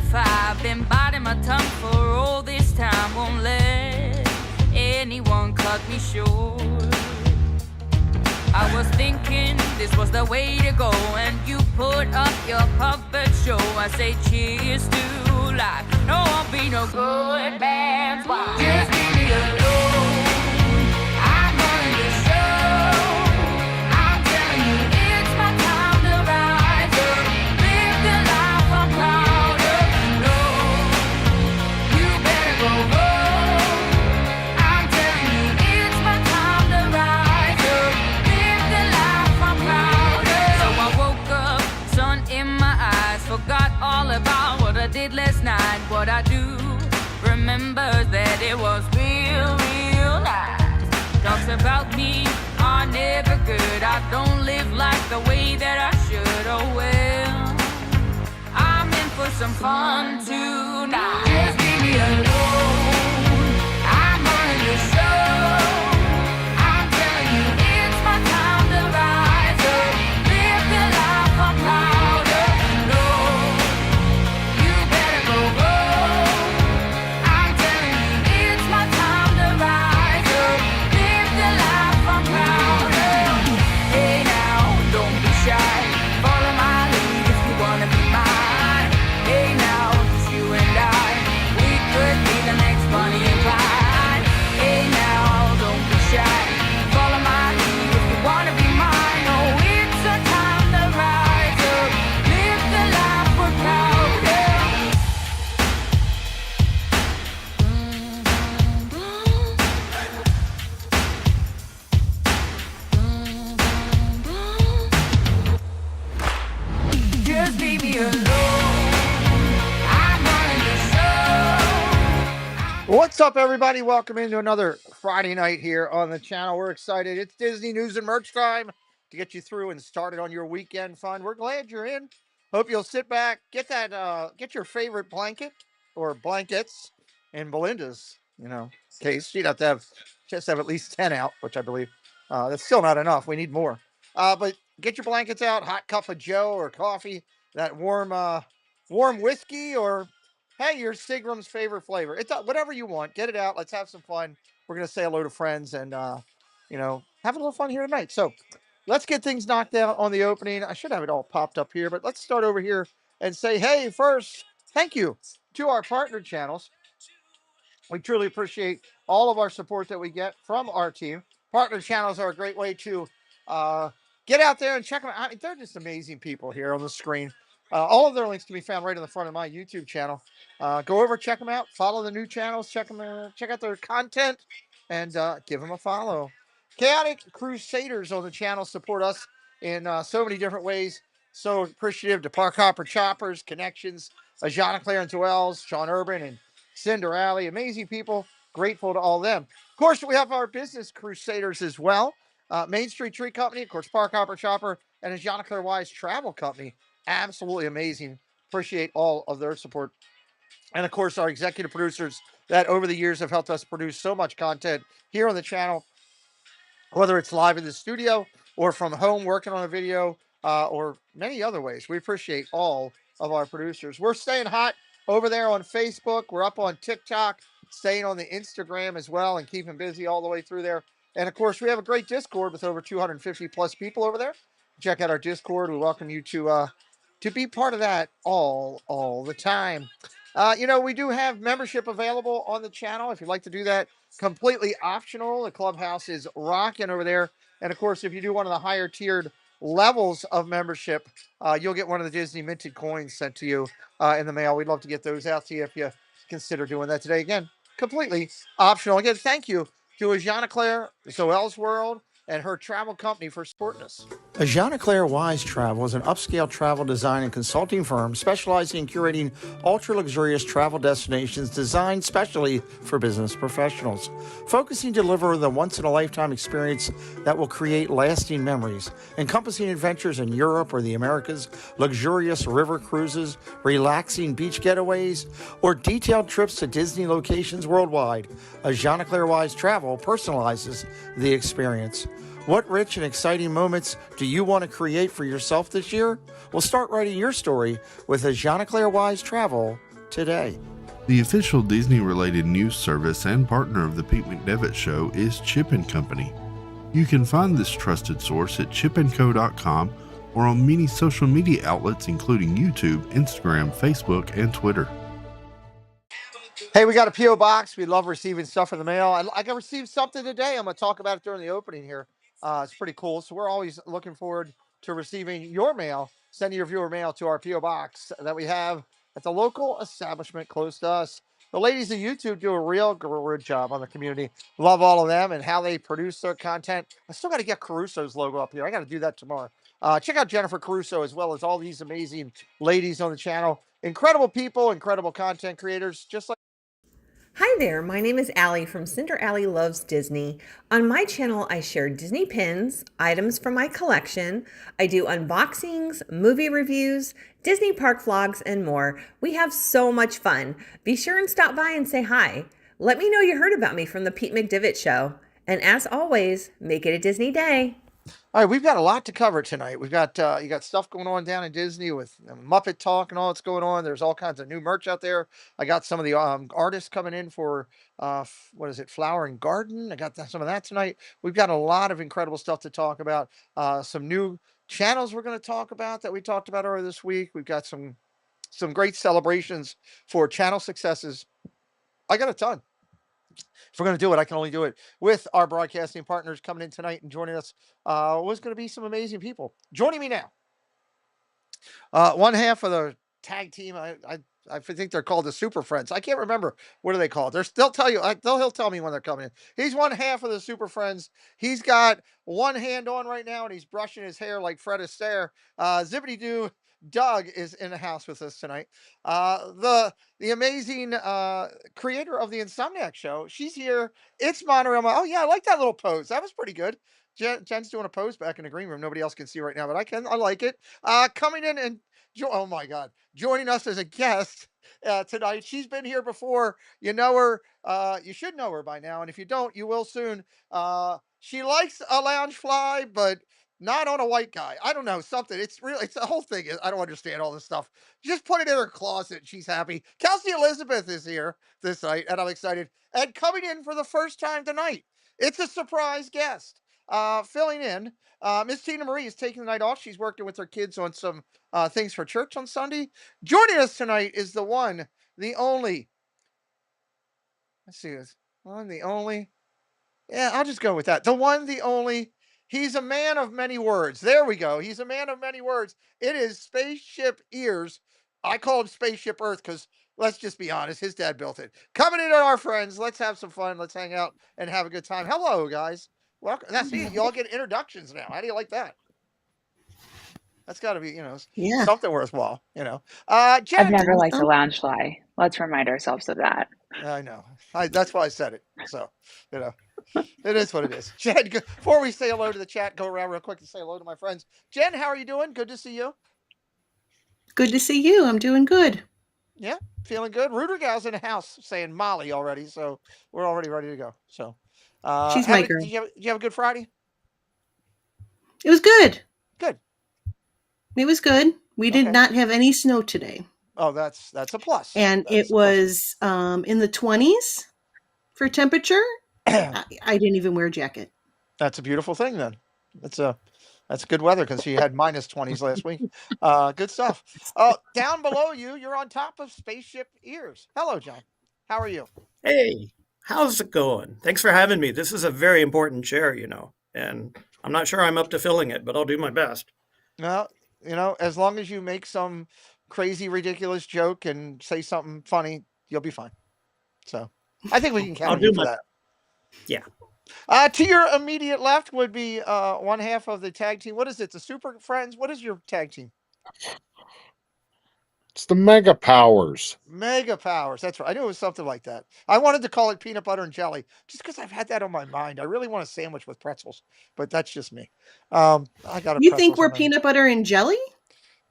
5, been biting my tongue for all this time. Won't let anyone cut me short. I was thinking this was the way to go, and you put up your puppet show. I say cheers to life. No, I'll be no good man's wife. Just leave me alone. I'm running the show. I'm telling you, it's my time to rise up. Live the life I'm proud of. No, you better go home. I'm telling you, it's my time to rise up. Live the life I'm proud of. So I woke up, sun in my eyes, forgot all about what I did last night. What I do remember that it was real, real nice. Talks about me are never good. I don't live like the way that I should. Oh well, I'm in for some fun tonight. Just leave me alone. I'm running the show. I'm telling you, it's my time to rise up. Live the life I'm proud of. No, you better go home. I'm telling you, it's my time to rise up. Live the life I'm proud of. Hey now, don't be shy. Follow my lead if you wanna be mine. Hey now, it's you and I. We could be the next Bonnie and Clyde. Hey now, don't be shy. Follow my lead if you wanna be mine. Oh, it's a time to rise up. Live the life we're proud of. Just leave me alone. I'm running the show. What's up, everybody? Welcome into another Friday night here on the channel. We're excited. It's Disney news and merch time to get you through and started on your weekend fun. We're glad you're in. Hope you'll sit back, get your favorite blanket or blankets in Belinda's, case. She'd have to have at least 10 out, which I believe that's still not enough. We need more. But get your blankets out, hot cup of Joe or coffee, that warm whiskey, or hey, your Seagram's favorite flavor. It's whatever you want. Get it out. Let's have some fun. We're gonna say hello to friends and have a little fun here tonight. So let's get things knocked out on the opening. I should have it all popped up here, but let's start over here and say, hey, first, thank you to our partner channels. We truly appreciate all of our support that we get from our team. Partner channels are a great way to get out there and check them out. I mean, they're just amazing people here on the screen. All of their links can be found right in the front of my YouTube channel. Go over, check them out, follow the new channels, check out their content, and give them a follow. Chaotic Crusaders on the channel support us in so many different ways. So appreciative to Park Hopper Choppers, Connections, Ajana Claire and Joels, Sean Urban, and Cinder Alley. Amazing people. Grateful to all of them. Of course, we have our business crusaders as well. Main Street Tree Company, of course, Park Hopper Chopper, and Ajana Claire Wise Travel Company. Absolutely amazing. Appreciate all of their support. And of course, our executive producers that over the years have helped us produce so much content here on the channel, whether it's live in the studio or from home working on a video or many other ways. We appreciate all of our producers. We're staying hot over there on Facebook. We're up on TikTok, staying on the Instagram as well and keeping busy all the way through there. And of course, we have a great Discord with over 250 plus people over there. Check out our Discord. We welcome you to be part of that all the time. We do have membership available on the channel. If you'd like to do that, completely optional. The clubhouse is rocking over there. And of course, if you do one of the higher tiered levels of membership, you'll get one of the Disney minted coins sent to you in the mail. We'd love to get those out to you if you consider doing that today. Again, completely optional. Again, thank you to Ajana Claire, Zoel's World, and her travel company for supporting us. Ajana Claire Wise Travel is an upscale travel design and consulting firm specializing in curating ultra-luxurious travel destinations designed specially for business professionals, focusing to deliver the once-in-a-lifetime experience that will create lasting memories, encompassing adventures in Europe or the Americas, luxurious river cruises, relaxing beach getaways, or detailed trips to Disney locations worldwide. Ajana Claire Wise Travel personalizes the experience. What rich and exciting moments do you want to create for yourself this year? Well, start writing your story with Ajana Claire Wise Travel today. The official Disney-related news service and partner of the Pete McDevitt Show is Chip & Company. You can find this trusted source at chipandco.com or on many social media outlets including YouTube, Instagram, Facebook, and Twitter. Hey, we got a P.O. box. We love receiving stuff in the mail. I got received something today. I'm going to talk about it during the opening here. It's pretty cool. So we're always looking forward to receiving your mail, sending your viewer mail to our P.O. box that we have at the local establishment close to us. The ladies of YouTube do a real good job on the community. Love all of them and how they produce their content. I still got to get Caruso's logo up here. I got to do that tomorrow. Check out Jennifer Caruso as well as all these amazing ladies on the channel. Incredible people, incredible content creators, just like. Hi there, my name is Allie from Cinder Allie Loves Disney. On my channel, I share Disney pins, items from my collection. I do unboxings, movie reviews, Disney park vlogs, and more. We have so much fun. Be sure and stop by and say hi. Let me know you heard about me from the Pete McDevitt Show. And as always, make it a Disney day. All right, we've got a lot to cover tonight. We've got you got stuff going on down in Disney with Muppet Talk and all that's going on. There's all kinds of new merch out there. I got some of the artists coming in for what is it, Flower and Garden. I got some of that tonight. We've got a lot of incredible stuff to talk about. Some new channels we're going to talk about that we talked about earlier this week. We've got some great celebrations for channel successes. I got a ton. If we're going to do it, I can only do it with our broadcasting partners coming in tonight and joining us. Was going to be some amazing people. Joining me now, one half of the tag team. I think they're called the Super Friends. I can't remember. What are they called? They'll tell you. He'll tell me when they're coming in. He's one half of the Super Friends. He's got one hand on right now, and he's brushing his hair like Fred Astaire. Zippity Doo. Doug is in the house with us tonight. The amazing creator of the Insomniac Show. She's here. It's Monorail. Oh yeah, I like that little pose. That was pretty good. Jen's doing a pose back in the green room. Nobody else can see right now, but I can. I like it. Coming in and oh my God, joining us as a guest tonight. She's been here before. You know her. You should know her by now, and if you don't, you will soon. She likes a lounge fly, but not on a white guy. I don't know, something. It's the whole thing. I don't understand all this stuff. Just put it in her closet. She's happy. Kelsey Elizabeth is here this night, and I'm excited. And coming in for the first time tonight, it's a surprise guest. Filling in, Miss Tina Marie is taking the night off. She's working with her kids on some things for church on Sunday. Joining us tonight is the one, the only. Let's see this. One, the only. Yeah, I'll just go with that. The one, the only. He's a man of many words. There we go. He's a man of many words. It is Spaceship Ears. I call him Spaceship Earth because let's just be honest, his dad built it. Coming in on our friends. Let's have some fun. Let's hang out and have a good time. Hello, guys. Welcome. That's it. Y'all get introductions now. How do you like that? That's got to be, something worthwhile, Jen, I've never liked a lounge fly. Let's remind ourselves of that. I know. That's why I said it. So, it is what it is. Jen, before we say hello to the chat, go around real quick and say hello to my friends. Jen, how are you doing? Good to see you. Good to see you. I'm doing good. Yeah, feeling good. Rooter gal's in the house saying Molly already, so we're already ready to go. So, she's my girl. Did you have a good Friday? It was good. Good. It was good. We did not have any snow today. Oh, that's a plus. And it was in the 20s for temperature. I didn't even wear a jacket. That's a beautiful thing then. That's good weather because she had minus 20s last week. Good stuff. Down below you, you're on top of Spaceship Ears. Hello, John. How are you? Hey, how's it going? Thanks for having me. This is a very important chair, and I'm not sure I'm up to filling it, but I'll do my best. Well, as long as you make some crazy, ridiculous joke and say something funny, you'll be fine. So I think we can count on you for that. Yeah. To your immediate left would be one half of the tag team. What is it? The Super Friends? What is your tag team? It's the Mega Powers. Mega Powers. That's right. I knew it was something like that. I wanted to call it peanut butter and jelly just because I've had that on my mind. I really want a sandwich with pretzels, but that's just me. I got a. You think we're peanut butter and jelly?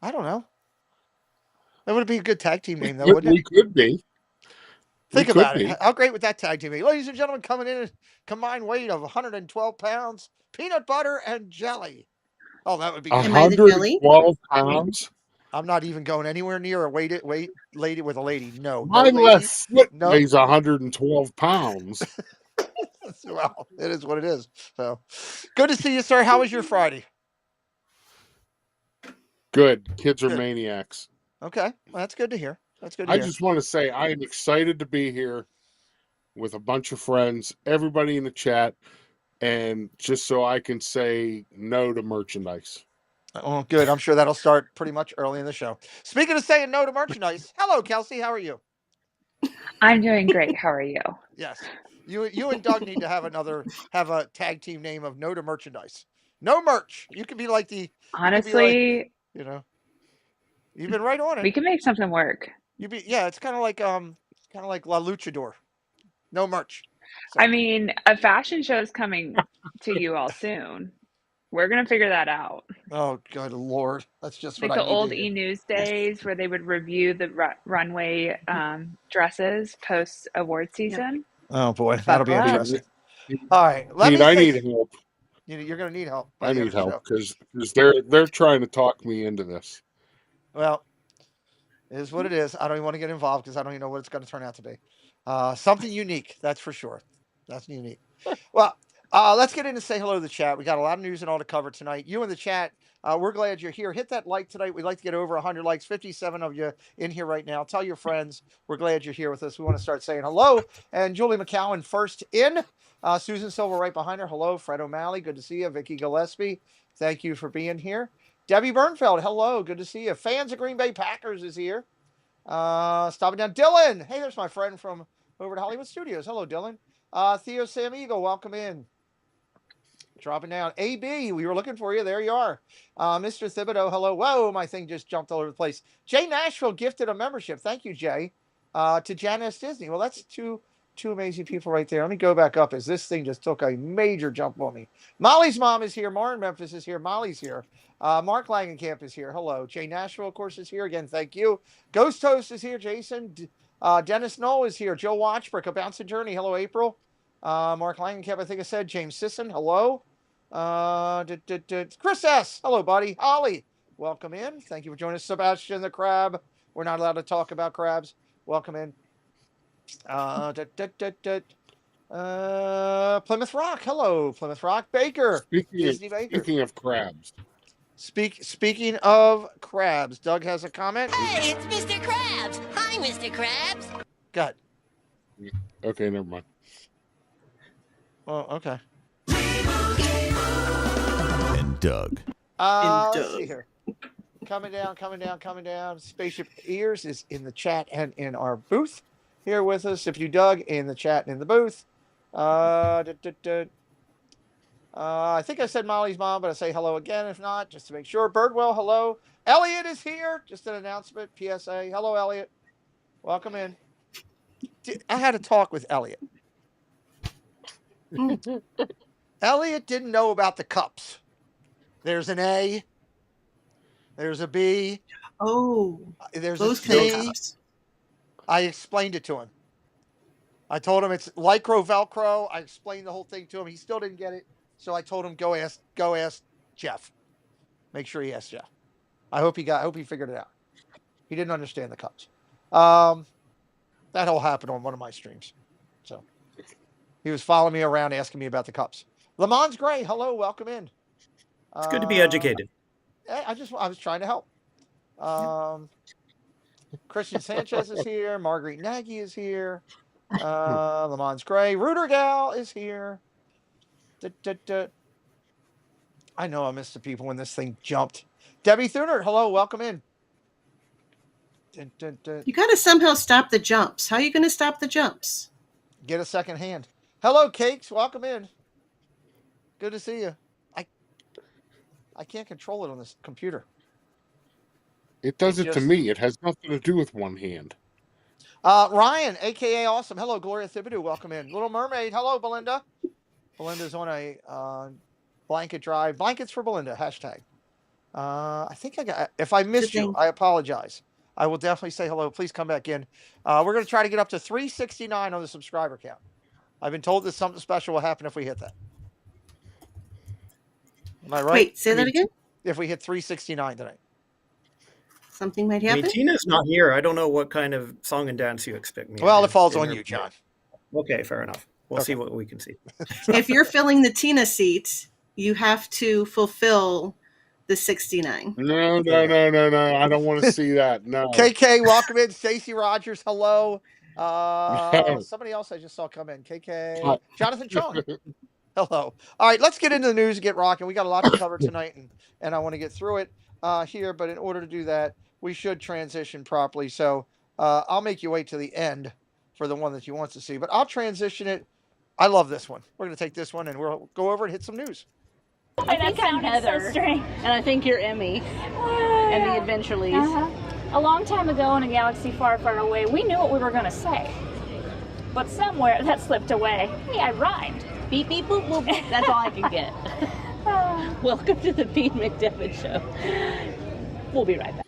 I don't know. That would be a good tag team name, though, wouldn't it? We could be. Think about it. How great would that tag team be? Ladies and gentlemen, coming in at combined weight of 112 pounds, peanut butter and jelly. Oh, that would be 112 pounds? I'm not even going anywhere near a wait lady with a lady. No My lady. left foot No. weighs 112 pounds. Well, it is what it is. So good to see you, sir. How was your Friday? Good. Kids are Good. maniacs. Okay. Well, that's good to hear. That's good to I hear. just want to say I am excited to be here with a bunch of friends, everybody in the chat, and just so I can say no to merchandise. Oh, good. I'm sure that'll start pretty much early in the show. Speaking of saying no to merchandise, hello, Kelsey. How are you? I'm doing great. How are you? Yes. You and Doug need to have a tag team name of no to merchandise. No merch. You could be like Honestly, you know, you've been right on it. we can make something work. It's kind of like La Luchador. No merch. So, I mean, a fashion show is coming to you all soon. We're gonna figure that out. oh good lord, that's just what Like I the need to old hear. e-news days where they would review the runway dresses post award season. Oh boy, that'll be Buckle up. interesting. All right, let me I say need help. you're going to need help by I the end need of the help show. because they're trying to talk me into this. Well, it is what it is. I don't even want to get involved because I don't even know what it's going to turn out to be. Something unique, that's for sure. That's unique. Well, let's get in and say hello to the chat. We got a lot of news and all to cover tonight. You in the chat, we're glad you're here. Hit that like tonight. We'd like to get over 100 likes. 57 of you in here right now. Tell your friends we're glad you're here with us. We want to start saying hello. And Julie McCowan first in. Susan Silver right behind her. Hello, Fred O'Malley. Good to see you. Vicky Gillespie, thank you for being here. Debbie Bernfeld, hello. Good to see you. Fans of Green Bay Packers is here. Stopping down. Dylan. Hey, there's my friend from over at Hollywood Studios. Hello, Dylan. Theo Sam Eagle, welcome in. Dropping down. AB, we were looking for you. There you are. Mr. Thibodeau, hello. Whoa, my thing just jumped all over the place. Jay Nashville gifted a membership. Thank you, Jay. To Janice Disney. Well, that's two amazing people right there. Let me go back up as this thing just took a major jump on me. Molly's mom is here. Maren Memphis is here. Molly's here. Mark Langenkamp is here. Hello. Jay Nashville, of course, is here. Again, thank you. Ghost Toast is here. Jason. Dennis Knoll is here. Joe Watchbrook, A Bouncing Journey. Hello, April. Mark Langenkamp, I think I said. James Sisson, hello. Chris S. Hello, buddy. Holly, welcome in. Thank you for joining us. Sebastian the Crab. We're not allowed to talk about crabs. Welcome in. Plymouth Rock. Hello, Plymouth Rock. Baker. Disney Baker. Speaking of crabs. Speaking of crabs, Doug has a comment. Hey, it's Mr. Krabs. Hi, Mr. Krabs. Go ahead. Okay, never mind. Oh, okay. And Doug. Let's see here. Coming down. Spaceship Ears is in the chat and in our booth here with us. If you Doug in the chat and in the booth. I think I said Molly's mom, but I say hello again if not, just to make sure. Birdwell, hello. Elliot is here. Just an announcement, PSA. Hello, Elliot. Welcome in. I had a talk with Elliot. Elliot didn't know about the cups. There's an A. There's a B. Oh, there's those a kind C. of cups. I explained it to him. I told him it's Lycro Velcro. I explained the whole thing to him. He still didn't get it. So I told him, go ask Jeff. Make sure he asks Jeff. I hope he figured it out. He didn't understand the cups. That all happened on one of my streams. So he was following me around asking me about the cups. Lamont Gray, hello, welcome in. It's good to be educated. I was trying to help. Christian Sanchez is here. Marguerite Nagy is here. Lamont Gray. Rooter Gal is here. I know I missed the people when this thing jumped. Debbie Thuner, hello, welcome in. You got to somehow stop the jumps. How are you going to stop the jumps? Get a second hand. Hello, Cakes, welcome in. Good to see you. I can't control it on this computer. It does it to me. It has nothing to do with one hand. Ryan, a.k.a. Awesome. Hello, Gloria Thibodeau. Welcome in. Little Mermaid. Hello, Belinda. Belinda's on a blanket drive. Blankets for Belinda. Hashtag. I think I got. If I missed you, I apologize. I will definitely say hello. Please come back in. We're going to try to get up to 369 on the subscriber count. I've been told that something special will happen if we hit that. Am I right? Wait, say that again? If we hit 369 tonight. something might I mean, happen. Tina's not here. I don't know what kind of song and dance you expect me to Well, do it falls in on her you, John. Okay, fair enough. We'll see Okay. what we can see. If you're filling the Tina seat, you have to fulfill the 69. No, no, no, no, no. I don't want to see that. No. KK, welcome in. Stacey Rogers, hello. No. Somebody else I just saw come in. KK. I- Jonathan Chong. Hello. All right, let's get into the news and get rocking. We got a lot to cover tonight, and I want to get through it here. But in order to do that, we should transition properly. So I'll make you wait to the end for the one that you want to see. But I'll transition it. I love this one. We're going to take this one, and we'll go over and hit some news. I think I'm Heather, and I think you're Emmy, and the Adventurelies. A long time ago in a galaxy far, far away, we knew what we were going to say. But somewhere that slipped away. Hey, I rhymed. Beep, beep, boop, boop. That's all I can get. Welcome to the Pete McDevitt Show. We'll be right back.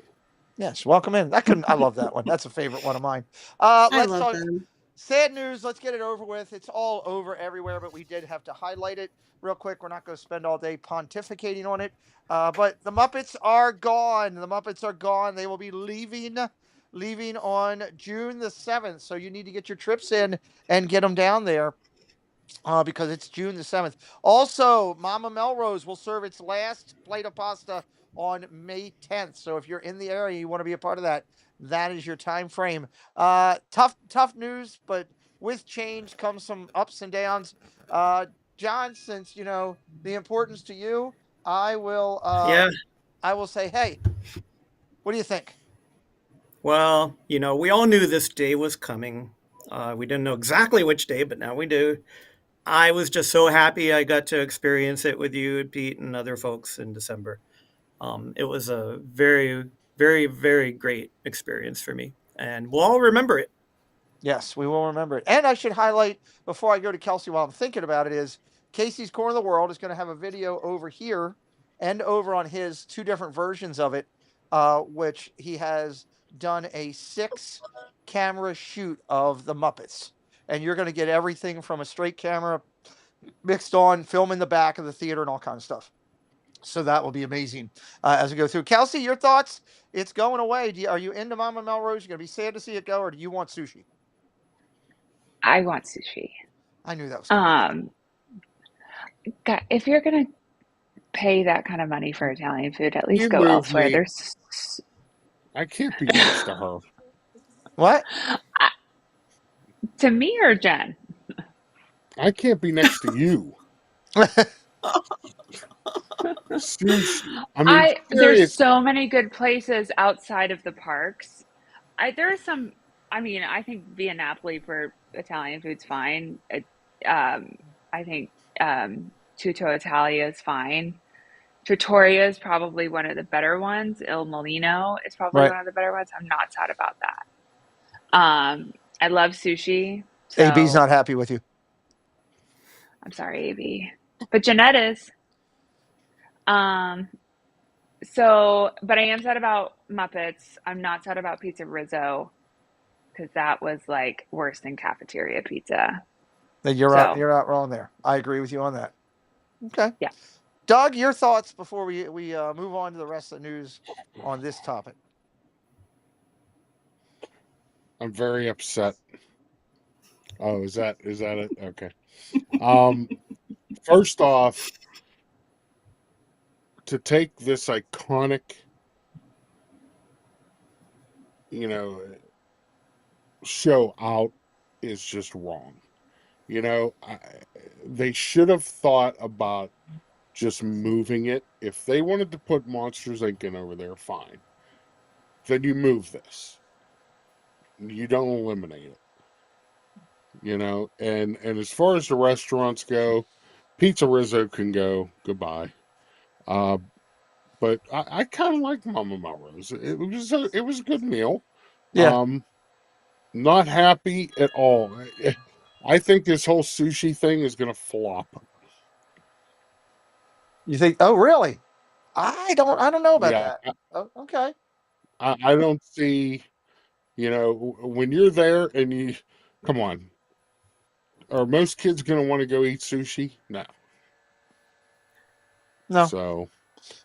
Yes, welcome in. I love that one. That's a favorite one of mine. I Let's love talk them. sad news. Let's get it over with. It's all over everywhere, but we did have to highlight it real quick. We're not going to spend all day pontificating on it. But the Muppets are gone. The Muppets are gone. They will be leaving on June the 7th. So you need to get your trips in and get them down there. Because it's June the 7th. Also, Mama Melrose will serve its last plate of pasta on May 10th. So if you're in the area, you want to be a part of that, that is your time frame. Tough news, but with change comes some ups and downs. John, since you know the importance to you, I will say, hey, what do you think? Well, we all knew this day was coming. We didn't know exactly which day, but now we do. I was just so happy I got to experience it with you and Pete and other folks in December. It was a very, very, very great experience for me, and we'll all remember it. Yes, we will remember it. And I should highlight, before I go to Kelsey while I'm thinking about it, is Casey's Corner of the World is going to have a video over here and over on his two different versions of it, which he has done a 6-camera shoot of the Muppets. And you're going to get everything from a straight camera mixed on, film in the back of the theater, and all kinds of stuff. So that will be amazing as we go through. Kelsey, your thoughts? It's going away. Are you into Mama Melrose? You're going to be sad to see it go, or do you want sushi? I want sushi. I knew that was coming. God, if you're gonna pay that kind of money for Italian food, at least You go moved elsewhere. me. There's I can't be next to her. What? To me or Jen? I can't be next to you. Sushi. I mean, There's so many good places outside of the parks. There's some. I mean, I think Via Napoli for Italian food's fine. I think Tutto Italia is fine. Trattoria is probably one of the better ones. Il Molino is probably Right. one of the better ones. I'm not sad about that. I love sushi. So AB's not happy with you. I'm sorry, AB. But Jeanette is. But I am sad about Muppets. I'm not sad about Pizza Rizzo because that was like worse than cafeteria pizza. Then you're not wrong there. I agree with you on that. Okay. Yeah. Doug, your thoughts before we move on to the rest of the news on this topic. I'm very upset. Oh, is that it? Okay. First off, to take this iconic, show out is just wrong. They should have thought about just moving it. If they wanted to put Monsters Inc. in over there, fine. Then you move this. You don't eliminate it. And as far as the restaurants go, Pizza Rizzo can go. Goodbye. But I kind of like Mama Melrose. It was a good meal. Yeah. Not happy at all. I think this whole sushi thing is going to flop. You think? Oh, really? I don't know about that. Oh, okay. I don't see. When you're there and you come on, are most kids going to want to go eat sushi? No. No. So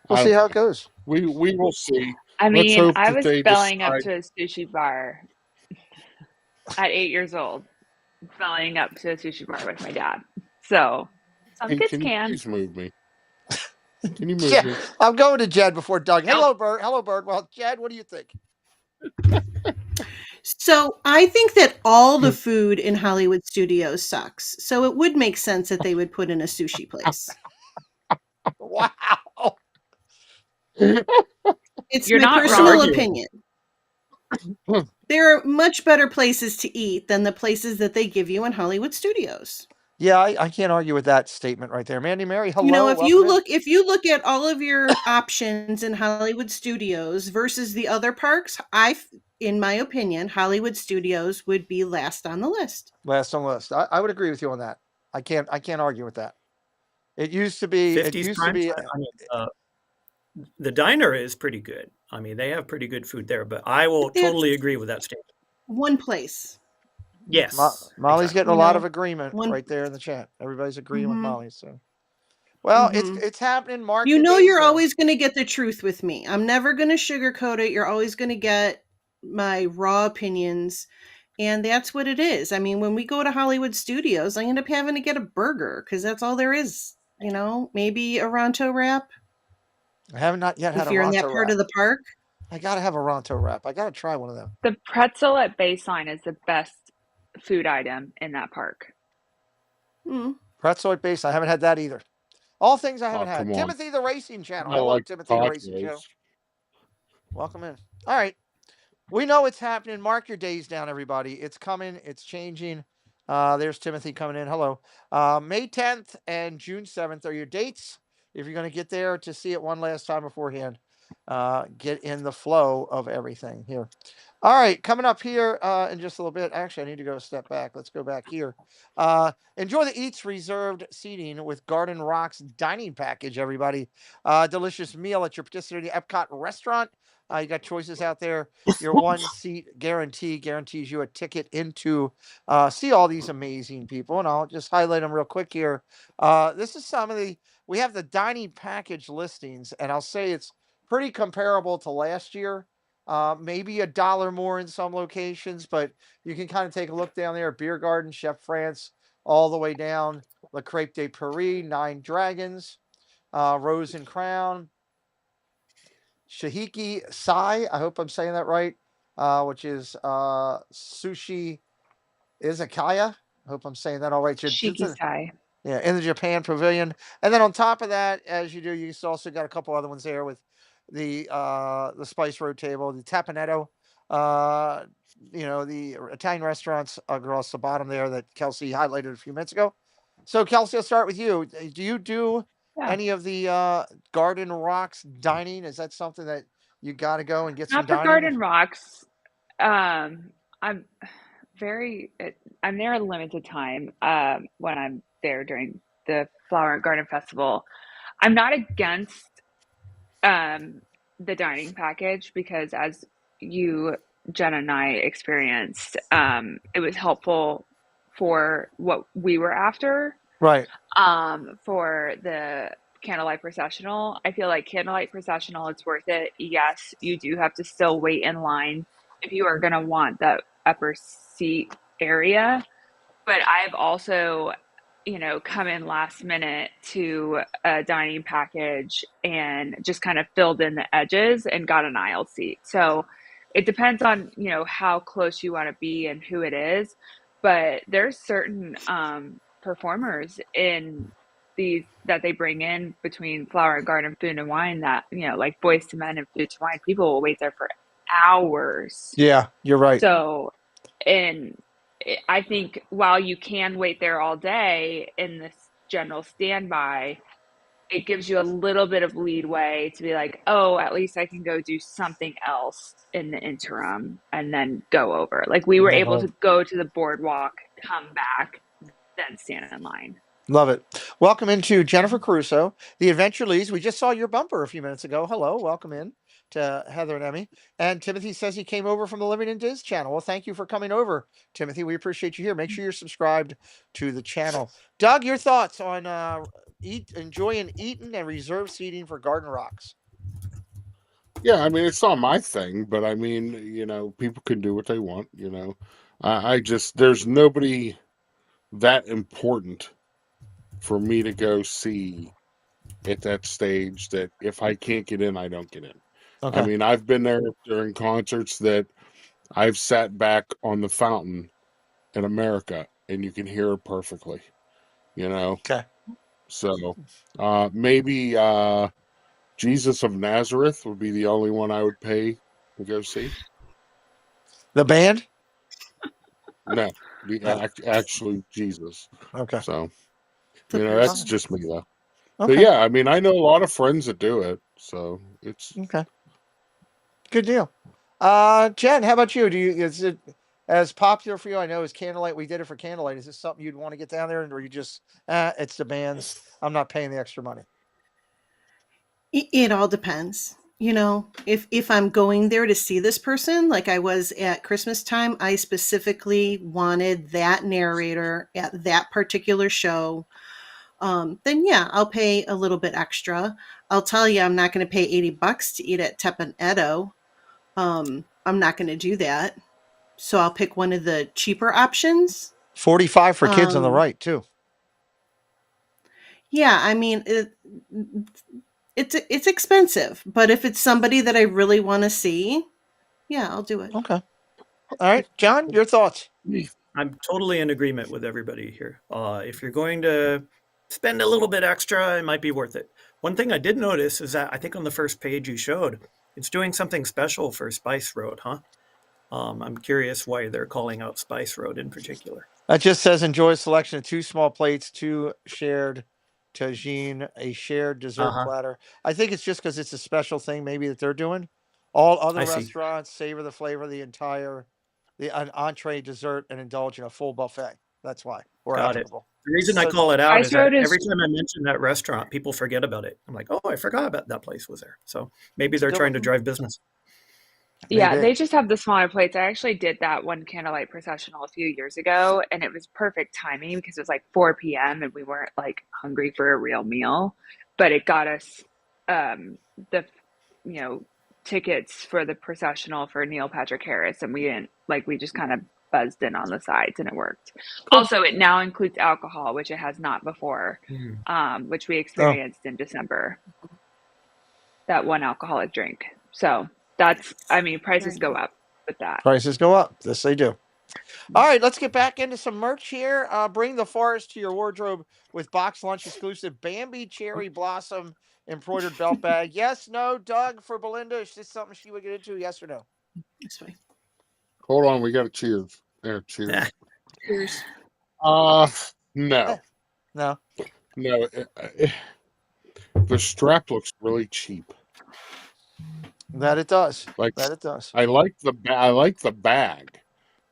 we'll see how it goes. We will see. I Let's mean, hope I that was they bellying up decide. to a sushi bar at 8 years old, bellying up to a sushi bar with my dad. So some And kids can you can. please move me? Can you move Yeah, me? I'm going to Jed before Doug. Nope. Hello, Bert. Hello, Bert. Well, Jed, what do you think? So I think that all the food in Hollywood studios sucks. So it would make sense that they would put in a sushi place. Wow. It's You're my not Who's personal wrong. arguing? opinion. There are much better places to eat than the places that they give you in Hollywood studios. Yeah, I can't argue with that statement right there. Mandy Mary, You know, hello. Welcome in. if you look at all of your options in Hollywood studios versus the other parks, in my opinion, Hollywood studios would be last on the list. Last on the list. I would agree with you on that. I can't argue with that. It used to be. It 50s used to prime be. time. I mean, the diner is pretty good. I mean, they have pretty good food there, but I will But that's totally agree with that statement. one place, Yes, Molly's exactly. getting a you lot of know, agreement one. right there in the chat. Everybody's agreeing with Mhm. Molly. So, well, Mhm. it's happening. Mark You your know, days you're down. always going to get the truth with me. I'm never going to sugarcoat it. You're always going to get my raw opinions. And that's what it is. I mean, when we go to Hollywood studios, I end up having to get a burger because that's all there is. You know, maybe a Ronto wrap I have not yet had if a you're in that Ronto part wrap. of the park. I gotta have a Ronto wrap. I gotta try one of them. The pretzel at Baseline is the best food item in that park. Mm. Pretzel base. I haven't had that either. All things I haven't Oh, had. come on. Timothy the Racing Channel. I Hello, like Timothy the Racing Channel. tacos. Welcome in. All right. We know it's happening. Mark your days down, everybody. It's coming. It's changing. There's Timothy coming in. Hello. May 10th and June 7th are your dates. If you're going to get there to see it one last time beforehand, get in the flow of everything here. All right, coming up here in just a little bit. Actually, I need to go a step back. Let's go back here. Enjoy the Eats reserved seating with Garden Rocks dining package, everybody. Delicious meal at your participating Epcot restaurant. You got choices out there. Your one seat guarantee guarantees you a ticket into see all these amazing people. And I'll just highlight them real quick here. This is some of we have the dining package listings, and I'll say it's pretty comparable to last year. Maybe $1 more in some locations, but you can kind of take a look down there. Beer Garden, Chef France, all the way down. La Crepe de Paris, Nine Dragons, Rose and Crown, Shahiki Sai. I hope I'm saying that right. Which is Sushi Izakaya. I hope I'm saying that all right. Shiki Sai. Yeah, in the Japan Pavilion, and then on top of that, as you do, you also got a couple other ones there with the Spice Road table, the Tapanetto, the Italian restaurants across the bottom there that Kelsey highlighted a few minutes ago. So Kelsey, I'll start with you. Do you do Yeah. any of the Garden Rocks dining? Is that something that you got to go and get some Not for dining? Garden Rocks. I'm I'm there a limited time when I'm there during the Flower and Garden Festival. I'm not against the dining package because as you, Jen and I experienced, it was helpful for what we were after. Right. For the candlelight processional, I feel like candlelight processional, it's worth it. Yes, you do have to still wait in line if you are going to want that upper seat area. But I've also, come in last minute to a dining package and just kind of filled in the edges and got an aisle seat. So it depends on, how close you want to be and who it is. But there's certain performers in these that they bring in between Flower and Garden, Food and Wine that, like Boys to Men and Food to Wine, people will wait there for hours. Yeah, you're right. So, and I think while you can wait there all day in this general standby, it gives you a little bit of leadway to be like, oh, at least I can go do something else in the interim and then go over. Like we were able to go to the boardwalk, come back, then stand in line. Love it. Welcome into Jennifer Caruso, the Adventure Leads. We just saw your bumper a few minutes ago. Hello, welcome in to Heather and Emmy. And Timothy says he came over from the Living in Diz channel. Well, thank you for coming over, Timothy. We appreciate you here. Make sure you're subscribed to the channel. Doug, your thoughts on enjoying eating and reserve seating for Garden Rocks? Yeah, I mean, it's not my thing, but I mean, people can do what they want. I just there's nobody that important for me to go see at that stage that if I can't get in, I don't get in. I Okay. mean, I've been there during concerts that I've sat back on the fountain in America and you can hear it perfectly, you know? Okay. So maybe Jesus of Nazareth would be the only one I would pay to go see. The band? No, the Oh, actually Jesus. okay. So, The that's person. just me though. But Okay. yeah, I mean, I know a lot of friends that do it, so it's Okay. Good deal. Jen, how about you? Is it as popular for you? I know as Candlelight, we did it for Candlelight. Is this something you'd want to get down there, or you just, it's the bands. I'm not paying the extra money. It all depends. If I'm going there to see this person, like I was at Christmas time, I specifically wanted that narrator at that particular show. Then yeah, I'll pay a little bit extra. I'll tell you, I'm not going to pay $80 to eat at Tep and Edo. I'm not going to do that. So I'll pick one of the cheaper options. 45 for kids on the right too. Yeah, I mean, it's expensive, but if it's somebody that I really want to see, yeah, I'll do it. Okay. All right, John, your thoughts? I'm totally in agreement with everybody here. If you're going to spend a little bit extra, it might be worth it. One thing I did notice is that I think on the first page you showed, it's doing something special for Spice Road, huh? I'm curious why they're calling out Spice Road in particular. That just says enjoy a selection of 2 small plates, 2 shared tagine, a shared dessert Uh-huh. platter. I think it's just because it's a special thing maybe that they're doing. All other I see. restaurants savor the flavor of an entree, dessert, and indulge in a full buffet. That's why we're Got it. applicable. The reason I So call it out Spice is that Road every is time I mention that restaurant, people forget about it. I'm like, oh, I forgot about that place was there. So maybe they're good trying one. to drive business. Yeah, Maybe. they just have the smaller plates. I actually did that one candlelight processional a few years ago, and it was perfect timing because it was like 4 p.m. and we weren't like hungry for a real meal, but it got us the you know tickets for the processional for Neil Patrick Harris, and we just kind of buzzed in on the sides, and it worked. Cool. Also, it now includes alcohol, which it has not before, which we Oh, experienced in December. That one alcoholic drink. So prices go up with that. prices go up. Yes, they do. All right, let's get back into some merch here. Bring the forest to your wardrobe with box lunch exclusive Bambi Cherry Blossom embroidered belt bag. Yes, no, Doug for Belinda. Is this something she would get into? Yes or no? That's fine. hold on. We got to cheers. There, cheers. Cheers. No, No. no. The strap looks really cheap. That it does. Like That it does. I like the bag,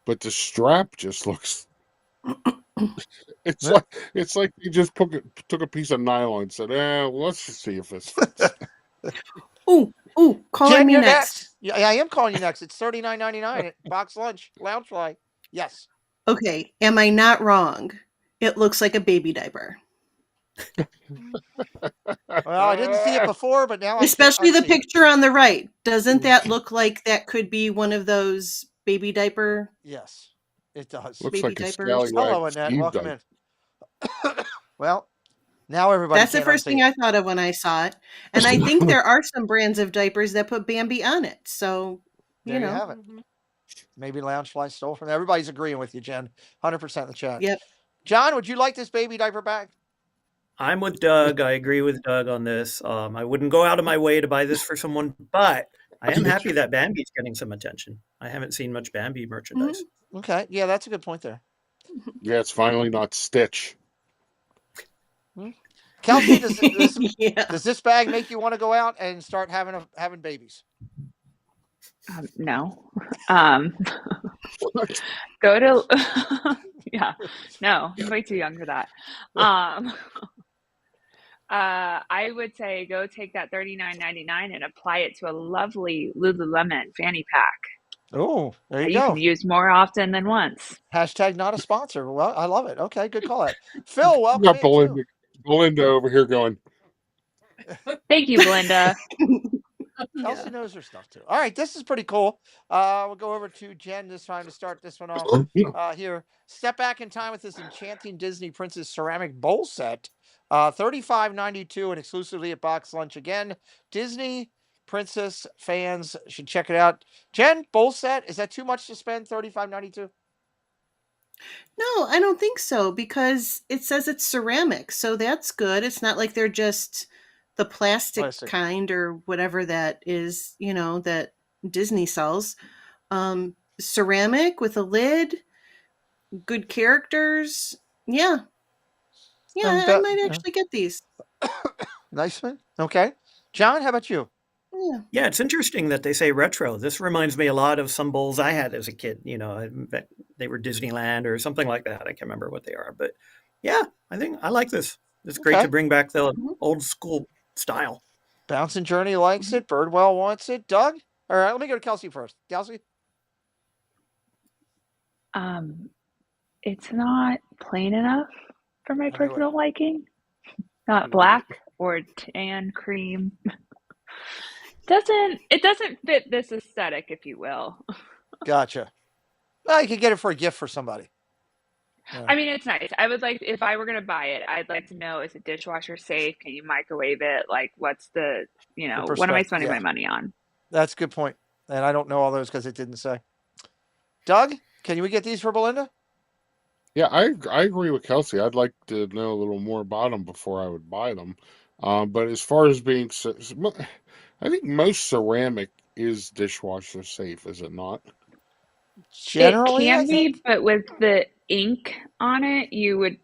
but the strap just looks. It's Yeah. like you just took a piece of nylon and said, well, let's just see if this fits. Ooh, calling Jen, me you're next. next. Yeah, I am calling you next. It's $39.99 at box lunch, Loungefly. Yes. Okay, am I not wrong? It looks like a baby diaper. Well, I didn't see it before, but now I Especially the see it. picture on the right. Doesn't that look like that could be one of those baby diaper? Yes, it does. Looks Baby like a diapers. scallywag Hello, Annette. Steve Welcome diaper. in. Well, now everybody That's the can't first unsee thing it. I thought of when I saw it. And I think there are some brands of diapers that put Bambi on it. So, There you have it. Maybe Loungefly stole from everybody's agreeing with you, Jen. 100% in the chat. Yep. John, would you like this baby diaper bag? I'm with Doug. I agree with Doug on this. I wouldn't go out of my way to buy this for someone, but I am happy that Bambi's getting some attention. I haven't seen much Bambi merchandise. Okay. Yeah, that's a good point there. Yeah, it's finally not Stitch. Kelsey, does Yeah. this bag make you want to go out and start having babies? No. Go to yeah. No, I'm way too young for that. I would say go take that $39.99 and apply it to a lovely Lululemon fanny pack. Oh, there you You go. can use more often than once. Hashtag not a sponsor. Well, I love it. Okay, good call out. Phil, You welcome got in too. Belinda over here going, Thank you, Belinda. Kelsey knows her stuff too. All right, this is pretty cool. We'll go over to Jen this time to start this one off. Here, step back in time with this enchanting Disney Princess ceramic bowl set. $35.92 and exclusively at Box Lunch again. Disney Princess fans should check it out. Jen, bowl set, is that too much to spend? $35.92? No, I don't think so because it says it's ceramic, so that's good. It's not like they're just the plastic kind or whatever that is, that Disney sells. Ceramic with a lid, good characters. Yeah. Yeah, I might actually get these. Nice one. Okay. John, how about you? Yeah, it's interesting that they say retro. This reminds me a lot of some bowls I had as a kid. They were Disneyland or something like that. I can't remember what they are, but yeah, I think I like this. It's great to bring back the old school style. Bouncing Journey likes it. Birdwell wants it. Doug? All right, let me go to Kelsey first. Kelsey? It's not plain enough for my personal liking. Not black or tan cream. It doesn't fit this aesthetic, if you will. Gotcha. Well, you could get it for a gift for somebody. Yeah. I mean, it's nice. I would like, if I were going to buy it, I'd like to know, is it dishwasher safe? Can you microwave it? Like, what's the what am I spending my money on? That's a good point. And I don't know all those because it didn't say. Doug, can we get these for Belinda? Yeah, I agree with Kelsey. I'd like to know a little more about them before I would buy them. But as far as being, I think most ceramic is dishwasher safe, is it not? Generally, it can be, but with the ink on it, you would.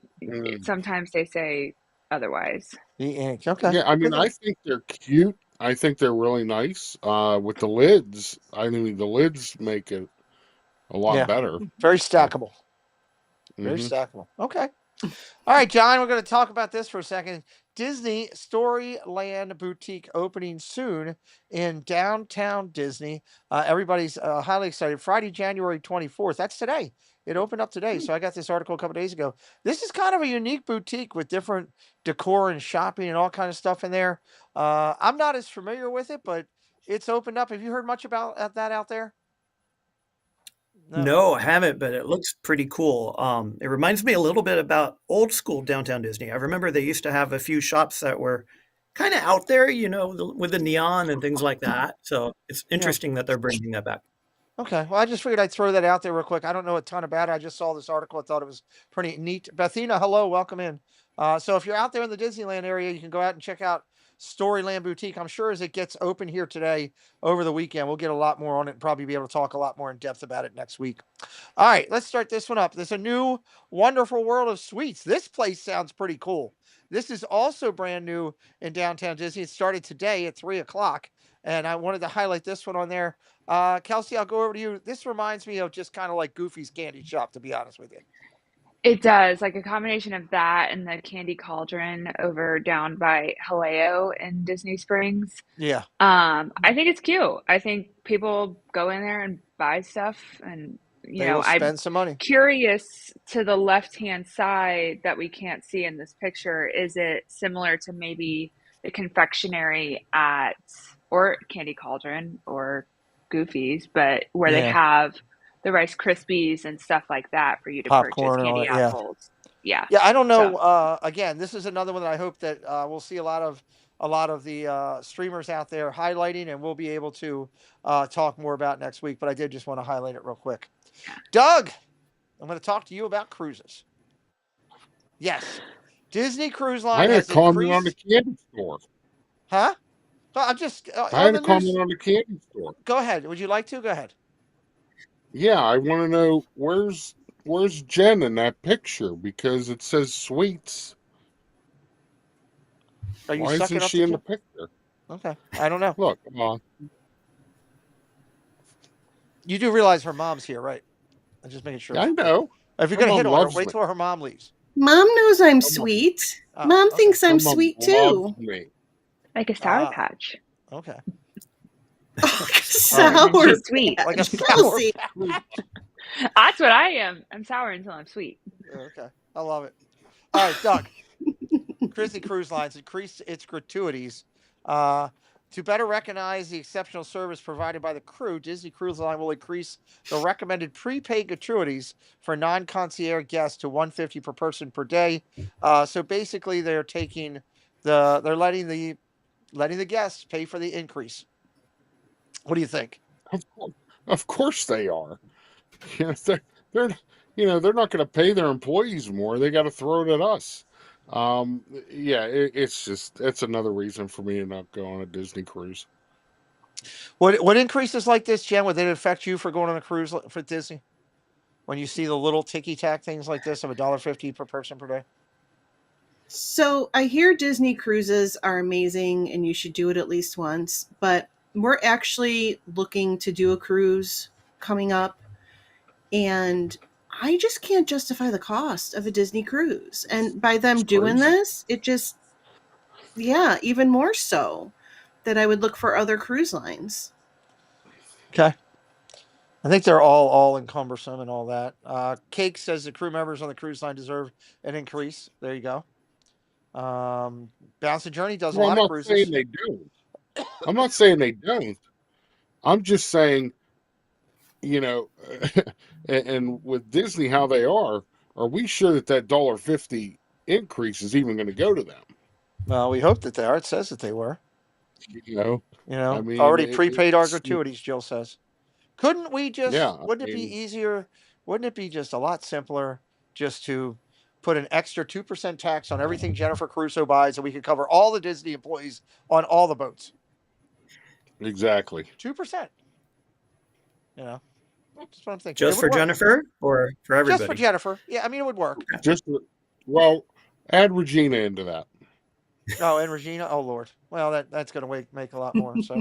Sometimes they say otherwise. The ink, okay. Yeah, I mean, I think they're cute. I think they're really nice. With the lids, I mean, the lids make it a lot better. Very stackable. Very stackable. Okay. All right, John, we're going to talk about this for a second. Disney Storyland Boutique opening soon in downtown Disney. Everybody's highly excited. Friday, January 24th. That's today. It opened up today. So I got this article a couple days ago. This is kind of a unique boutique with different decor and shopping and all kind of stuff in there. I'm not as familiar with it, but it's opened up. Have you heard much about that out there? No, I haven't, but it looks pretty cool. It reminds me a little bit about old school downtown Disney. I remember they used to have a few shops that were kind of out there, with the neon and things like that. So it's interesting that they're bringing that back. Okay. Well, I just figured I'd throw that out there real quick. I don't know a ton about it. I just saw this article. I thought it was pretty neat. Bethina, hello. Welcome in. So if you're out there in the Disneyland area, you can go out and check out Storyland Boutique. I'm sure as it gets open here today over the weekend, we'll get a lot more on it and probably be able to talk a lot more in depth about it next week. All right, let's start this one up. There's a new Wonderful World of Sweets. This place sounds pretty cool. This is also brand new in downtown Disney. It started today at 3 o'clock, and I wanted to highlight this one on there. Kelsey, I'll go over to you. This reminds me of just kind of like Goofy's Candy Shop, to be honest with you. It does, like a combination of that and the Candy Cauldron over down by Haleo in Disney Springs. Yeah. I think it's cute. I think people go in there and buy stuff, and spend some money. Curious to the left-hand side that we can't see in this picture. Is it similar to maybe the confectionery or Candy Cauldron or Goofy's, but where they have the Rice Krispies and stuff like that for you to Popcorn purchase candy apples. Yeah. Yeah, I don't know. Again, this is another one that I hope that we'll see a lot of the streamers out there highlighting, and we'll be able to talk more about next week. But I did just want to highlight it real quick. Doug, I'm going to talk to you about cruises. Yes, Disney Cruise Line. I had a comment on the candy store. Huh? I'm just. I had a comment on the candy store. Go ahead. Would you like to? Go ahead. Yeah, I want to know where's Jen in that picture because it says sweets. Why isn't she in the picture? Okay, I don't know. Look, you do realize her mom's here, right? I'm just making sure. I know. If you're gonna hit on her, wait till her mom leaves. Mom knows I'm sweet. Mom thinks I'm sweet too. Like a Sour Patch. Okay. Sour sweet. Like a sour patch. That's what I am. I'm sour until I'm sweet. Okay. I love it. All right, Doug. Disney Cruise Lines increased its gratuities. To better recognize the exceptional service provided by the crew, Disney Cruise Line will increase the recommended prepaid gratuities for non-concierge guests to 150 per person per day. So basically, they're letting the guests pay for the increase. What do you think? Of course they are. You know, they're they're not going to pay their employees more. They got to throw it at us. Yeah, it's another reason for me to not go on a Disney cruise. What increases like this, Jen? Would it affect you for going on a cruise for Disney? When you see the little ticky tack things like this of $1.50 per person per day? So I hear Disney cruises are amazing and you should do it at least once, but we're actually looking to do a cruise coming up, and I just can't justify the cost of a Disney cruise. And by them It's doing crazy. this, it just, yeah, even more so that I would look for other cruise lines. Okay. I think they're all encumbersome and all that. Cake says the crew members on the cruise line deserve an increase. There you go. Bounce and Journey does a Well, I'm lot of not saying cruises. they don't. I'm not saying they don't. I'm just saying, you know, and with Disney how they are we sure that $1.50 increase is even going to go to them? Well, we hope that they are. It says that they were. You know, I mean, Already prepaid our it's gratuities, Jill says. Couldn't we yeah. just, I wouldn't it be mean, easier? Wouldn't it be just a lot simpler just to put an extra 2% tax on everything Jennifer Crusoe buys and we could cover all the Disney employees on all the boats? exactly. 2%. You know, that's what I'm thinking. It Just would for work. Jennifer or for Just for everybody? Jennifer. Yeah, I mean, it would work. Just well, add Regina into that. Oh, and Regina. Oh, Lord. Well, that's going to make a lot more. So,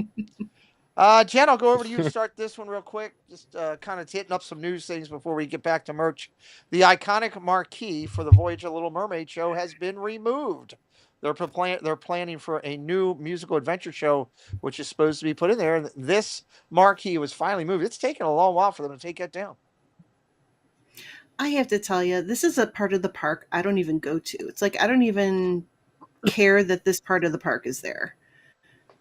Jen, I'll go over to you to start this one real quick. Just kind of hitting up some news things before we get back to merch. The iconic marquee for the Voyage of Little Mermaid show has been removed. They're planning for a new musical adventure show, which is supposed to be put in there. And this marquee was finally moved. It's taken a long while for them to take that down. I have to tell you, this is a part of the park I don't even go to. It's like I don't even care that this part of the park is there.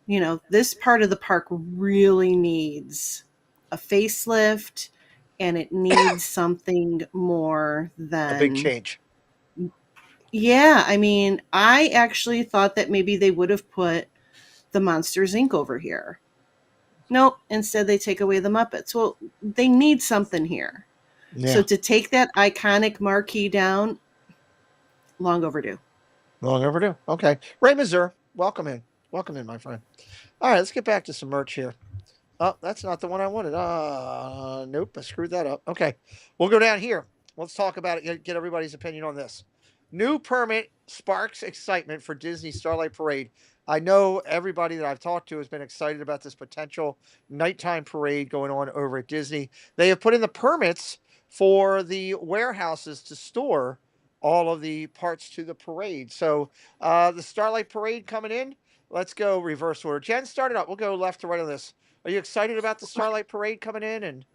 You know, this part of the park really needs a facelift, and it needs something more A big than. change. Yeah, I mean, I actually thought that maybe they would have put the Monsters Inc. over here. Nope, instead they take away the Muppets. Well, they need something here. Yeah. So to take that iconic marquee down, long overdue. Long overdue. Okay. Ray Missouri, welcome in. Welcome in, my friend. All right, let's get back to some merch here. Oh, that's not the one I wanted. Nope, I screwed that up. Okay, we'll go down here. Let's talk about it. Get everybody's opinion on this. New permit sparks excitement for Disney Starlight Parade. I know everybody that I've talked to has been excited about this potential nighttime parade going on over at Disney. They have put in the permits for the warehouses to store all of the parts to the parade. So the Starlight Parade coming in. Let's go reverse order. Jen, start it up. We'll go left to right on this. Are you excited about the Starlight Parade coming in? And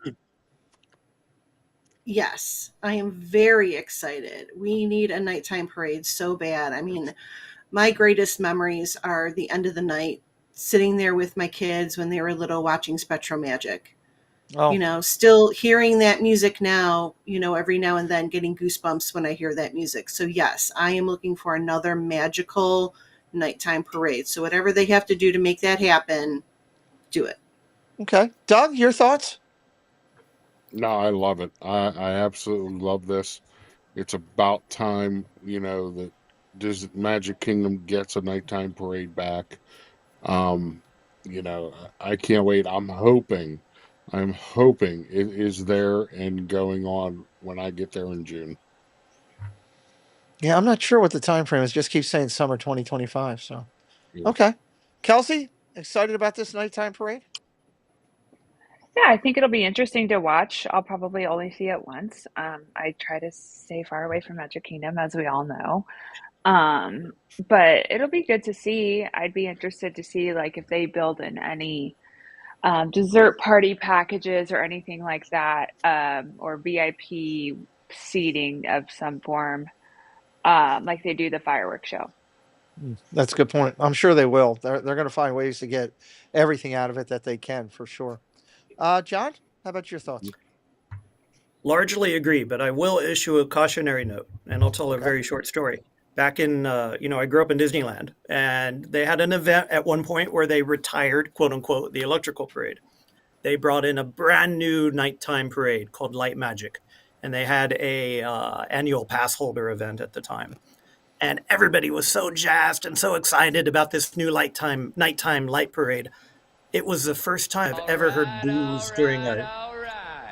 Yes, I am very excited. We need a nighttime parade so bad. I mean, my greatest memories are the end of the night, sitting there with my kids when they were little watching Spectrum Magic. oh, You know, still hearing that music now, you know, every now and then getting goosebumps when I hear that music. So yes, I am looking for another magical nighttime parade. So whatever they have to do to make that happen, do it. okay. Doug, your thoughts? No, I love it. I absolutely love this. It's about time, that Disney Magic Kingdom gets a nighttime parade back. Um, I can't wait. I'm hoping it is there and going on when I get there in June. Yeah, I'm not sure what the time frame is. Just keep saying summer 2025. So, Yeah. okay. Kelsey, excited about this nighttime parade? Yeah, I think it'll be interesting to watch. I'll probably only see it once. I try to stay far away from Magic Kingdom, as we all know. Um, but it'll be good to see. I'd be interested to see like if they build in any dessert party packages or anything like that, or VIP seating of some form, like they do the fireworks show. That's a good point. I'm sure they will. They're going to find ways to get everything out of it that they can, for sure. John, how about your thoughts? Largely agree, but I will issue a cautionary note, and I'll tell a Okay. very short story. Back in, I grew up in Disneyland, and they had an event at one point where they retired, quote unquote, the electrical parade. They brought in a brand new nighttime parade called Light Magic, and they had a annual pass holder event at the time. And everybody was so jazzed and so excited about this new nighttime light parade. It was the first time I've ever heard booze during a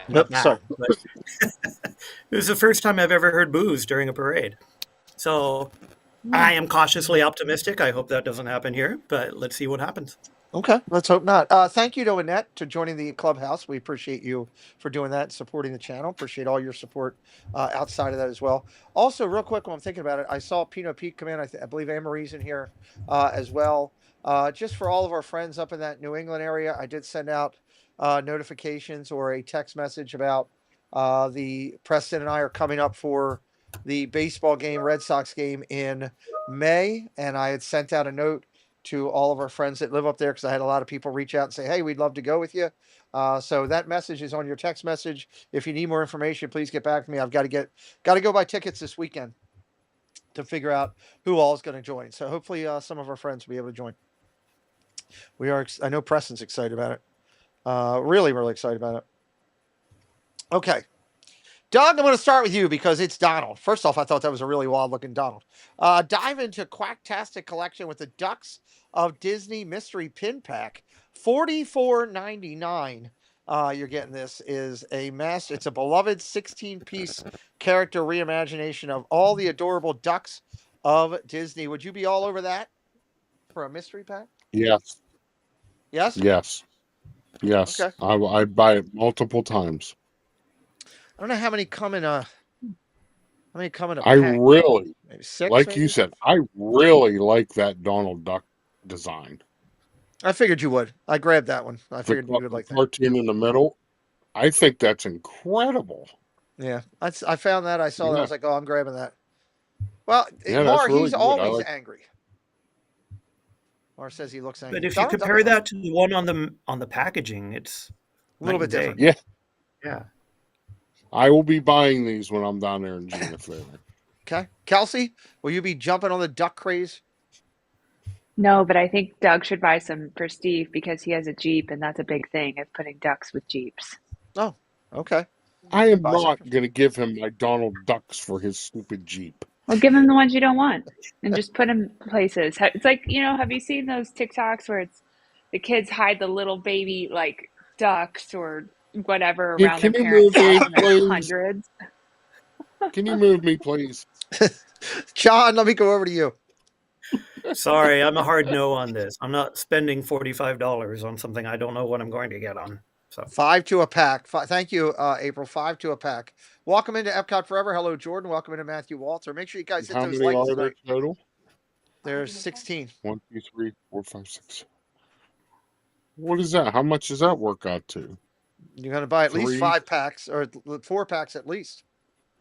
not Yep. Sorry. that, but it was the first time I've ever heard booze during a parade. So I am cautiously optimistic. I hope that doesn't happen here, but let's see what happens. Okay, let's hope not. Thank you to Annette for joining the clubhouse. We appreciate you for doing that and supporting the channel. Appreciate all your support outside of that as well. Also, real quick, while I'm thinking about it, I saw Pinot Pete come in. I believe Anne Marie's in here as well. Just for all of our friends up in that New England area, I did send out notifications or a text message about the Preston and I are coming up for the baseball game, Red Sox game in May, and I had sent out a note to all of our friends that live up there because I had a lot of people reach out and say, "Hey, we'd love to go with you." So that message is on your text message. If you need more information, please get back to me. I've got to go buy tickets this weekend to figure out who all is going to join. So hopefully, some of our friends will be able to join. We are. I know Preston's excited about it. Really, really excited about it. Okay. Doug, I'm going to start with you because it's Donald. First off, I thought that was a really wild-looking Donald. Dive into Quacktastic Collection with the Ducks of Disney Mystery Pin Pack. $44.99. You're getting this is a mess. It's a beloved 16-piece character reimagination of all the adorable Ducks of Disney. Would you be all over that for a mystery pack? Yes. Yes? Yes. Yes. Okay. I'd buy it multiple times. I don't know how many come in a pack. I really, Maybe 6, like maybe? you said, I really like that Donald Duck design. I figured you would. I grabbed that one. I The, figured you would the like that. cartoon in the middle. I think that's incredible. Yeah, I found that. I saw that. I Yeah. was like, oh, I'm grabbing that. Well, Yeah, Mar, that's really he's good. always angry. Mar says he looks angry. But if you Donald Duck compare is that to the one on the packaging, it's a little night bit and different. day. Yeah. Yeah. I will be buying these when I'm down there in June if they're there. Okay. Kelsey, will you be jumping on the duck craze? No, but I think Doug should buy some for Steve because he has a Jeep, and that's a big thing, is putting ducks with Jeeps. Oh, okay. I am Buy some. not going to give him my Donald Ducks for his stupid Jeep. Well, give him the ones you don't want and just put them places. It's like, have you seen those TikToks where it's the kids hide the little baby like ducks or whatever Yeah, around their can you parents' move me, house, and there's please? hundreds? Can you move me, please? John, let me go over to you. Sorry, I'm a hard no on this. I'm not spending $45 on something I don't know what I'm going to get on. So 5 to a pack. Thank you, April. 5 to a pack. Welcome into Epcot Forever. Hello, Jordan. Welcome into Matthew Walter. Make sure you guys hit How those many likes are there tonight. total? There's 16. 1, 2, 3, 4, 5, 6. What is that? How much does that work out to? You're going to buy at least 3? 5 packs or 4 packs at least.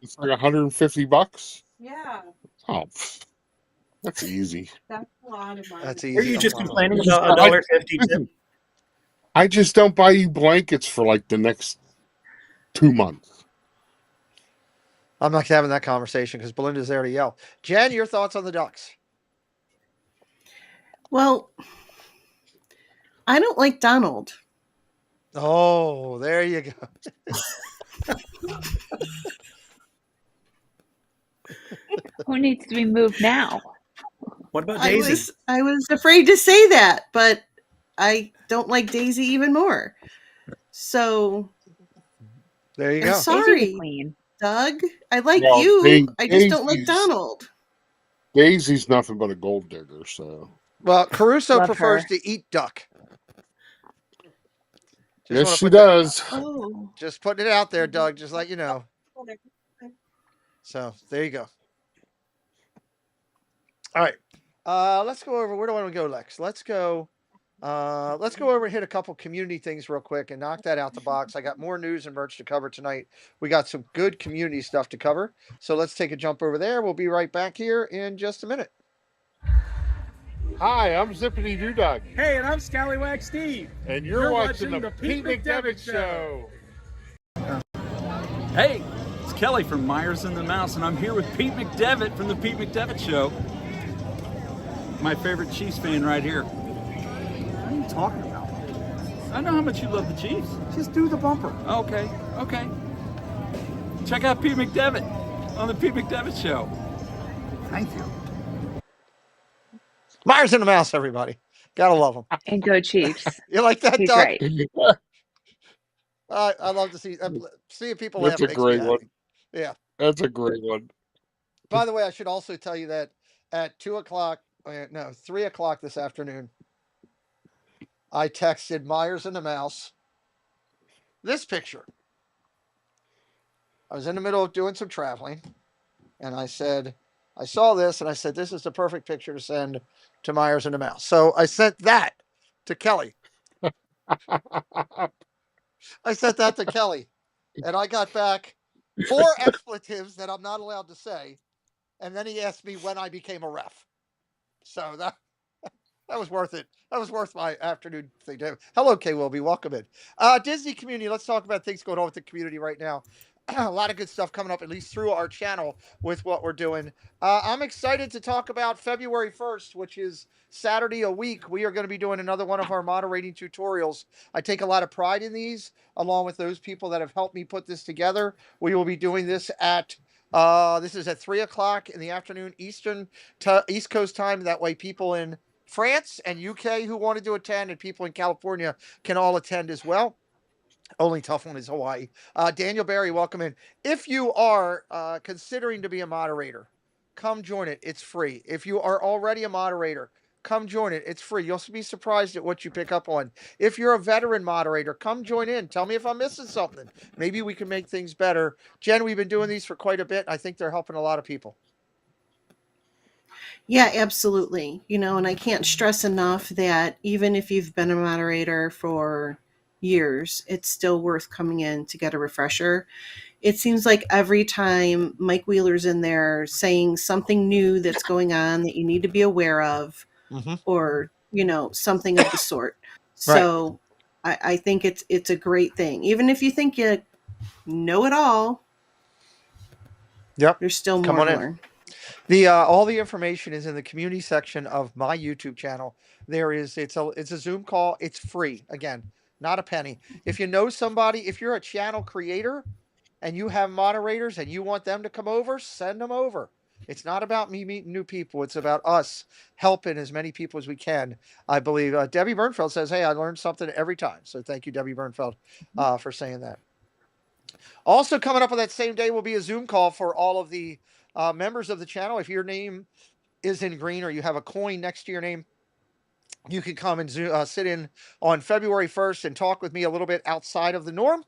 It's like $150. Yeah, Oh, that's easy. that's a lot of money. That's are easy. you just Wow. complaining about $1.50 tip? I just don't buy you blankets for like the next 2 months. I'm not having that conversation because Belinda's there to yell. Jen, your thoughts on the Ducks? Well, I don't like Donald. Oh, there you go. Who needs to be moved now? What about Daisy? I was afraid to say that, but I don't like Daisy even more. So There you I'm go. Daisy's sorry, a queen. Doug. I like Well, you. I just don't like Daisy's- Donald. Daisy's nothing but a gold digger, so. Well, Caruso Love prefers her. to eat duck. Yes, wanna she put that- does. Oh. Just putting it out there, Doug, just let you know. So there you go. All right. Let's go over. Where do I want to go, Lex? Let's go over and hit a couple community things real quick and knock that out the box. I got more news and merch to cover tonight. We got some good community stuff to cover. So let's take a jump over there. We'll be right back here in just a minute. Hi, I'm Zippity Doo Dog. Hey, and I'm Scallywag Steve. And you're watching the Pete McDevitt Show. Hey, it's Kelly from Myers and the Mouse, and I'm here with Pete McDevitt from the Pete McDevitt Show. My favorite Chiefs fan right here. What are you talking about? I know how much you love the Chiefs. Just do the bumper. Okay. Check out Pete McDevitt on the Pete McDevitt Show. Thank you. Myers and the Mouse, everybody. Gotta love them. And go Chiefs. You like that, He's Doug? right. I love to see people That's laugh. a great one. Yeah. That's a great one. By the way, I should also tell you that at 3 o'clock this afternoon, I texted Myers and the Mouse this picture. I was in the middle of doing some traveling, and I said, I saw this, and I said, this is the perfect picture to send to Myers and the Mouse. So I sent that to Kelly. And I got back 4 expletives that I'm not allowed to say, and then he asked me when I became a ref. So that was worth it. That was worth my afternoon thing. Hello, Kay Wilby. Welcome in. Disney community. Let's talk about things going on with the community right now. A lot of good stuff coming up, at least through our channel with what we're doing. I'm excited to talk about February 1st, which is Saturday a week. We are going to be doing another one of our moderating tutorials. I take a lot of pride in these, along with those people that have helped me put this together. We will be doing this at this is at 3 o'clock in the afternoon East Coast time. That way people in France and UK who wanted to attend and people in California can all attend as well. Only tough one is Hawaii. Daniel Barry, welcome in. If you are considering to be a moderator, come join it. It's free. If you are already a moderator, come join it. It's free. You'll be surprised at what you pick up on. If you're a veteran moderator, come join in. Tell me if I'm missing something. Maybe we can make things better. Jen, we've been doing these for quite a bit. I think they're helping a lot of people. Yeah, absolutely. And I can't stress enough that even if you've been a moderator for years, it's still worth coming in to get a refresher. It seems like every time Mike Wheeler's in there saying something new that's going on that you need to be aware of, or something of the sort. So I think it's a great thing. Even if you think you know it all, there's still more to learn. All the information is in the community section of my YouTube channel. It's a Zoom call. It's free. Again, not a penny. If you know somebody, if you're a channel creator and you have moderators and you want them to come over, send them over. It's not about me meeting new people. It's about us helping as many people as we can. I believe Debbie Bernfeld says, hey, I learned something every time. So thank you, Debbie Bernfeld, for saying that. Also coming up on that same day will be a Zoom call for all of the members of the channel. If your name is in green or you have a coin next to your name, you can come and sit in on February 1st and talk with me a little bit outside of the norm.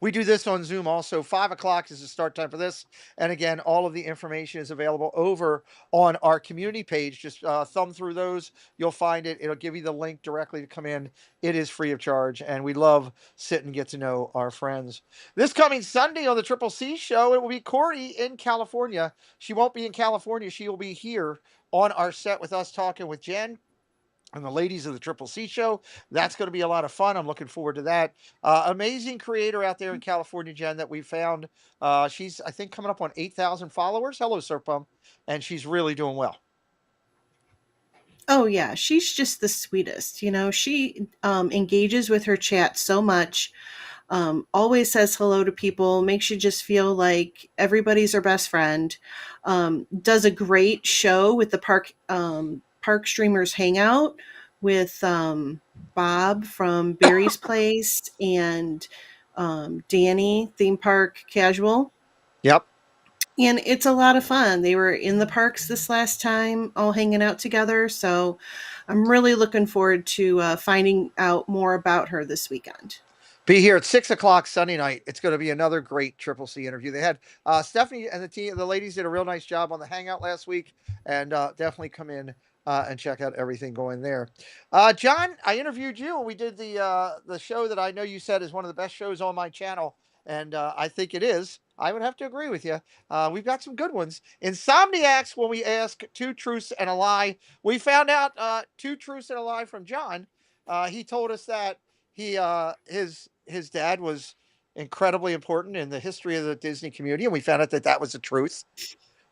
We do this on Zoom also. 5 o'clock is the start time for this. And again, all of the information is available over on our community page. Just thumb through those. You'll find it. It'll give you the link directly to come in. It is free of charge. And we love sit and get to know our friends. This coming Sunday on the Triple C Show, it will be Corey in California. She won't be in California. She will be here on our set with us talking with Jen and the ladies of the Triple C Show. That's going to be a lot of fun. I'm looking forward to that. Amazing creator out there in California, Jen, that we found. She's, I think, coming up on 8,000 followers. Hello, Serpum. And she's really doing well. Oh, yeah. She's just the sweetest. She engages with her chat so much. Always says hello to people, makes you just feel like everybody's her best friend. Does a great show with the Park Streamers Hangout with Bob from Barry's Place and Danny, Theme Park Casual. Yep. And it's a lot of fun. They were in the parks this last time, all hanging out together. So I'm really looking forward to finding out more about her this weekend. Be here at 6 o'clock Sunday night. It's going to be another great Triple C interview. They had Stephanie and the ladies did a real nice job on the Hangout last week, and definitely come in and check out everything going there. John, I interviewed you. We did the show that I know you said is one of the best shows on my channel, and I think it is. I would have to agree with you. We've got some good ones. Insomniacs, when we ask two truths and a lie, we found out two truths and a lie from John. He told us that his dad was incredibly important in the history of the Disney community, and we found out that that was the truth.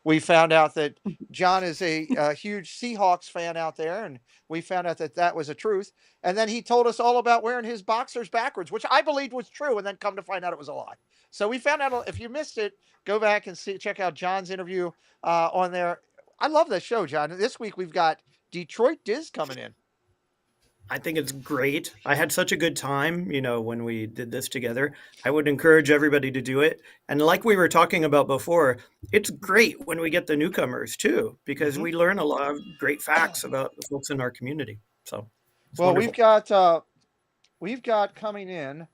We found out that John is a huge Seahawks fan out there, and we found out that that was a truth. And then he told us all about wearing his boxers backwards, which I believed was true, and then come to find out it was a lie. So we found out. If you missed it, go back and check out John's interview on there. I love that show, John. This week we've got Detroit Diz coming in. I think it's great. I had such a good time, when we did this together. I would encourage everybody to do it. And like we were talking about before, it's great when we get the newcomers too, because we learn a lot of great facts about the folks in our community. So, well, wonderful. we've got coming in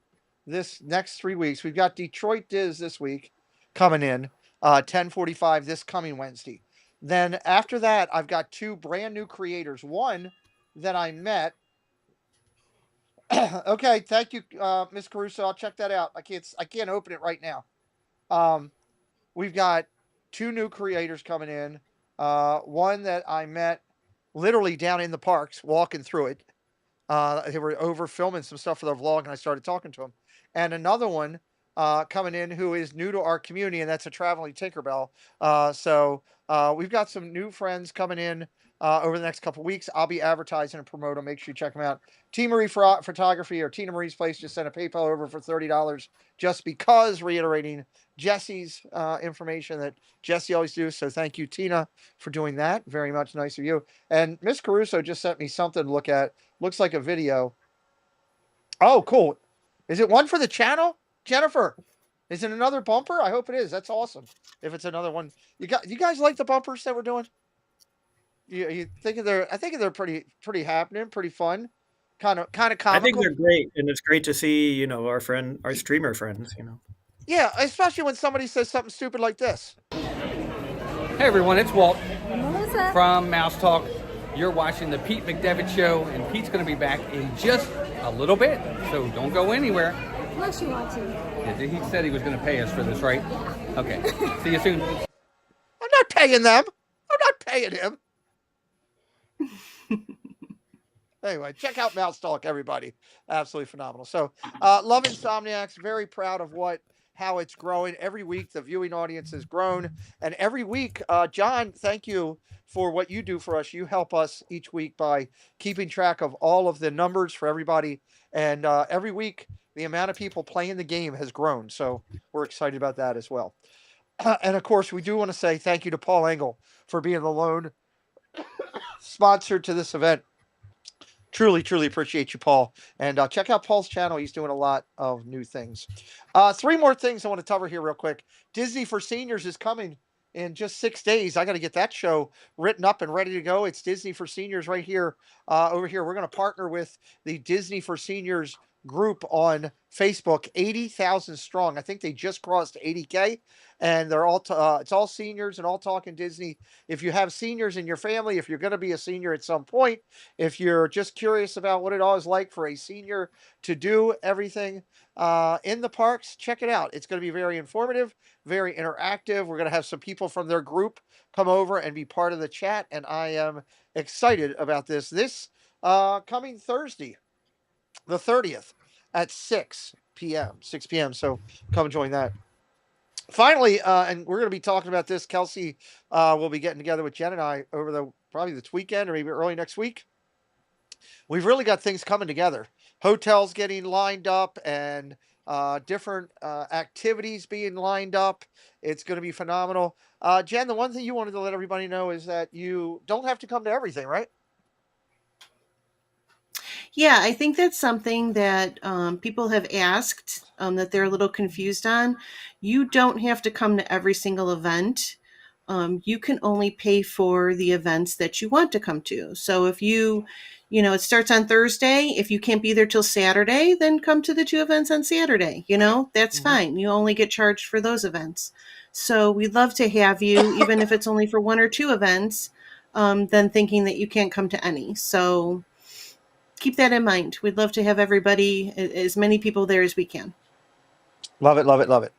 this next 3 weeks. We've got Detroit Diz this week coming in 10:45 this coming Wednesday. Then after that, I've got two brand new creators. One that I met. Okay, thank you, Miss Caruso. I'll check that out. I can't open it right now. We've got two new creators coming in. One that I met literally down in the parks, walking through it. They were over filming some stuff for their vlog, and I started talking to them. And another one coming in who is new to our community, and that's a traveling Tinkerbell. So we've got some new friends coming in over the next couple weeks. I'll be advertising and promote them. Make sure you check them out. T. Marie Photography, or Tina Marie's Place, just sent a PayPal over for $30 just because, reiterating Jesse's information that Jesse always do. So thank you, Tina, for doing that. Very much nice of you. And Miss Caruso just sent me something to look at. Looks like a video. Oh, cool. Is it one for the channel, Jennifer? Is it another bumper? I hope it is. That's awesome. If it's another one, you guys like the bumpers that we're doing? You think I think they're pretty happening, pretty fun, kind of comical. I think they're great, and it's great to see our streamer friends. Yeah, especially when somebody says something stupid like this. Hey everyone, it's Walt from Mouse Talk. You're watching the Pete McDevitt Show, and Pete's going to be back in just a little bit, so don't go anywhere. Unless you want to. Yeah, he said he was going to pay us for this, right? Okay. See you soon. I'm not paying them. I'm not paying him. Anyway, check out Mouse Talk, everybody. Absolutely phenomenal. So, love Insomniacs. Very proud of how it's growing. Every week, the viewing audience has grown. And every week, John, thank you for what you do for us. You help us each week by keeping track of all of the numbers for everybody. And every week, the amount of people playing the game has grown. So we're excited about that as well. And of course, we do want to say thank you to Paul Engel for being the lone sponsor to this event. Truly, truly appreciate you, Paul. And check out Paul's channel. He's doing a lot of new things. Three more things I want to cover here real quick. Disney for Seniors is coming in just 6 days. I got to get that show written up and ready to go. It's Disney for Seniors right here, over here. We're going to partner with the Disney for Seniors group on Facebook, 80,000 strong. I think they just crossed 80K, and they're all it's all seniors and all talking Disney. If you have seniors in your family, if you're going to be a senior at some point, if you're just curious about what it all is like for a senior to do everything in the parks, check it out. It's going to be very informative, very interactive. We're going to have some people from their group come over and be part of the chat, and I am excited about this. This coming Thursday, the 30th at 6 p.m. So come join that. Finally, and we're going to be talking about this. Kelsey will be getting together with Jen and I over probably this weekend or maybe early next week. We've really got things coming together. Hotels getting lined up and different activities being lined up. It's going to be phenomenal. Jen, the one thing you wanted to let everybody know is that you don't have to come to everything, right? Yeah, I think that's something that people have asked that they're a little confused on. You don't have to come to every single event. You can only pay for the events that you want to come to. So if it starts on Thursday. If you can't be there till Saturday, then come to the 2 events on Saturday. That's fine. You only get charged for those events. So we'd love to have you, even if it's only for 1 or 2 events, than thinking that you can't come to any. So keep that in mind. We'd love to have everybody, as many people there as we can. Love it, love it, love it.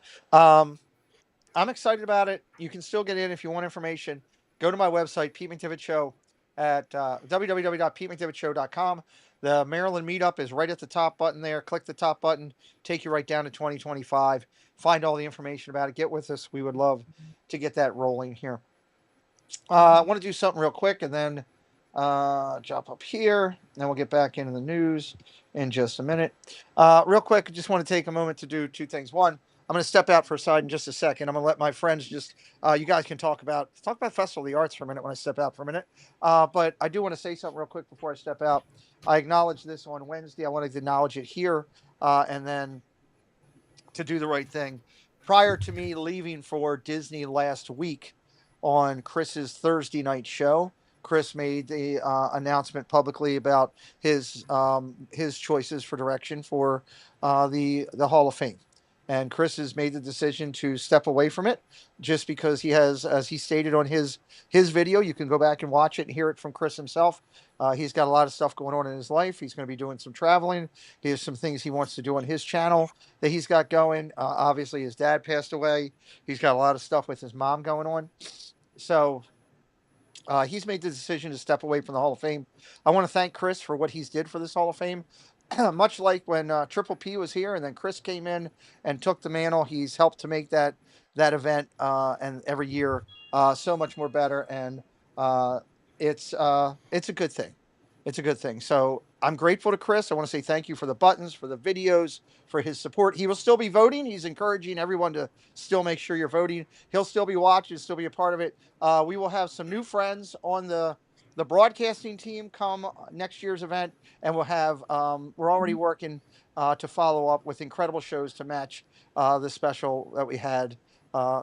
I'm excited about it. You can still get in if you want information. Go to my website, Pete McDevitt Show, at www.petemcdevitt.show.com. The Maryland meetup is right at the top button there. Click the top button, take you right down to 2025. Find all the information about it. Get with us. We would love to get that rolling here. I want to do something real quick and then jump up here. And then we'll get back into the news in just a minute. Real quick, I just want to take a moment to do two things. One, I'm going to step out for a side in just a second. I'm going to let my friends just, you guys can talk about Festival of the Arts for a minute when I step out for a minute. But I do want to say something real quick before I step out. I acknowledged this on Wednesday. I wanted to acknowledge it here and then to do the right thing. Prior to me leaving for Disney last week on Chris's Thursday night show, Chris made the announcement publicly about his choices for direction for the Hall of Fame. And Chris has made the decision to step away from it just because he has, as he stated on his video, you can go back and watch it and hear it from Chris himself. He's got a lot of stuff going on in his life. He's going to be doing some traveling. He has some things he wants to do on his channel that he's got going. Obviously, his dad passed away. He's got a lot of stuff with his mom going on. So he's made the decision to step away from the Hall of Fame. I want to thank Chris for what he's did for this Hall of Fame. Much like when Triple P was here and then Chris came in and took the mantle, he's helped to make that event and every year so much more better. And it's a good thing. It's a good thing. So I'm grateful to Chris. I want to say thank you for the buttons, for the videos, for his support. He will still be voting. He's encouraging everyone to still make sure you're voting. He'll still be watching, still be a part of it. We will have some new friends on the broadcasting team come next year's event, and we'll have we're already working to follow up with incredible shows to match the special that we had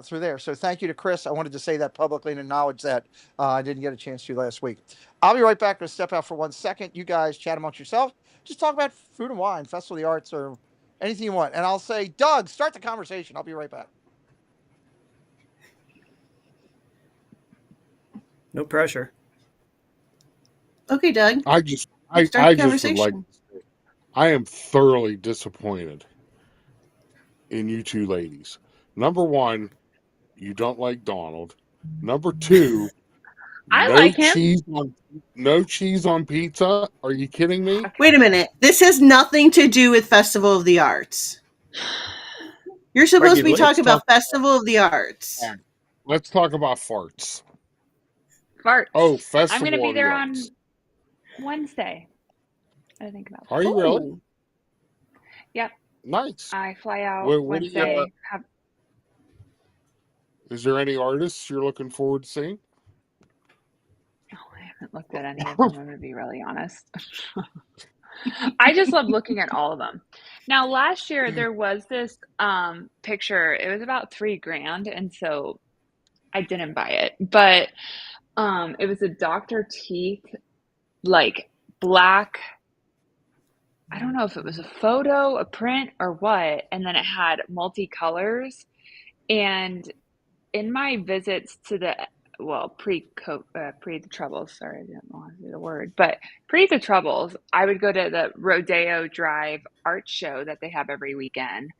through there. So thank you to Chris. I wanted to say that publicly and acknowledge that I didn't get a chance to last week. I'll be right back. Going to step out for 1 second. You guys chat amongst yourself. Just talk about food and wine, Festival of the Arts, or anything you want. And I'll say, Doug, start the conversation. I'll be right back. No pressure. Okay, Doug. I just would like to say, I am thoroughly disappointed in you two ladies. Number one, you don't like Donald. Number two, I like him. No cheese on pizza. Are you kidding me? Wait a minute. This has nothing to do with Festival of the Arts. You're supposed to be talking about Festival of the Arts. Let's talk about farts. Farts. Oh, Festival. I'm going to be there on Wednesday. I think about. Are you really? Yep. Nice. I fly out Wednesday. Is there any artists you're looking forward to seeing? Oh, I haven't looked at any of them. I'm going to be really honest. I just love looking at all of them. Now, last year there was this picture. It was about $3,000, and so I didn't buy it. But it was a Dr. Teeth, like black. I don't know if it was a photo, a print, or what. And then it had multicolors. And in my visits to the pre the Troubles, sorry, I didn't want to say the word, but pre the Troubles, I would go to the Rodeo Drive art show that they have every weekend.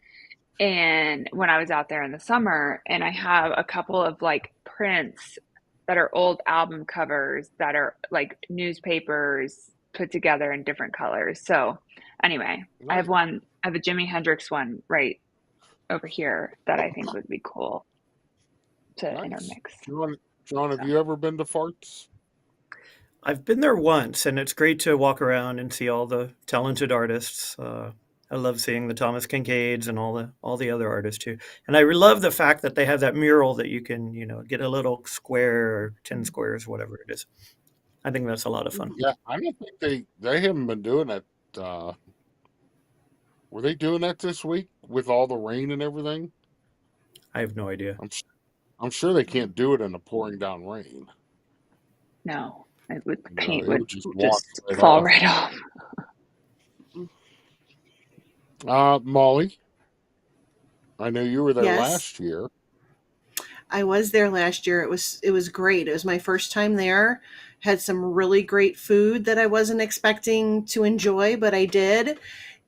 And when I was out there in the summer, and I have a couple of like prints that are old album covers that are like newspapers put together in different colors. So anyway, I have a Jimi Hendrix one right over here that I think would be cool to intermix. John, have you ever been to Farts? I've been there once, and it's great to walk around and see all the talented artists. I love seeing the Thomas Kincaids and all the other artists too. And I love the fact that they have that mural that you can, get a little square or 10 squares, whatever it is. I think that's a lot of fun. Yeah, I don't think they haven't been doing that. Were they doing that this week with all the rain and everything? I have no idea. I'm sure they can't do it in the pouring down rain. No, the paint would just right fall off. right off. Molly, I know you were there last year. I was there last year. It was great. It was my first time there. Had some really great food that I wasn't expecting to enjoy, but I did.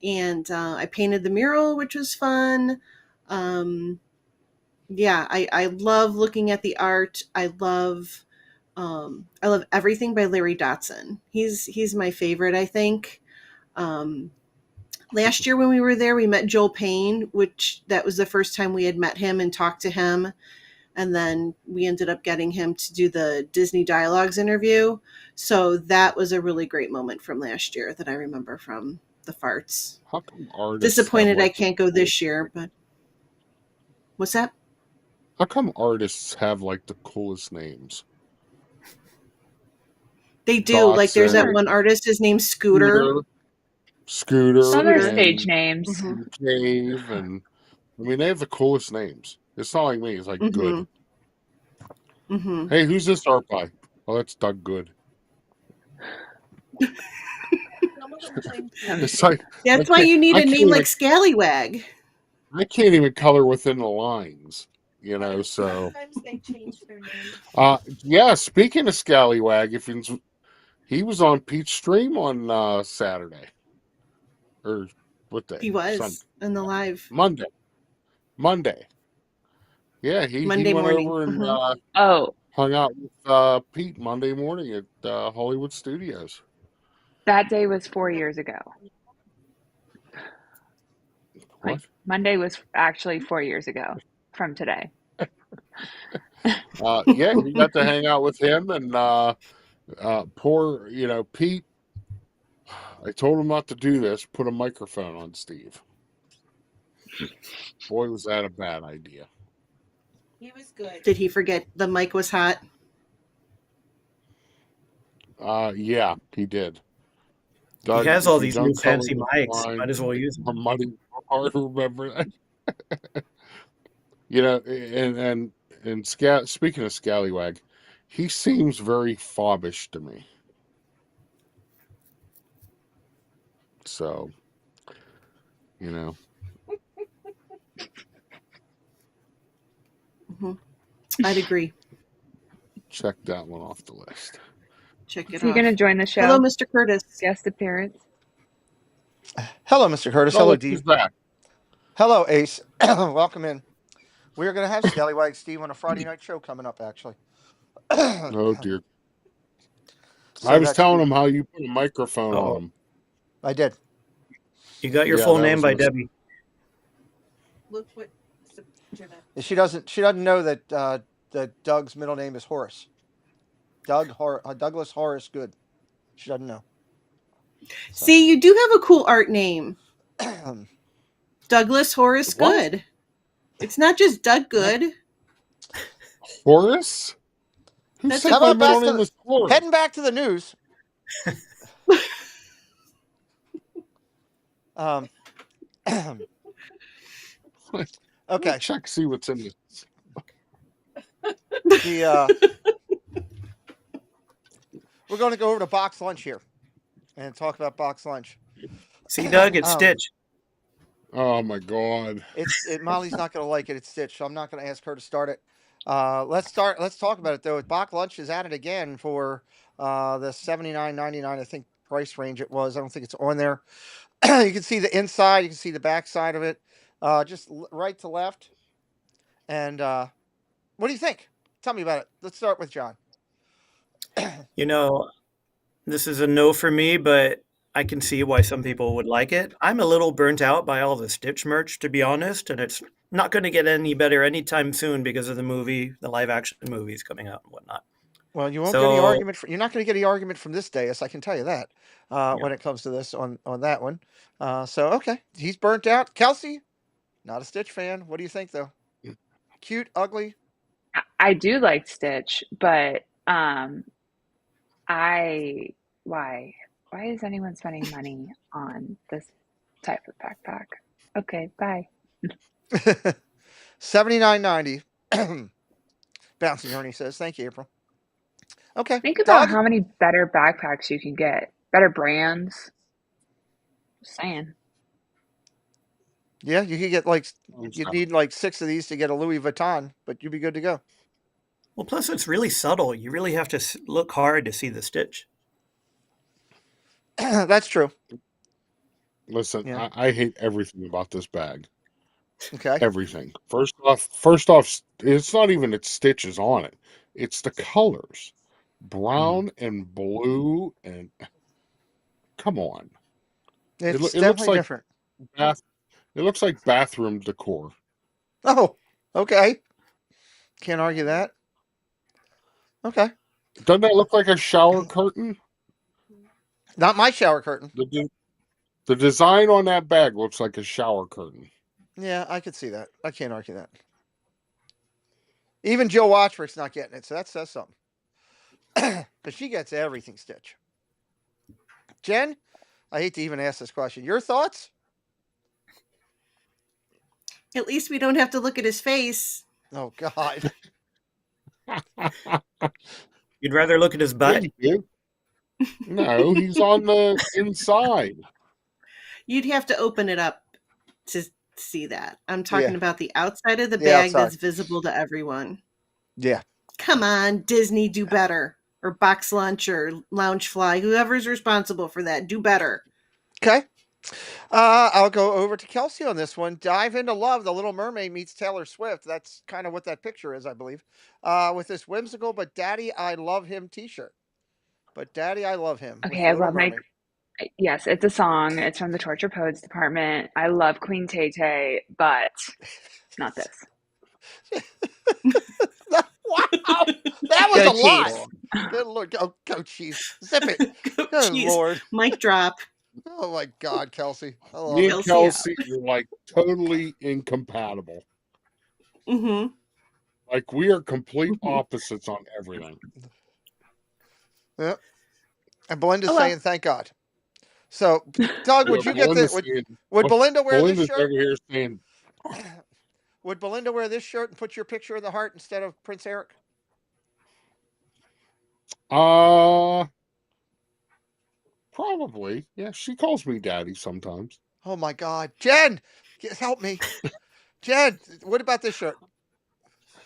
And I painted the mural, which was fun. Yeah, I love looking at the art. I love everything by Larry Dotson. He's my favorite, I think. Last year when we were there, we met Joel Payne, which that was the first time we had met him and talked to him. And then we ended up getting him to do the Disney Dialogues interview. So that was a really great moment from last year that I remember from the farts. How come artists have Disappointed I like can't go this year, but what's that? how come artists have like the coolest names? They do. Like there's that Dotson, one artist, his name's Scooter. Scooter, Some are Scooter. stage and names. Cave, and I mean they have the coolest names. It's not like me. It's like Good. Mm-hmm. Hey, who's this art by? Oh, that's Doug Good. It's like That's why you need a name like Scallywag. I can't even color within the lines, so. Sometimes they change their name. Yeah. Speaking of Scallywag, he was on Pete's stream on Saturday, or what day? He was in the live Monday. Yeah, he Monday went morning. over and Oh, hung out with Pete Monday morning at Hollywood Studios. that day was 4 years ago. What? Like Monday was actually 4 years ago from today. Yeah, we got to hang out with him and poor, Pete. I told him not to do this. Put a microphone on Steve. Boy, was that a bad idea. He was good. Did he forget the mic was hot? Yeah, he did. Doug, he has all if you these don't new color fancy the mics. line, Might as well use them. I'm mighty hard to remember that. And speaking of Scallywag, he seems very fobbish to me. So, I'd agree. check that one off the list. Check it Is he off. going to join the show? Hello, Mr. Curtis. Guest appearance. Hello, Mr. Curtis. Oh, Hello, look Dee. who's back. Hello, Ace. Welcome in. We're going to have Scallywag Steve on a Friday night show coming up, actually. Oh, dear. So I was that's telling the- him how you put a microphone on him. I did. You got your Yeah, full that name was by a mistake. Debbie. Look what. She doesn't know that Doug's middle name is Horace. Douglas Horace Good. She doesn't know. So. See, you do have a cool art name. Douglas Horace What? Good. It's not just Doug Good. Horace? Who That's said How my about middle name was Horace? heading back to the news? Okay. Check, see what's in this. We're going to go over to box lunch here and talk about box lunch. See, Doug, it's Stitch. Oh my God! Molly's not going to like it. It's Stitch, so I'm not going to ask her to start it. Let's talk about it though. Box lunch is at it again for the $79.99. I think price range it was. I don't think it's on there. You can see the inside. You can see the back side of it. Just right to left. And what do you think? Tell me about it. Let's start with John. This is a no for me, but I can see why some people would like it. I'm a little burnt out by all the Stitch merch, to be honest, and it's not going to get any better anytime soon because of the live action movies coming out and whatnot. Well, you won't get any argument. You're not going to get any argument from this dais, I can tell you that. When it comes to this on that one. So okay, he's burnt out. Kelsey, not a Stitch fan. What do you think though? Cute, ugly. I do like Stitch, but why is anyone spending money on this type of backpack? Okay, bye. $79.90. Bouncing Ernie says, "Thank you, April." Okay. Think about Doug? how many better backpacks you can get, better brands. Just saying. Yeah, you could get you'd need like 6 of these to get a Louis Vuitton, but you'd be good to go. Well, plus it's really subtle. You really have to look hard to see the Stitch. That's true. Listen, Yeah. I hate everything about this bag. Okay. Everything. First off, it's not even its stitches on it. It's the colors. Brown and blue and come on. It's It looks definitely like different. bath it looks like bathroom decor. Oh, okay. Can't argue that. Okay. Doesn't that look like a shower curtain? Not my shower curtain. The design on that bag looks like a shower curtain. Yeah, I could see that. I can't argue that. Even Jill Watchford's not getting it, so that says something. Because she gets everything Stitch. Jen, I hate to even ask this question. Your thoughts? At least we don't have to look at his face. Oh, God. You'd rather look at his butt? No, he's on the inside. You'd have to open it up to see that. I'm talking Yeah. about the outside of the The bag outside. that's visible to everyone. Yeah. Come on, Disney, do better. Or Box Lunch or Loungefly, whoever's responsible for that, do better. Okay. I'll go over to Kelsey on this one. Dive into Love, The Little Mermaid meets Taylor Swift. That's kind of what that picture is, I believe. With this whimsical but Daddy I Love Him t-shirt. But Daddy I Love Him. with Okay, The I Little love my. Mermaid. Yes, it's a song. It's from the Torture Poets department. I love Queen Tay Tay, but not this. Wow, that was Go a lot. Chiefs. Good Lord. Go Chiefs. Zip it. Go Good Chiefs. Lord. Mic drop. Oh, my God, Kelsey. I love Me it. and Kelsey Kelsey are like totally incompatible. Mm-hmm. Like we are complete opposites on everything. Yeah. And Belinda's Oh, well. saying, thank God. So, Doug, would you get Belinda's the saying- would Belinda wear Belinda's this over shirt? here saying, Would Belinda wear this shirt and put your picture in the heart instead of Prince Eric? probably. Yeah, she calls me daddy sometimes. Oh my God, Jen, help me, Jen. What about this shirt?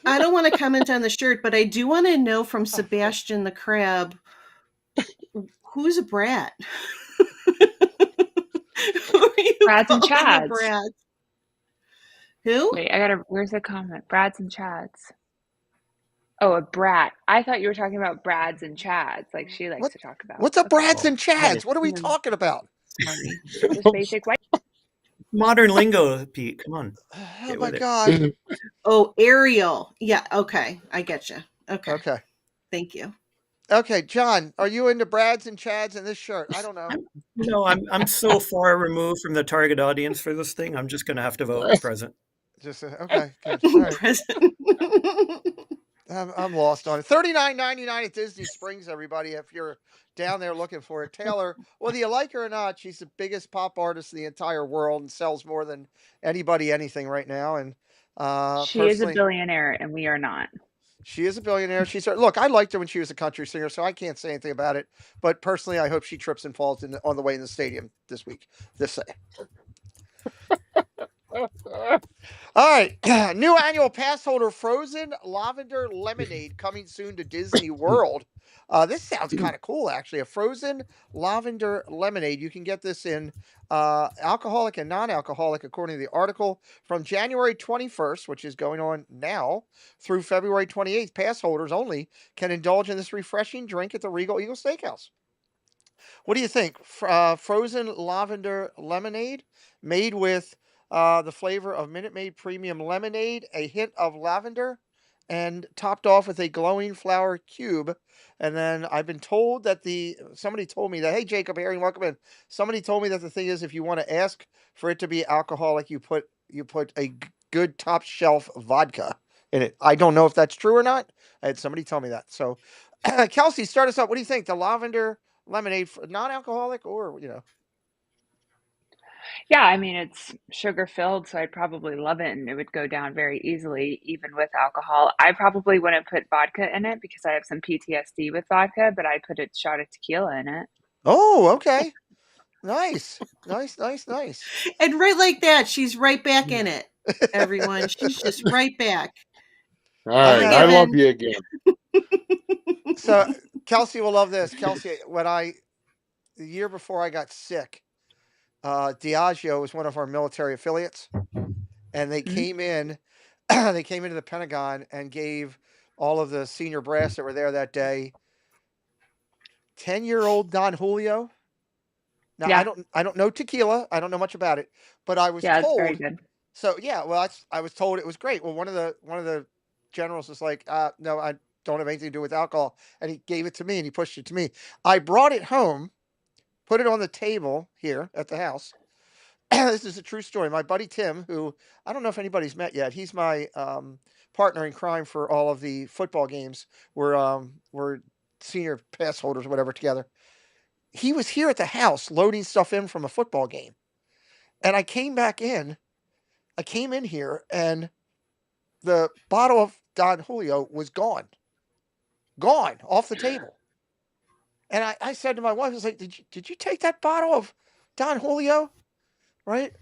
I don't want to comment on the shirt, but I do want to know from Sebastian the Crab, who's a brat? Who are you Brads and calling a Chads. brat? Who? Wait, where's the comment? Brads and Chads. Oh, a brat. I thought you were talking about Brads and Chads, like she likes to talk about. What's up, Okay. Brads and Chads? What are we talking about? Sorry. Just basic white. Modern lingo, Pete. Come on. Oh Get my with it. God. Oh, Ariel. Yeah, okay. I get you. Okay. Okay. Thank you. Okay, John, are you into Brads and Chads in this shirt? I don't know. No, I'm so far removed from the target audience for this thing. I'm just going to have to vote present. Just okay. Good. All right. Present. I'm lost on it. $39.99 at Disney Springs, everybody. If you're down there looking for it, Taylor, whether you like her or not, she's the biggest pop artist in the entire world and sells more than anybody anything right now. And She is a billionaire, and we are not. She is a billionaire. Look, I liked her when she was a country singer, so I can't say anything about it. But personally, I hope she trips and falls on the way in the stadium this week. This say. All right, new annual pass holder Frozen Lavender Lemonade coming soon to Disney World. This sounds kind of cool, actually. A Frozen Lavender Lemonade. You can get this in alcoholic and non-alcoholic, according to the article, from January 21st, which is going on now, through February 28th. Pass holders only can indulge in this refreshing drink at the Regal Eagle Steakhouse. What do you think? Frozen Lavender Lemonade, made with the flavor of Minute Maid Premium Lemonade, a hint of lavender, and topped off with a glowing flower cube. And then I've been told that somebody told me that, hey, Jacob Herring, welcome in. Somebody told me that the thing is, if you want to ask for it to be alcoholic, you put a good top shelf vodka in it. I don't know if that's true or not. I had somebody tell me that. So, Kelsey, start us up. What do you think? The lavender lemonade, non-alcoholic or, Yeah, I mean, it's sugar filled, so I'd probably love it and it would go down very easily, even with alcohol. I probably wouldn't put vodka in it because I have some PTSD with vodka, but I'd put a shot of tequila in it. Oh, okay. Nice. Nice. And right like that, she's right back in it, everyone. She's just right back. All right, I love you again. So Kelsey will love this. Kelsey, the year before I got sick, Diageo was one of our military affiliates, and they came in. They came into the Pentagon and gave all of the senior brass that were there that day 10-year-old Don Julio. Now Yeah. I don't know tequila. I don't know much about it, but I was Yeah, it's very told. good. So yeah, well, I was told it was great. Well, one of the generals was like, no, I don't have anything to do with alcohol, and he gave it to me and he pushed it to me. I brought it home, put it on the table here at the house. This is a true story. My buddy Tim, who I don't know if anybody's met yet, he's my partner in crime for all of the football games. We're senior pass holders or whatever together. He was here at the house loading stuff in from a football game. And I came back in. I came in here and the bottle of Don Julio was gone. Gone off the table. And I said to my wife, I was like, did you take that bottle of Don Julio? Right?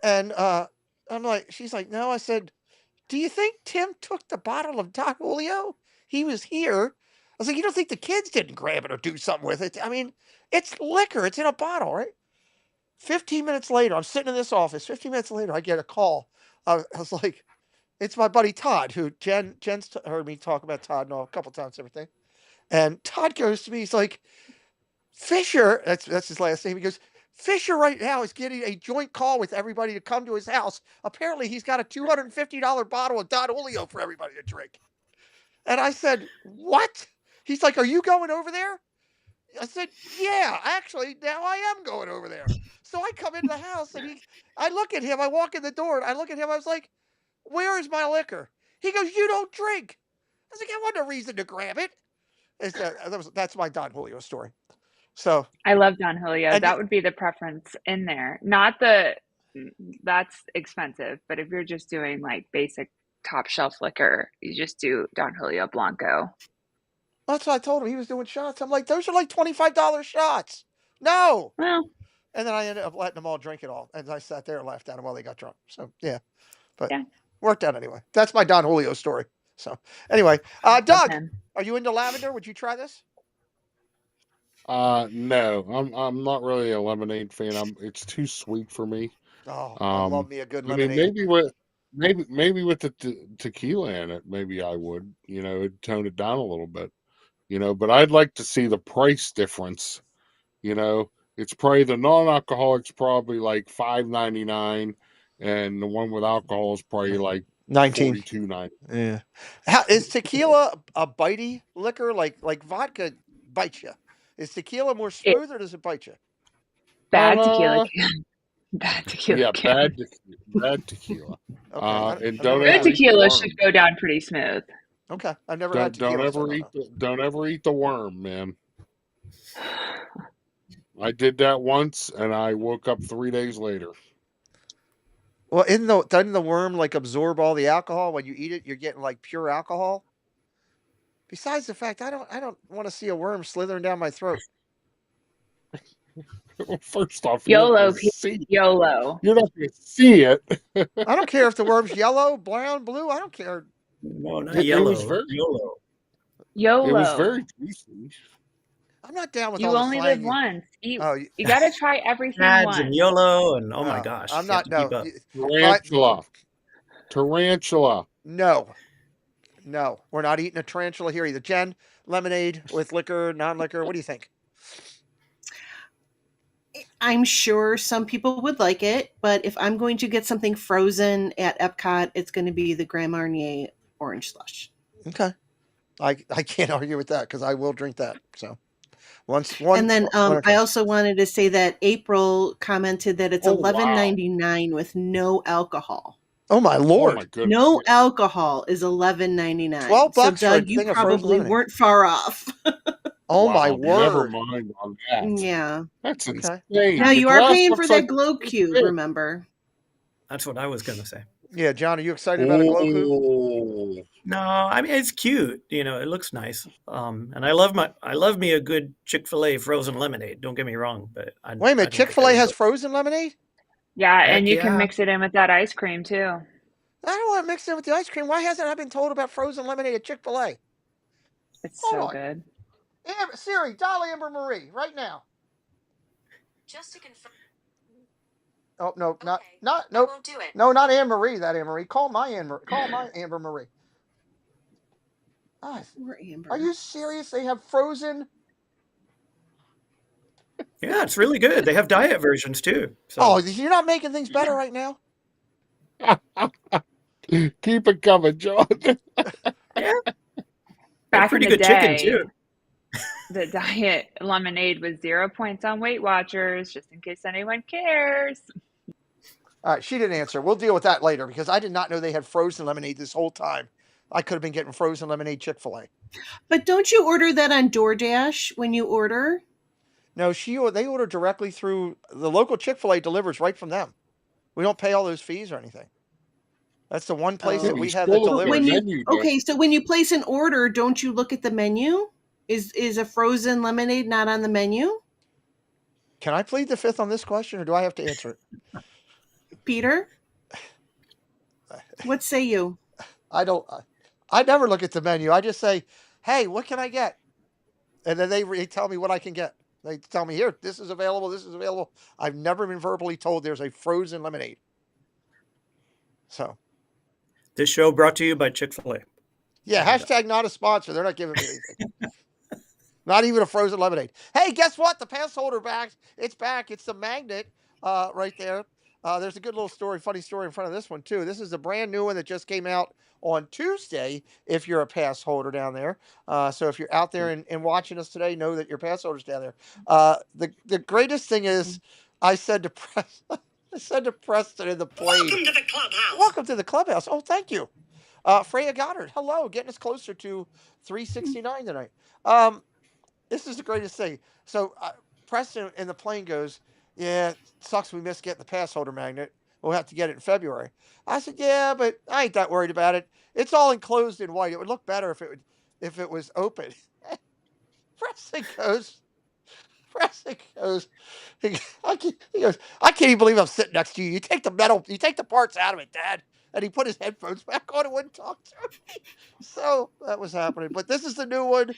And I'm like, she's like, no. I said, do you think Tim took the bottle of Don Julio? He was here. I was like, you don't think the kids didn't grab it or do something with it? I mean, it's liquor. It's in a bottle, right? 15 minutes later, I'm sitting in this office. 15 minutes later, I get a call. I was like, it's my buddy Todd, who Jen's heard me talk about Todd a couple times, everything. And Todd goes to me, he's like, Fisher, that's his last name. He goes, Fisher right now is getting a joint call with everybody to come to his house. Apparently, he's got a $250 bottle of Don Julio for everybody to drink. And I said, what? He's like, are you going over there? I said, yeah, actually, now I am going over there. So I come into the house and I look at him. I walk in the door and I look at him. I was like, where is my liquor? He goes, you don't drink. I was like, I want no reason to grab it. That's my Don Julio story. So I love Don Julio. And That would be the preference in there. That's expensive, but if you're just doing like basic top shelf liquor, you just do Don Julio Blanco. That's what I told him. He was doing shots. I'm like, those are like $25 shots. No. Well, and then I ended up letting them all drink it all. And I sat there and laughed at them while they got drunk. So, yeah. But yeah. Worked out anyway. That's my Don Julio story. So, anyway, Doug, are you into lavender? Would you try this? No, I'm not really a lemonade fan. It's too sweet for me. Oh, I love me a good lemonade. I mean, maybe with the tequila in it, maybe I would, it'd tone it down a little bit, but I'd like to see the price difference. It's probably the non-alcoholic's probably like $5.99, and the one with alcohol is probably like $42.99. Yeah. Is tequila a bitey liquor? Like vodka bites you? Is tequila more smooth or does it bite you? Bad tequila. Bad tequila. Yeah, bad tequila. Okay. And don't good tequila should go down pretty smooth. Okay, I've never had tequila. Don't ever eat the worm, man. I did that once, and I woke up 3 days later. Well, doesn't the worm like absorb all the alcohol when you eat it? You're getting like pure alcohol. Besides the fact, I don't want to see a worm slithering down my throat. Well, first off, YOLO, YOLO. You're not going to see it. I don't care if the worm's yellow, brown, blue. I don't care. No, not yellow. It was very YOLO. It was very juicy. I'm not down with you all the only slang. live once. You got to try everything once. And YOLO and oh my gosh. I'm not no. Tarantula. No, we're not eating a tarantula here either. Jen, lemonade with liquor, non-liquor. What do you think? I'm sure some people would like it, but if I'm going to get something frozen at Epcot, it's going to be the Grand Marnier orange slush. Okay. I can't argue with that because I will drink that. So and then I also wanted to say that April commented that it's $11.99 with no alcohol. Oh my Lord! Oh my goodness. No alcohol is $11.99. $12 So Doug, you probably weren't far off. Oh my word! Never mind on that. Yeah, that's insane. Now you are paying for that glow cube. Remember? That's what I was going to say. Yeah, John, are you excited about a glow cube? No, I mean it's cute. It looks nice. And I love me a good Chick-fil-A frozen lemonade. Don't get me wrong, but wait a minute, Chick-fil-A has frozen lemonade? Yeah, and you can mix it in with that ice cream too. I don't want to mix it with the ice cream. Why hasn't I been told about frozen lemonade at Chick-fil-A? It's so good. Siri, dial Amber Marie right now. Just to confirm. Oh no, not nope. won't do it. No, not Anne Marie. That Anne Marie. Call my Amber Marie. Ah, Poor Amber. are you serious? They have frozen. Yeah, it's really good. They have diet versions too. So Oh, you're not making things better right now. Keep it coming, John. yeah, Back in pretty the good chicken day, too. the diet lemonade was 0 points on Weight Watchers, just in case anyone cares. All right, she didn't answer. We'll deal with that later because I did not know they had frozen lemonade this whole time. I could have been getting frozen lemonade Chick-fil-A. But don't you order that on DoorDash when you order? No, they order directly through the local Chick-fil-A delivers right from them. We don't pay all those fees or anything. That's the one place Oh. that You we have that still look at delivers. the menu, though. Okay, so when you place an order, don't you look at the menu? Is a frozen lemonade not on the menu? Can I plead the fifth on this question, or do I have to answer it? Peter? What say you? I don't. I never look at the menu. I just say, "Hey, what can I get?" And then they tell me what I can get. They tell me, "Here, this is available. This is available." I've never been verbally told there's a frozen lemonade. So, This show brought to you by Chick-fil-A. yeah, hashtag not a sponsor. They're not giving me anything. Not even a frozen lemonade. Hey, guess what? The pass holder back. It's back. It's the magnet right there. There's a good little story, funny story in front of this one, too. This is a brand new one that just came out on Tuesday if you're a pass holder down there. So if you're out there and watching us today, know that your pass holder's down there. The greatest thing is I said to Preston in the plane. Welcome to the clubhouse. Welcome to the clubhouse. Oh, thank you. Freya Goddard, hello. Getting us closer to 369 tonight. This is the greatest thing. So Preston in the plane goes, "Yeah, sucks we missed getting the pass holder magnet. We'll have to get it in February." I said, "Yeah, but I ain't that worried about it. It's all enclosed in white. It would look better if it was open." Preston goes, he goes, "I can't even believe I'm sitting next to you. You take the parts out of it, Dad." And he put his headphones back on and wouldn't talk to me. So that was happening. But this is the new one.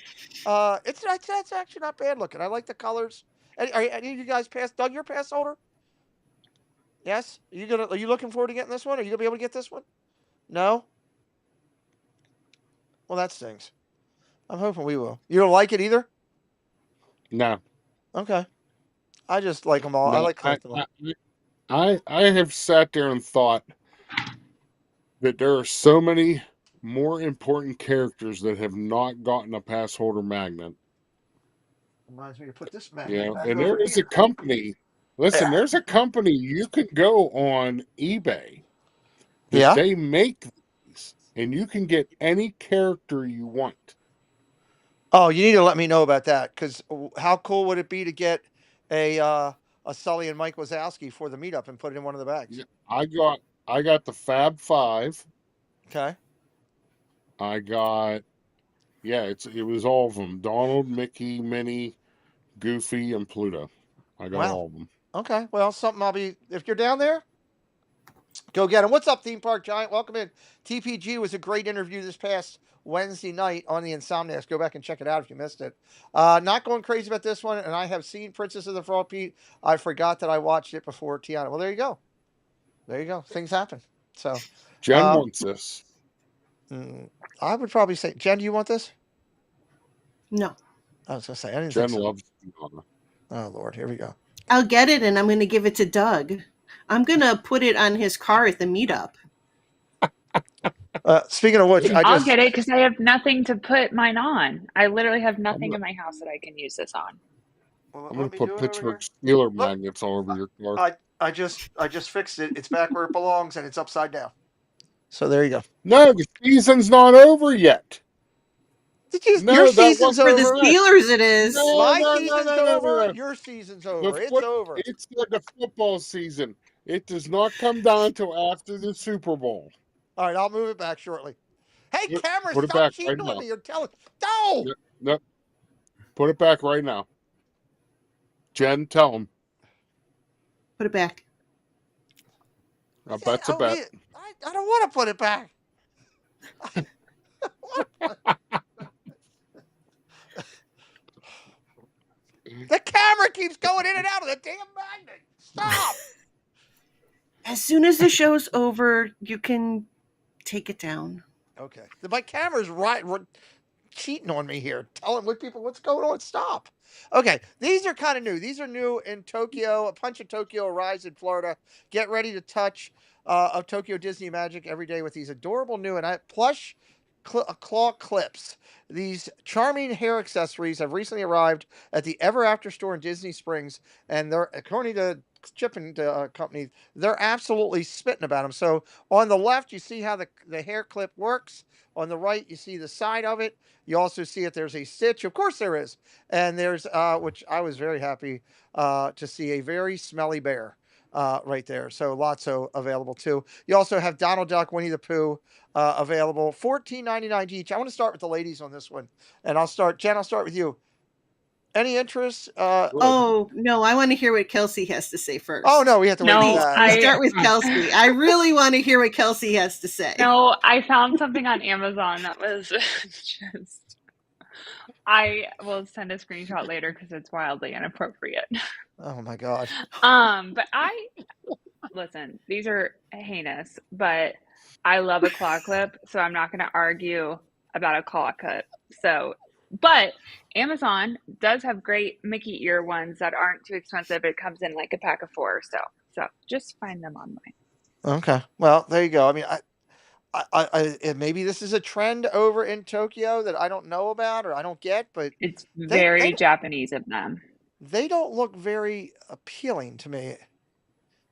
It's actually not bad looking. I like the colors. Are any of you guys Doug, you're pass holder? Yes? Are you looking forward to getting this one? Are you gonna be able to get this one? No? Well, that stings. I'm hoping we will. You don't like it either? No. Okay. I just like them all. I like collecting them. I have sat there and thought that there are so many more important characters that have not gotten a pass holder magnet. Reminds me to put this magnet back And over there is here. a company. Listen, there's a company you can go on eBay that they make these, and you can get any character you want. Oh, you need to let me know about that, because how cool would it be to get a Sully and Mike Wazowski for the meetup and put it in one of the bags? Yeah, I got the Fab Five. Okay. I got, it was all of them: Donald, Mickey, Minnie, Goofy, and Pluto. I got all of them. Okay. Well, something if you're down there, go get them. What's up, Theme Park Giant? Welcome in. TPG was a great interview this past Wednesday night on the Insomniacs. Go back and check it out if you missed it. Not going crazy about this one, and I have seen Princess of the Frog, Pete. I forgot that I watched it before Tiana. Well, there you go. There you go. Things happen. So Jen wants this. I would probably say, Jen, do you want this? No. I was going to say, I didn't Jen think so. loves Oh, Lord. Here we go. I'll get it, and I'm going to give it to Doug. I'm going to put it on his car at the meetup. Speaking of which, I'll get it because I have nothing to put mine on. I literally have nothing in my house that I can use this on. Well, I'm going to put Pittsburgh Steeler magnets all over your car. I just fixed it. It's back where it belongs, and it's upside down. So there you go. No, the season's not over yet. Your season's over. For the Steelers, it is. My season's over. Your season's over. It's over. It's like the football season. It does not come down till after the Super Bowl. All right, I'll move it back shortly. Hey, Cameron, put it stop back cheating right on now. me. You're telling. No. No. Put it back right now. Jen, tell him. Put it back. A bet's a bet. I don't want to put it back. The camera keeps going in and out of the damn magnet. Stop. soon as the show's over, you can take it down. Okay. My camera's right cheating on me here. Telling people what's going on. Stop. Okay, these are kind of new. These are new in Tokyo. A Punch of Tokyo arrives in Florida. Get ready to touch of Tokyo Disney Magic every day with these adorable new and plush claw clips. These charming hair accessories have recently arrived at the Ever After store in Disney Springs, and they're, according to Chipping Company, they're absolutely spitting about them. So on the left, you see how the hair clip works. On the right, you see the side of it. You also see it. There's a stitch. Of course there is. And there's, which I was very happy to see, a very smelly bear right there. So lots available too. You also have Donald Duck, Winnie the Pooh available. $14.99 each. I want to start with the ladies on this one. And Jen, I'll start with you. Any interest? Oh, no, I want to hear what Kelsey has to say first. Oh, no, we have to wait for that. Please start with Kelsey. I really want to hear what Kelsey has to say. No, I found something on Amazon that was just... I will send a screenshot later because it's wildly inappropriate. Oh, my God. But listen, these are heinous, but I love a claw clip, so I'm not going to argue about a claw clip. But Amazon does have great Mickey ear ones that aren't too expensive. It comes in like a pack of 4 or so just find them online. Okay. Well, there you go. I mean, maybe this is a trend over in Tokyo that I don't know about or I don't get, but it's very Japanese of them. They don't look very appealing to me.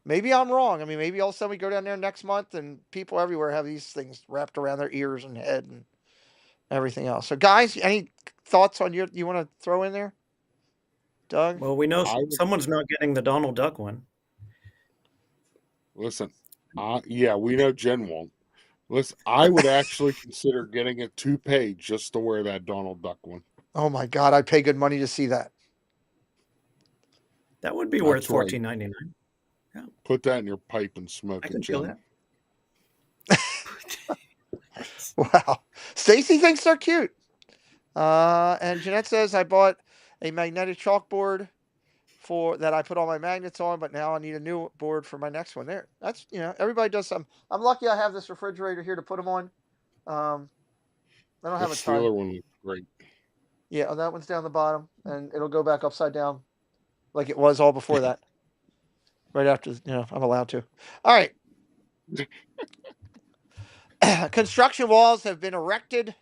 Maybe I'm wrong. I mean, maybe all of a sudden we go down there next month and people everywhere have these things wrapped around their ears and head and everything else. So, guys, any thoughts on you want to throw in there? Doug? Well, we know someone's not getting the Donald Duck one. Listen, yeah, we know Jen won't. Listen, I would actually consider getting a toupee just to wear that Donald Duck one. Oh, my God. I'd pay good money to see that. That would be worth $14.99. Yeah. Put that in your pipe and smoke it, Jen. Wow. Stacy thinks they're cute. And Jeanette says, I bought a magnetic chalkboard that I put all my magnets on, but now I need a new board for my next one. There, that's, everybody does something. I'm lucky I have this refrigerator here to put them on. I don't have a ton. The one looks great. Yeah, that one's down the bottom, and it'll go back upside down like it was all before that. Right after, I'm allowed to. All right. Construction walls have been erected.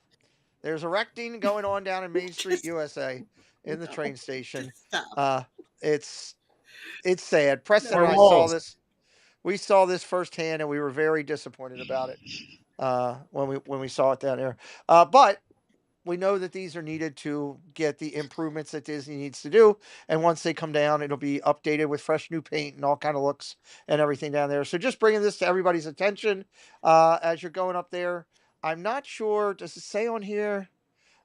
There's erecting going on down in Main Street, USA, in the train station. It's sad. Preston and I saw this. We saw this firsthand, and we were very disappointed about it when we saw it down there. But we know that these are needed to get the improvements that Disney needs to do. And once they come down, it'll be updated with fresh new paint and all kind of looks and everything down there. So just bringing this to everybody's attention as you're going up there. I'm not sure. Does it say on here?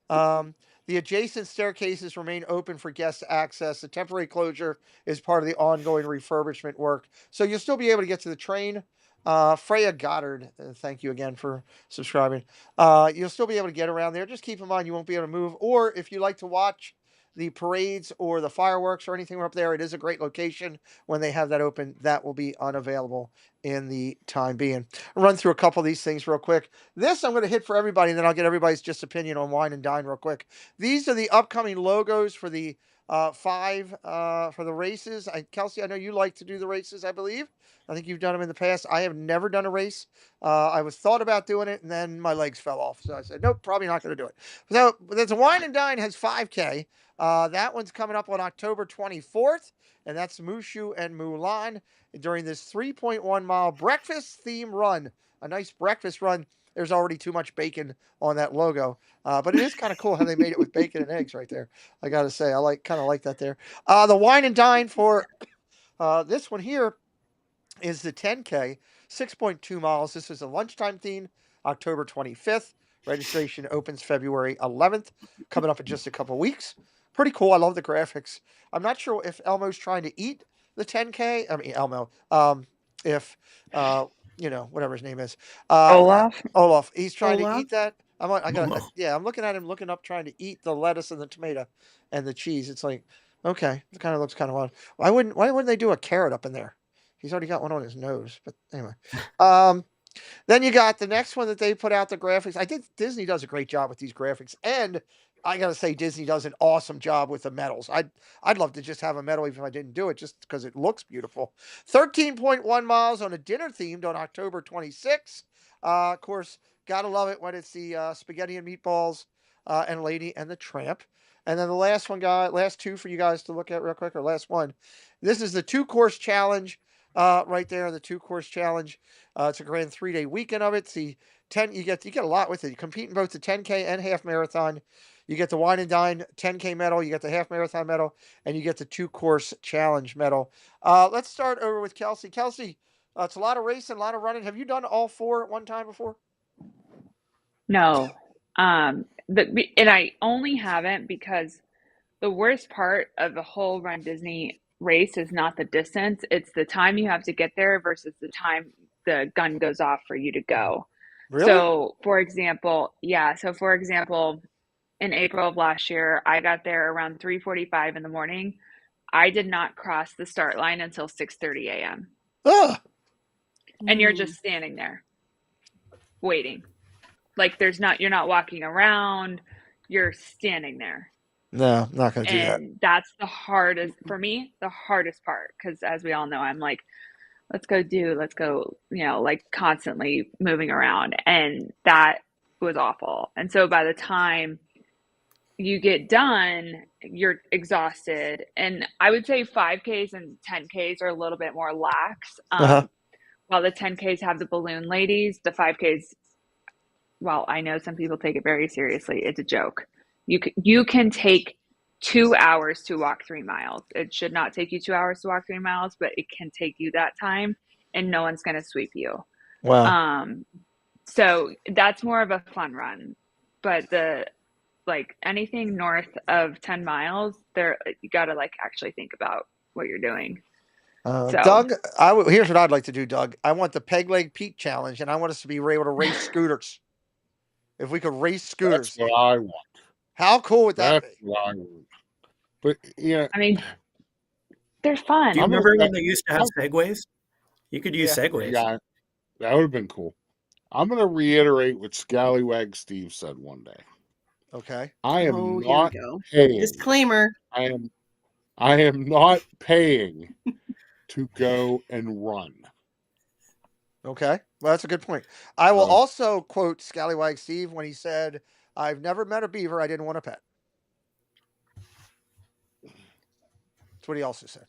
The adjacent staircases remain open for guest access. The temporary closure is part of the ongoing refurbishment work. So you'll still be able to get to the train. Freya Goddard, thank you again for subscribing. You'll still be able to get around there. Just keep in mind you won't be able to move. Or if you like to watch the parades or the fireworks or anything up there, it is a great location. When they have that open, that will be unavailable in the time being. I'll run through a couple of these things real quick. This I'm going to hit for everybody, and then I'll get everybody's just opinion on Wine and Dine real quick. These are the upcoming logos for the 5 for the races. Kelsey, I know you like to do the races, I believe. I think you've done them in the past. I have never done a race. I was thought about doing it, and then my legs fell off. So I said, nope, probably not going to do it. So there's a Wine and Dine has 5K. That one's coming up on October 24th, and that's Mushu and Mulan during this 3.1 mile breakfast theme run. A nice breakfast run. There's already too much bacon on that logo, but it is kind of cool how they made it with bacon and eggs right there. I got to say, I kind of like that there. The Wine and Dine for this one here is the 10K, 6.2 miles. This is a lunchtime theme, October 25th. Registration opens February 11th, coming up in just a couple weeks. Pretty cool. I love the graphics. I'm not sure if Elmo's trying to eat the 10K. I mean, Elmo. Whatever his name is. Olaf. He's trying to eat that. I'm looking at him looking up trying to eat the lettuce and the tomato and the cheese. It's like, okay, it kind of looks kind of odd. Why wouldn't they do a carrot up in there? He's already got one on his nose. But anyway, then you got the next one that they put out, the graphics. I think Disney does a great job with these graphics, and I gotta say Disney does an awesome job with the medals. I'd love to just have a medal even if I didn't do it, just because it looks beautiful. 13.1 miles on a dinner themed on October 26th. Of course, gotta love it when it's the spaghetti and meatballs and Lady and the Tramp. And then the last two for you guys to look at real quick, or last one. This is the 2-course challenge right there. The 2-course challenge. It's a grand 3-day weekend of it. See, 10. You get a lot with it. You compete in both the 10K and half marathon. You get the wine and dine 10K medal. You get the half marathon medal, and you get the 2-course challenge medal. Let's start over with Kelsey. Kelsey, it's a lot of racing, a lot of running. Have you done all 4 at one time before? No. And I only haven't because the worst part of the whole Run Disney race is not the distance, it's the time you have to get there versus the time the gun goes off for you to go. Really? So, for example, in April of last year, I got there around 3:45 in the morning. I did not cross the start line until 6:30 a.m. Ugh. And you're just standing there waiting. Like you're not walking around, you're standing there. No, not going to do that. And that's the hardest part, because as we all know, I'm like, let's go, like constantly moving around. And that was awful. And so by the time you get done, you're exhausted. And I would say 5Ks and 10Ks are a little bit more lax. While the 10Ks have the balloon ladies, the 5Ks, well, I know some people take it very seriously. It's a joke. You can take 2 hours to walk 3 miles. It should not take you 2 hours to walk 3 miles, but it can take you that time, and no one's going to sweep you. Wow. So that's more of a fun run. But anything north of 10 miles, you got to actually think about what you're doing. Doug, here's what I'd like to do, Doug. I want the Peg Leg Pete challenge, and I want us to be able to race scooters. If we could race scooters. That's what I want. How cool would that be? That's what I want. But, yeah. I mean, they're fun. Do you remember when they used to have segways? You could use segways. Yeah, that would have been cool. I'm going to reiterate what Scallywag Steve said one day. Okay. I am here not we go. paying. Disclaimer. I am not paying to go and run. Okay. Well, that's a good point. I will also quote Scallywag Steve when he said, "I've never met a beaver I didn't want to pet." That's what he also said.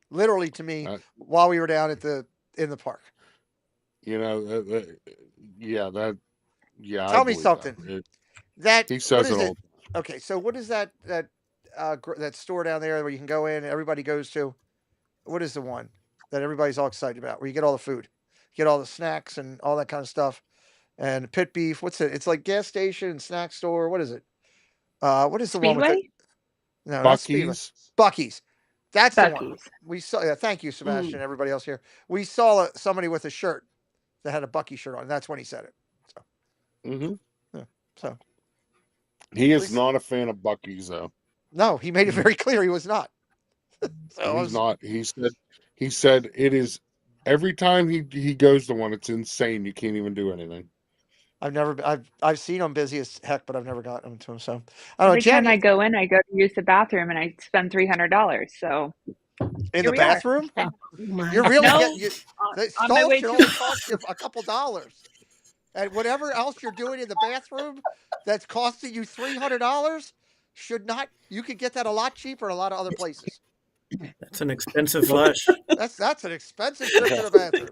Literally to me while we were down in the park. Tell me something. He says it all. Okay, so what is that store down there where you can go in and everybody goes to? What is the one that everybody's all excited about? Where you get all the food, get all the snacks and all that kind of stuff, and pit beef. What's it? It's like gas station and snack store. What is it? What is the one with it? No, Buc-ee's. Buc-ee's. That's the one Buc-ee's. we saw. Yeah, thank you, Sebastian. And everybody else here. We saw somebody with a shirt that had a Buc-ee shirt on. That's when he said it. So. Yeah, so. He is not a fan of Buc-ee's, though. No, he made it very clear he was not. He's not. He said it is every time he goes to one, it's insane. You can't even do anything. I've seen him busy as heck, but I've never gotten him to him. So every time I go in, I go to use the bathroom and I spend $300. So in the bathroom, you're really getting the stalls should only cost you a couple dollars. And whatever else you're doing in the bathroom that's costing you $300 should not. You could get that a lot cheaper in a lot of other places. That's an expensive flush. That's an expensive trip to the bathroom.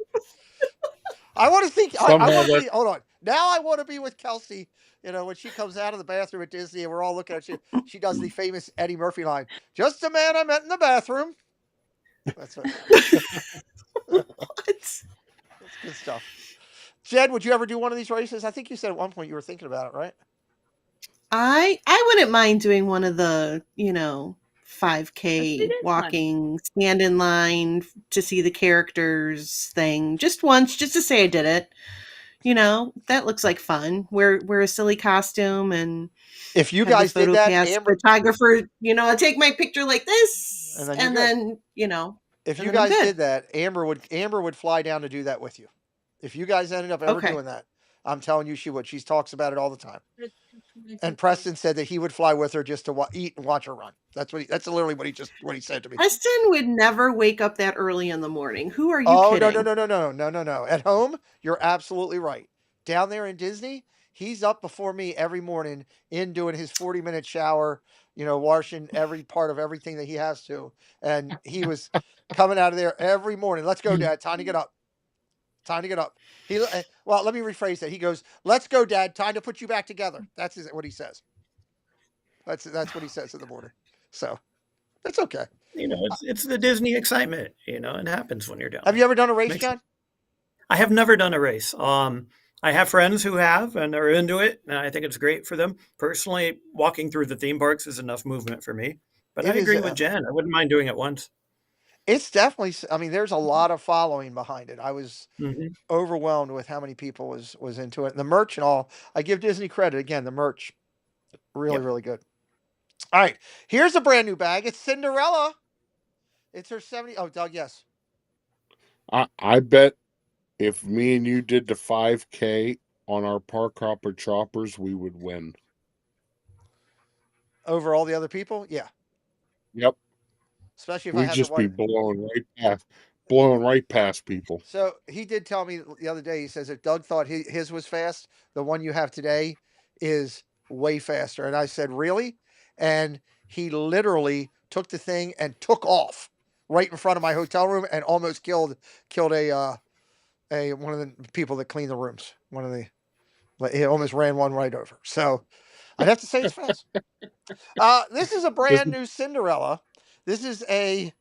I want to think. Hold on. Now I want to be with Kelsey. When she comes out of the bathroom at Disney and we're all looking at you. She does the famous Eddie Murphy line. "Just a man I met in the bathroom." That's what. That's good stuff. Jed, would you ever do one of these races? I think you said at one point you were thinking about it, right? I wouldn't mind doing one of the, 5K walking, stand in line to see the characters thing just once, just to say I did it. That looks like fun. Wear a silly costume and if you guys did that, photographer, I take my picture like this, and then If you And then I'm guys good. did that, Amber would fly down to do that with you. If you guys ended up ever Okay. doing that, I'm telling you, she would. She talks about it all the time. And Preston said that he would fly with her just to eat and watch her run. That's literally what he said to me. Preston would never wake up that early in the morning. Who are you Oh, kidding? no. At home, you're absolutely right. Down there in Disney, he's up before me every morning in doing his 40-minute shower, washing every part of everything that he has to. And he was coming out of there every morning. Let's go, Dad. Time to get up. Time to get up. Well, let me rephrase that. He goes, "Let's go, Dad. Time to put you back together." That's what he says. That's what he says in the morning. So that's okay. It's the Disney excitement. It happens when you're down. Have you ever done a race, John? I have never done a race. I have friends who have and are into it, and I think it's great for them. Personally, walking through the theme parks is enough movement for me. But I agree with Jen. I wouldn't mind doing it once. It's definitely. I mean, there's a lot of following behind it. I was overwhelmed with how many people was into it. And the merch and all. I give Disney credit again. The merch, really good. All right, here's a brand new bag. It's Cinderella. It's her 70. Oh, Doug, yes. I bet if me and you did the 5K on our park hopper choppers, we would win. Over all the other people? Yeah. Yep. Especially if We'd I have just the be blowing right past people. So he did tell me the other day, he says if Doug thought his was fast, the one you have today is way faster. And I said, really? And he literally took the thing and took off right in front of my hotel room and almost killed a one of the people that clean the rooms. He almost ran one right over. So I'd have to say it's fast. This is a brand new Cinderella. This is a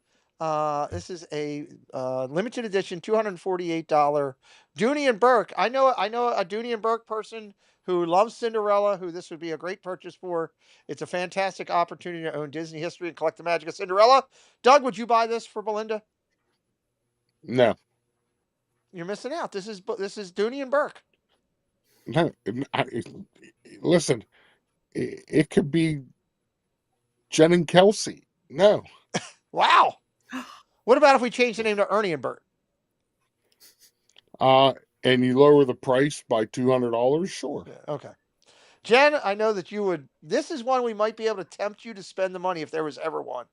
limited edition $248 Dooney and Burke. I know a Dooney and Burke person who loves Cinderella, who this would be a great purchase for. It's a fantastic opportunity to own Disney history and collect the magic of Cinderella. Doug, would you buy this for Belinda? No. You're missing out. This is Dooney and Burke. No. Listen, it could be Jen and Kelsey. No. Wow. What about if we change the name to Ernie and Bert? And you lower the price by $200? Sure. Yeah, okay. Jen, I know that you would. This is one we might be able to tempt you to spend the money if there was ever one.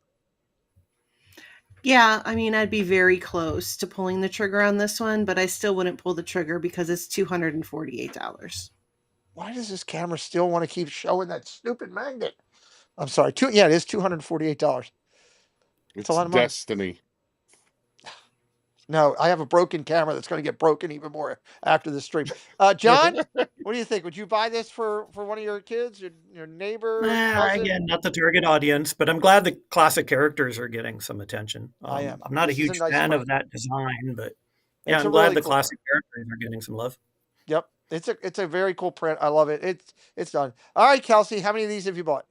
Yeah, I mean, I'd be very close to pulling the trigger on this one, but I still wouldn't pull the trigger because it's $248. Why does this camera still want to keep showing that stupid magnet? I'm sorry. It is $248. It's a lot of money. destiny. No, I have a broken camera that's going to get broken even more after this stream. John, what do you think? Would you buy this for one of your kids, your neighbor? Again, not the target audience, but I'm glad the classic characters are getting some attention. I am. I'm not This a is huge nice fan print. of that design, but It's I'm a glad really the cool classic characters are getting some love. Yep. It's a very cool print. I love it. It's done. All right, Kelsey, how many of these have you bought?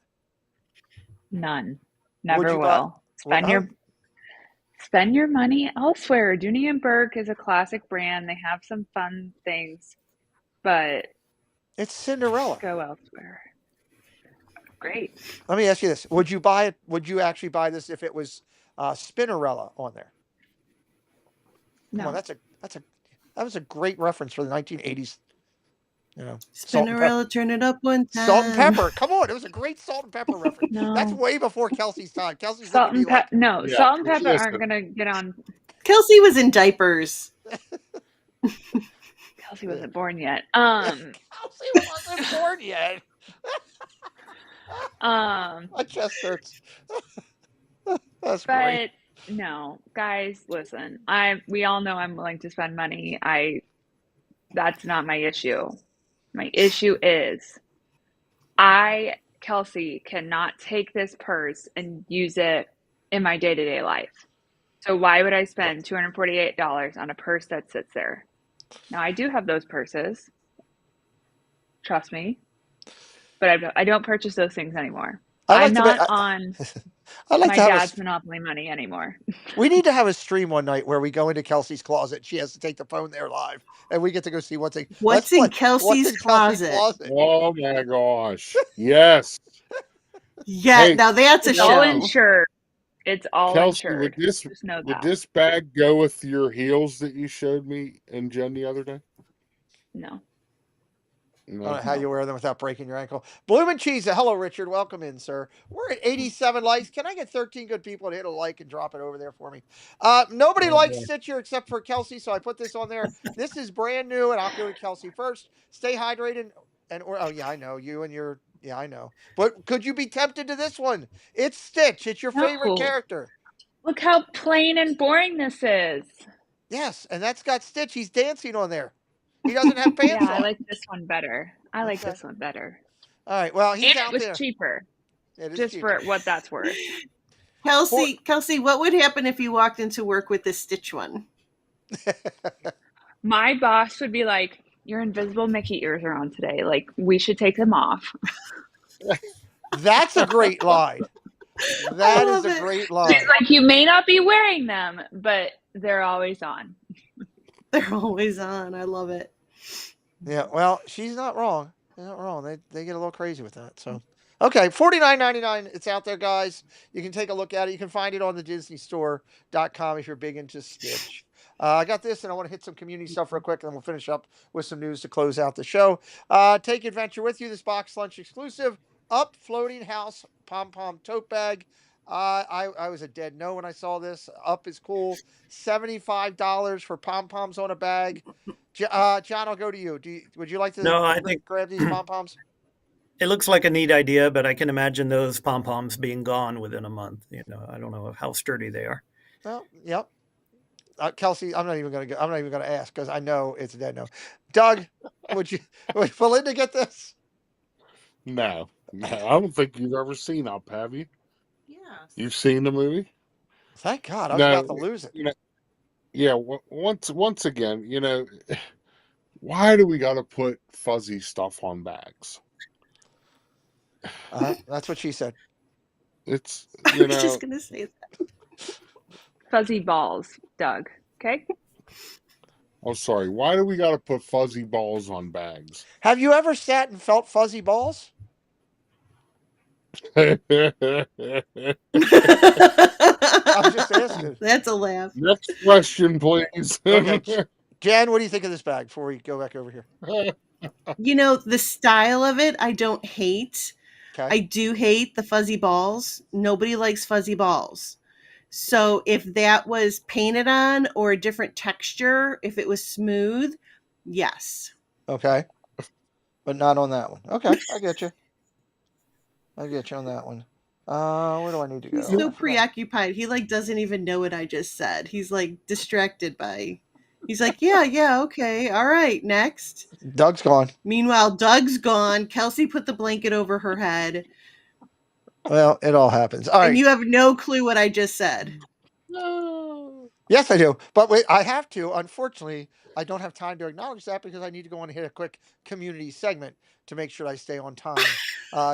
None. Would Never you buy- will. Spend your money elsewhere. Dooney and Burke is a classic brand. They have some fun things, but It's Cinderella. go elsewhere. Great. Let me ask you this: would you buy it? Would you actually buy this if it was Spinnerella on there? No. Come on, that was a great reference for the 1980s. Spinnerella, turn it up one time. Salt and pepper. Come on, it was a great salt and pepper reference. No. That's way before Kelsey's time. Kelsey's Salt looking and at me like, pepper. No, Yeah, salt and pepper listen. aren't gonna get on. Kelsey was in diapers. Kelsey wasn't born yet. Kelsey wasn't born yet. My chest hurts. That's great. But no, guys, listen. We all know I'm willing to spend money. That's not my issue. My issue is Kelsey, cannot take this purse and use it in my day-to-day life. So why would I spend $248 on a purse that sits there? Now, I do have those purses. Trust me. But I don't purchase those things anymore. I'm not on my dad's Monopoly money anymore. We need to have a stream one night where we go into Kelsey's closet. She has to take the phone there live, and we get to go see what's in Kelsey's closet. Oh my gosh! Yes. Yeah, Hey, now that's a All show. insured. It's all Kelsey, insured. Just know would that. this bag go with your heels that you showed me and Jen the other day? No. I don't No. know how you wear them without breaking your ankle. Bloomin' Cheese. Hello, Richard. Welcome in, sir. We're at 87 likes. Can I get 13 good people to hit a like and drop it over there for me? Nobody Oh likes boy. Stitcher except for Kelsey, so I put this on there. This is brand new, and I'll go to Kelsey first. Stay hydrated, oh yeah, I know you and your yeah, I know. But could you be tempted to this one? It's Stitch. It's your favorite No. character. Look how plain and boring this is. Yes, and that's got Stitch. He's dancing on there. He doesn't have Yeah, pants I on. like this one better. I like Okay. this one better. All right. Well, he's And it out was there. cheaper. It is Just cheaper. for what that's worth. Kelsey, what would happen if you walked into work with this Stitch one? My boss would be like, your invisible Mickey ears are on today. Like, we should take them off. That's a great line. That is a great line. She's like, you may not be wearing them, but they're always on. They're always on. I love it. Yeah, well, she's not wrong. They're not wrong. They get a little crazy with that. So, okay, $49.99. It's out there, guys. You can take a look at it. You can find it on the DisneyStore.com if you're big into Stitch. I got this, and I want to hit some community stuff real quick, and then we'll finish up with some news to close out the show. Take adventure with you. This box lunch exclusive. Up floating house pom pom tote bag. I was a dead no when I saw this. Up is cool. $75 for pom poms on a bag. John, I'll go to you. Would you like to No, I think grab these pom poms? it looks like a neat idea, but I can imagine those pom poms being gone within a month. I don't know how sturdy they are. Well, yep. Kelsey, I'm not even going to ask because I know it's a dead no. Doug, would Belinda get this? No. I don't think you've ever seen Up, have you? Yeah. You've seen the movie? Thank God. I was about to lose it. Yeah. Once again, why do we got to put fuzzy stuff on bags? That's what she said. It's I was just gonna say that. Fuzzy balls, Doug. Okay. I'm sorry. Why do we got to put fuzzy balls on bags? Have you ever sat and felt fuzzy balls? I'm just asking. That's a laugh. Next question, please. Okay. Jan, what do you think of this bag before we go back over here? The style of it, I don't hate. Okay. I do hate the fuzzy balls. Nobody likes fuzzy balls. So if that was painted on or a different texture, if it was smooth, yes. Okay. But not on that one. Okay, I get you. I get you on that one. Where do I need to go? He's so preoccupied. He doesn't even know what I just said. He's distracted by. He's like, yeah, okay, all right, next. Doug's gone. Meanwhile, Doug's gone. Kelsey put the blanket over her head. Well, it all happens. All right. And you have no clue what I just said. Yes, I do. But wait, I have to. Unfortunately, I don't have time to acknowledge that because I need to go on and hit a quick community segment to make sure I stay on time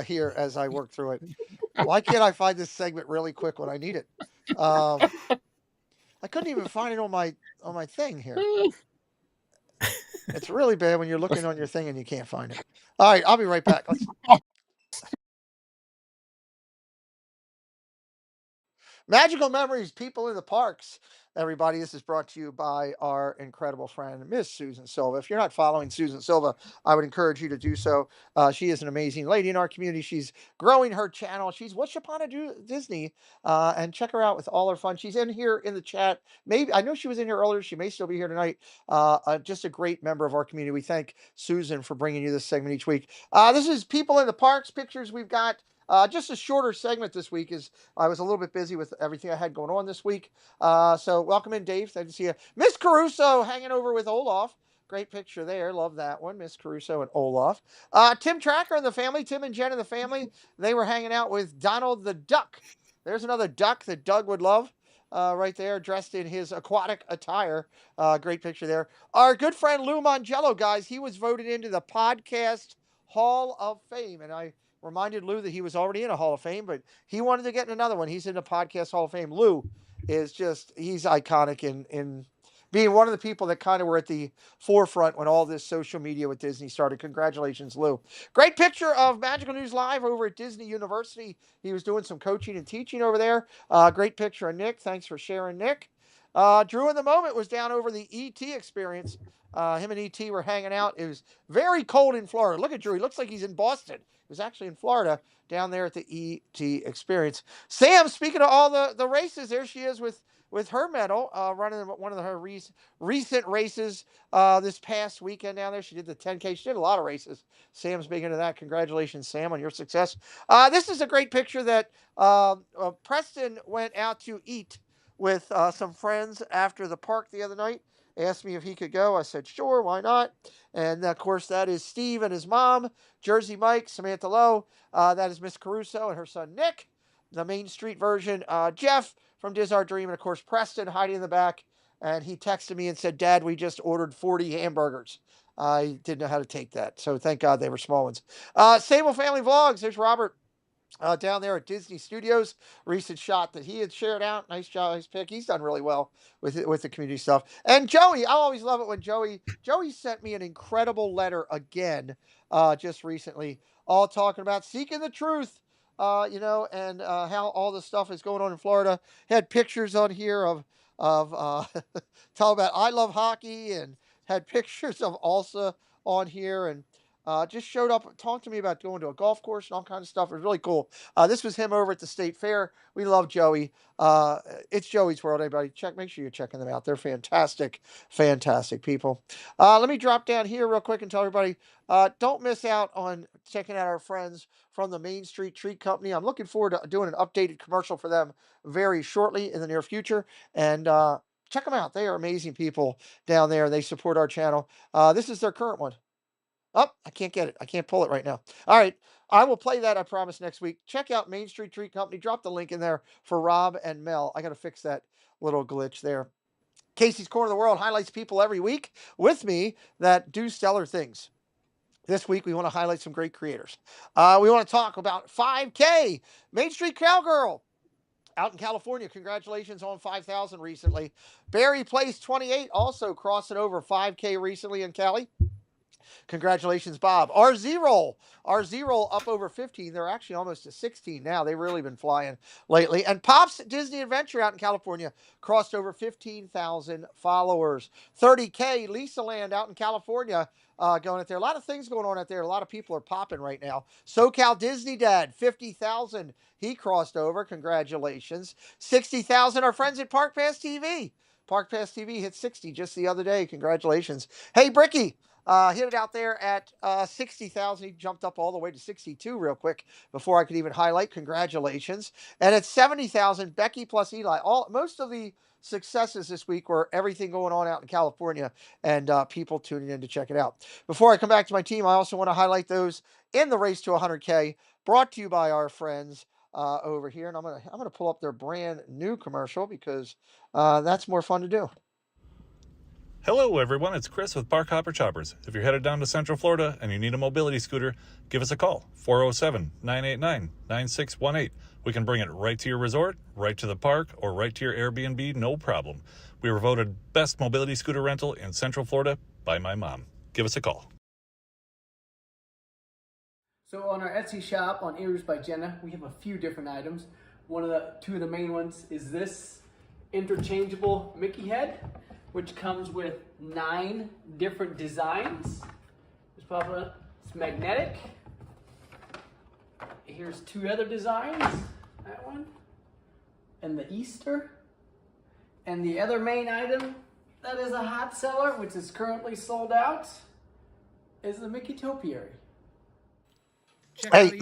here as I work through it. Why can't I find this segment really quick when I need it? I couldn't even find it on my thing here. It's really bad when you're looking on your thing and you can't find it. All right, I'll be right back. Magical memories, people in the parks. Everybody, this is brought to you by our incredible friend, Miss Susan Silva. If you're not following Susan Silva, I would encourage you to do so. She is an amazing lady in our community. She's growing her channel. She's What's Upon a Disney, and check her out with all her fun. She's in here in the chat. Maybe I know she was in here earlier. She may still be here tonight. Just a great member of our community. We thank Susan for bringing you this segment each week. This is people in the parks pictures we've got. Just a shorter segment this week as I was a little bit busy with everything I had going on this week. So welcome in, Dave. Nice to see you. Miss Caruso hanging over with Olaf. Great picture there. Love that one. Miss Caruso and Olaf. Tim Tracker and the family. Tim and Jen and the family. They were hanging out with Donald the Duck. There's another duck that Doug would love. Right there, dressed in his aquatic attire. Great picture there. Our good friend Lou Mongello, guys, he was voted into the Podcast Hall of Fame. And I reminded Lou that he was already in a Hall of Fame, but he wanted to get in another one. He's in the Podcast Hall of Fame. Lou is he's iconic in being one of the people that kind of were at the forefront when all this social media with Disney started. Congratulations, Lou. Great picture of Magical News Live over at Disney University. He was doing some coaching and teaching over there. Great picture of Nick. Thanks for sharing, Nick. Drew in the Moment was down over the ET experience. Him and ET were hanging out. It was very cold in Florida. Look at Drew. He looks like he's in Boston. He was actually in Florida down there at the ET experience. Sam, speaking of all the races, there she is with her medal, running one of her recent races this past weekend down there. She did the 10K. She did a lot of races. Sam's big into that. Congratulations, Sam, on your success. This is a great picture that Preston went out to eat with some friends after the park the other night. Asked me if he could go. I said, sure, why not? And, of course, that is Steve and his mom, Jersey Mike, Samantha Lowe. That is Miss Caruso and her son, Nick. The Main Street version, Jeff from Diz Our Dream. And, of course, Preston hiding in the back. And he texted me and said, Dad, we just ordered 40 hamburgers. I didn't know how to take that. So, thank God they were small ones. Sable Family Vlogs. There's Robert. Down there at Disney Studios, recent shot that he had shared out. Nice job, nice pick. He's done really well with the community stuff. And Joey, I always love it when Joey sent me an incredible letter again, just recently, all talking about seeking the truth, and how all the stuff is going on in Florida. Had pictures on here of talking about I love hockey, and had pictures of Elsa on here, and just showed up, talked to me about going to a golf course and all kinds of stuff. It was really cool. This was him over at the State Fair. We love Joey. It's Joey's World, everybody. Make sure you're checking them out. They're fantastic, fantastic people. Let me drop down here real quick and tell everybody, don't miss out on checking out our friends from the Main Street Treat Company. I'm looking forward to doing an updated commercial for them very shortly in the near future. And check them out. They are amazing people down there. They support our channel. This is their current one. Oh, I can't get it. I can't pull it right now. All right. I will play that, I promise, next week. Check out Main Street Treat Company. Drop the link in there for Rob and Mel. I got to fix that little glitch there. Casey's Corner of the World highlights people every week with me that do stellar things. This week, we want to highlight some great creators. We want to talk about 5K. Main Street Cowgirl out in California. Congratulations on 5,000 recently. Barry Place 28 also crossing over 5K recently in Cali. Congratulations, Bob. RZ Roll up over 15. They're actually almost to 16 now. They've really been flying lately. And Pop's Disney Adventure out in California crossed over 15,000 followers. 30K Lisa Land out in California going out there. A lot of things going on out there. A lot of people are popping right now. SoCal Disney Dad, 50,000. He crossed over. Congratulations. 60,000. Our friends at Park Pass TV. Park Pass TV hit 60 just the other day. Congratulations. Hey, Bricky. Hit it out there at 60,000. He jumped up all the way to 62 real quick before I could even highlight. Congratulations. And at 70,000, Becky plus Eli. Most of the successes this week were everything going on out in California and people tuning in to check it out. Before I come back to my team, I also want to highlight those in the race to 100K, brought to you by our friends over here. And I'm gonna pull up their brand new commercial because that's more fun to do. Hello everyone, it's Chris with Park Hopper Choppers. If you're headed down to Central Florida and you need a mobility scooter, give us a call, 407-989-9618. We can bring it right to your resort, right to the park, or right to your Airbnb, no problem. We were voted best mobility scooter rental in Central Florida by my mom. Give us a call. So on our Etsy shop on Ears by Jenna, we have a few different items. Two of the main ones is this interchangeable Mickey head, which comes with 9 different designs. It's magnetic. Here's 2 other designs. That one. And the Easter. And the other main item that is a hot seller, which is currently sold out, is the Mickey Topiary. Hey,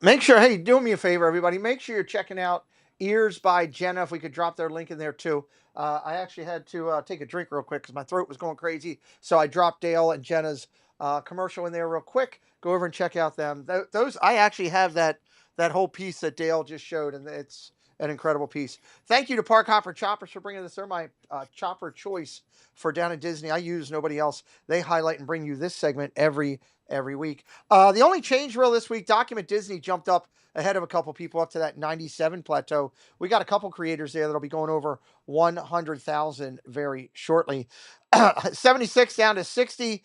make sure, hey, do me a favor, everybody. Make sure you're checking out Ears by Jenna, if we could drop their link in there too. I actually had to take a drink real quick because my throat was going crazy. So I dropped Dale and Jenna's commercial in there real quick. Go over and check out them. Those, I actually have that whole piece that Dale just showed, and it's an incredible piece. Thank you to Park Hopper Choppers for bringing this. They're my chopper choice for down at Disney. I use nobody else. They highlight and bring you this segment every every week. The only change real this week, Document Disney jumped up ahead of a couple people up to that 97 plateau. We got a couple creators there that'll be going over 100,000 very shortly. 76 down to 60.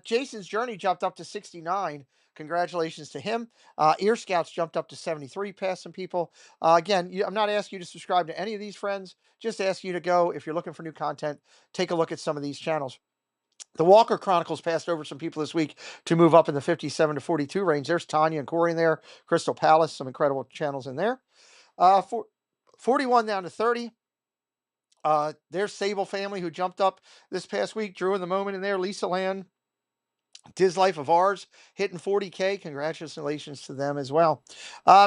Jason's Journey jumped up to 69. Congratulations to him. Ear Scouts jumped up to 73, past some people. Again, I'm not asking you to subscribe to any of these friends. Just ask you to go, if you're looking for new content, take a look at some of these channels. The Walker Chronicles passed over some people this week to move up in the 57 to 42 range. There's Tanya and Corey in there. Crystal Palace, some incredible channels in there. 41 down to 30. There's Sable Family, who jumped up this past week. Drew in the Moment in there. Lisa Land, Diz Life of Ours, hitting 40K. Congratulations to them as well.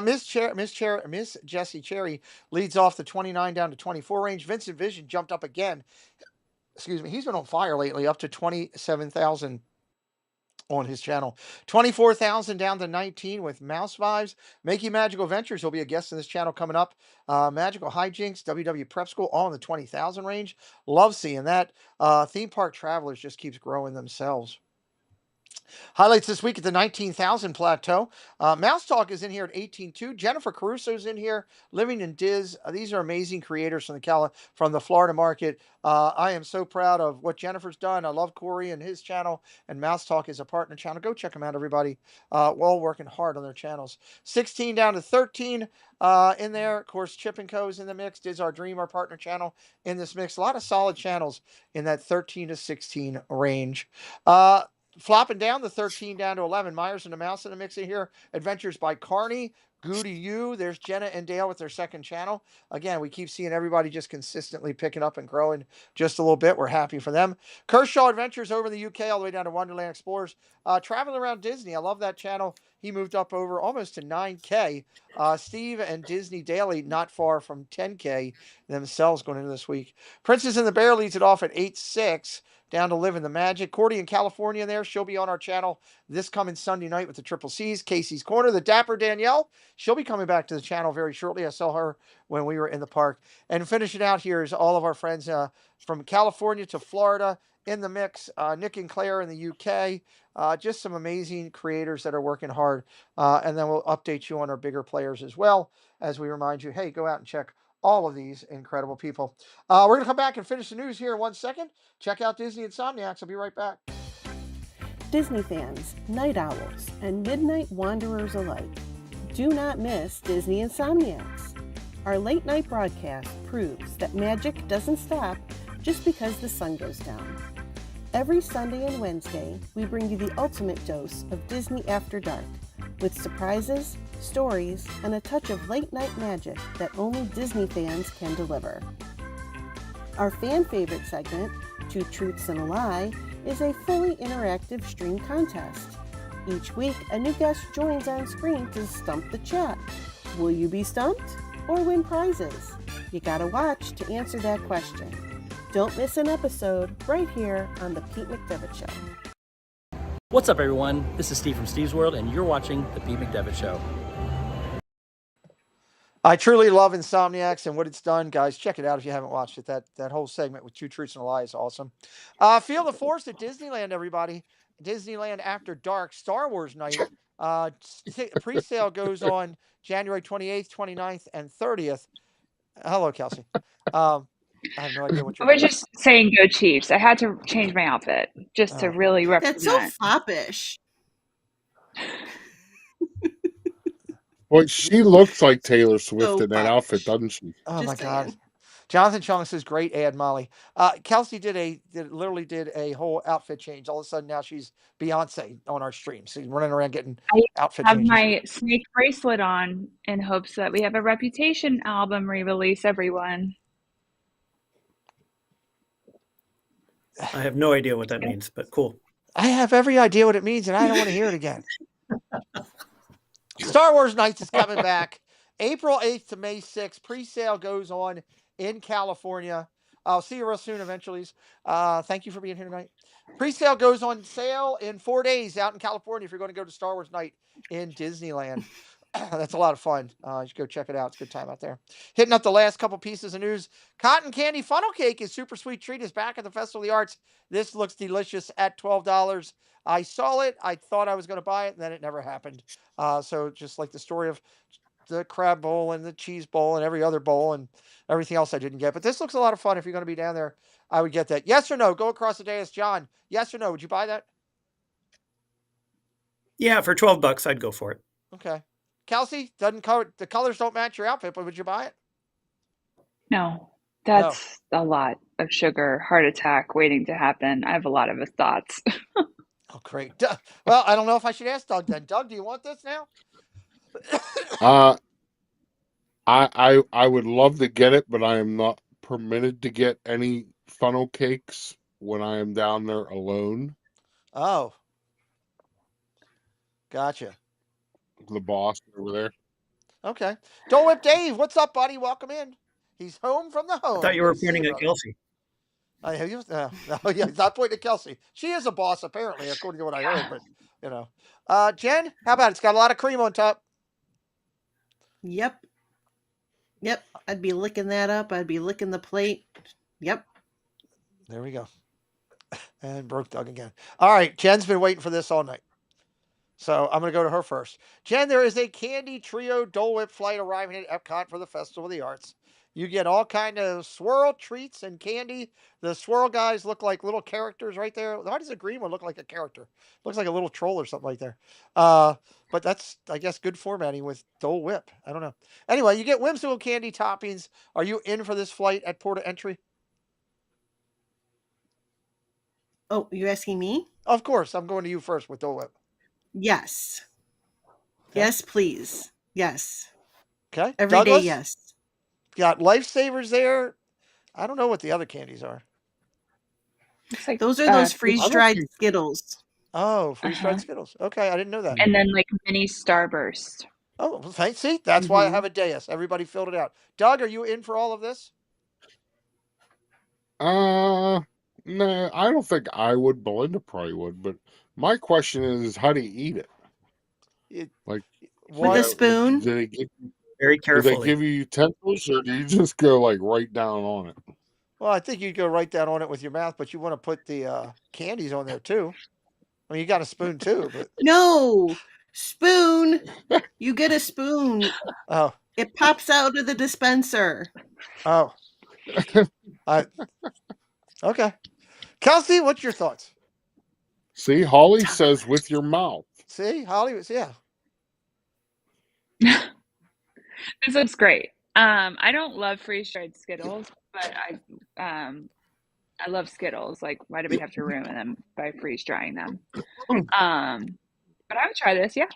Miss Jessie Cherry leads off the 29 down to 24 range. Vincent Vision jumped up again. Excuse me. He's been on fire lately, up to 27,000 on his channel. 24,000 down to 19 with Mouse Vibes. Makey Magical Ventures will be a guest in this channel coming up. Magical Hijinks, WW Prep School, all in the 20,000 range. Love seeing that. Theme Park Travelers just keeps growing themselves. Highlights this week at the 19,000 plateau. Mouse Talk is in here at 18.2. Jennifer Caruso's in here. Living in Diz. These are amazing creators from the Florida market. I am so proud of what Jennifer's done. I love Corey and his channel, and Mouse Talk is a partner channel. Go check them out, everybody. Well, working hard on their channels. 16 down to 13 in there. Of course, Chip & Co. is in the mix. Diz Our Dream, our partner channel, in this mix. A lot of solid channels in that 13 to 16 range. Flopping down the 13 down to 11. Myers and the Mouse in the mix in here. Adventures by Carney. Goo to You. There's Jenna and Dale with their second channel. Again, we keep seeing everybody just consistently picking up and growing just a little bit. We're happy for them. Kershaw Adventures over in the UK all the way down to Wonderland Explorers. Traveling around Disney. I love that channel. He moved up over almost to 9K. Steve and Disney Daily not far from 10K themselves going into this week. Princess and the Bear leads it off at 8.6. Down to Living the Magic. Cordy in California there. She'll be on our channel this coming Sunday night with the Triple C's. Casey's Corner. The Dapper Danielle. She'll be coming back to the channel very shortly. I saw her when we were in the park. And finishing out here is all of our friends from California to Florida in the mix. Nick and Claire in the UK. Just some amazing creators that are working hard. And then we'll update you on our bigger players as well, as we remind you, hey, go out and check all of these incredible people. We're going to come back and finish the news here in 1 second. Check out Disney Insomniacs. I'll be right back. Disney fans, night owls, and midnight wanderers alike, do not miss Disney Insomniacs. Our late night broadcast proves that magic doesn't stop just because the sun goes down. Every Sunday and Wednesday, we bring you the ultimate dose of Disney After Dark, with surprises, stories, and a touch of late-night magic that only Disney fans can deliver. Our fan favorite segment, Two Truths and a Lie, is a fully interactive stream contest. Each week, a new guest joins on screen to stump the chat. Will you be stumped or win prizes? You gotta watch to answer that question. Don't miss an episode right here on The Pete McDevitt Show. What's up, everyone? This is Steve from Steve's World, and you're watching The Pete McDevitt Show. I truly love Insomniacs and what it's done, guys. Check it out if you haven't watched it. That whole segment with Two Truths and a Lie is awesome. Feel the Force at Disneyland, everybody. Disneyland After Dark, Star Wars night. Pre-sale goes on January 28th, 29th, and 30th. Hello, Kelsey. I have no idea what you're doing. I was just saying go Chiefs. I had to change my outfit just to really represent. That's so foppish. Well, she looks like Taylor Swift in that outfit, doesn't she? Oh, my God. Jonathan Chung says, great ad, Molly. Kelsey literally did a whole outfit change. All of a sudden, now she's Beyonce on our stream. So she's running around getting outfit changes. I have my snake bracelet on in hopes that we have a Reputation album re-release, everyone. I have no idea what that means, but cool. I have every idea what it means, and I don't want to hear it again. Star Wars Nights is coming back April 8th to May 6th. Pre-sale goes on in California. I'll see you real soon eventually. Thank you for being here tonight. Pre-sale goes on sale in 4 days out in California if you're going to go to Star Wars Night in Disneyland. That's a lot of fun. You should go check it out. It's a good time out there. Hitting up the last couple pieces of news. Cotton candy funnel cake is super sweet treat is back at the Festival of the Arts. This looks delicious at $12. I saw it. I thought I was going to buy it, and then it never happened. So just like the story of the crab bowl and the cheese bowl and every other bowl and everything else I didn't get. But this looks a lot of fun. If you're going to be down there, I would get that. Yes or no? Go across the dais, John. Yes or no? Would you buy that? Yeah, for $12, I'd go for it. Okay. Kelsey, doesn't color the colors don't match your outfit, but would you buy it? No, that's a lot of sugar, heart attack waiting to happen. I have a lot of thoughts. Oh, great. Well, I don't know if I should ask Doug then. Doug, do you want this now? I would love to get it, but I am not permitted to get any funnel cakes when I am down there alone. Oh. Gotcha. The boss over there. Okay. Dole Whip Dave, what's up, buddy? Welcome in. He's home from the home. I thought you were Good to see pointing at brother. Kelsey. Oh, yeah, he's not pointing at Kelsey. She is a boss, apparently, according to what I heard, but, you know. Jen, how about it? It's got a lot of cream on top. Yep. I'd be licking that up. I'd be licking the plate. Yep. There we go. And broke Doug again. All right, Jen's been waiting for this all night. So I'm going to go to her first. Jen, there is a candy trio Dole Whip flight arriving at Epcot for the Festival of the Arts. You get all kind of swirl treats and candy. The swirl guys look like little characters right there. Why does the green one look like a character? Looks like a little troll or something like there. But that's, I guess, good formatting with Dole Whip. I don't know. Anyway, you get whimsical candy toppings. Are you in for this flight at port of entry? Oh, you're asking me? Of course. I'm going to you first with Dole Whip. Yes. Okay. Yes, please. Yes. Okay. Every Douglas? day, yes. Got Lifesavers there. I don't know what the other candies are. Like, those are those freeze-dried Skittles. Oh, freeze-dried Skittles. Okay, I didn't know that. And then like mini Starburst. Oh, well, thanks. See, that's why I have a dais. Everybody filled it out. Doug, are you in for all of this? No, I don't think I would. Belinda probably would. But my question is, how do you eat it? With a spoon? Do they give, Very do they carefully. give you utensils, or do you just go like right down on it? Well, I think you'd go right down on it with your mouth, but you want to put the candies on there too. I mean, you got a spoon too, but No, spoon. You get a spoon. Oh, It pops out of the dispenser. oh, okay. Kelsey, what's your thoughts? See, Holly says with your mouth. See, Holly, yeah. This looks great. I don't love freeze-dried Skittles, but I love Skittles. Like, why do we have to ruin them by freeze-drying them? But I would try this, yeah.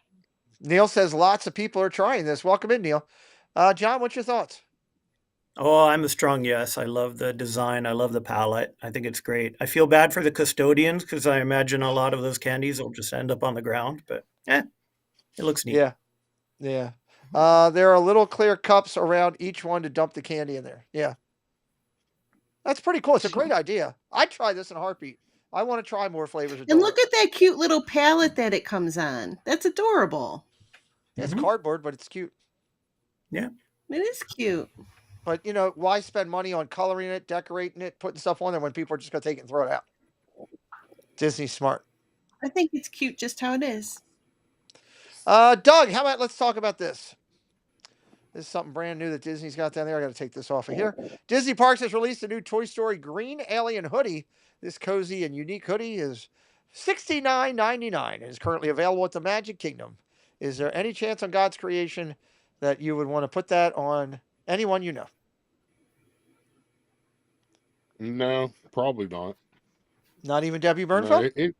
Neil says lots of people are trying this. Welcome in, Neil. John, what's your thoughts? Oh, I'm a strong yes. I love the design. I love the palette. I think it's great. I feel bad for the custodians because I imagine a lot of those candies will just end up on the ground, but it looks neat. Yeah. Yeah. There are little clear cups around each one to dump the candy in there. Yeah. That's pretty cool. It's a great idea. I'd try this in a heartbeat. I want to try more flavors of And Dole look Whip. at that cute little palette that it comes on. That's adorable. It's cardboard, but it's cute. Yeah. It is cute. But, you know, why spend money on coloring it, decorating it, putting stuff on there when people are just going to take it and throw it out? Disney's smart. I think it's cute just how it is. Doug, how about let's talk about this? This is something brand new that Disney's got down there. I got to take this off of here. Disney Parks has released a new Toy Story Green Alien hoodie. This cozy and unique hoodie is $69.99 and is currently available at the Magic Kingdom. Is there any chance on God's creation that you would want to put that on anyone you know? No, probably not. Not even Debbie Burnfeld?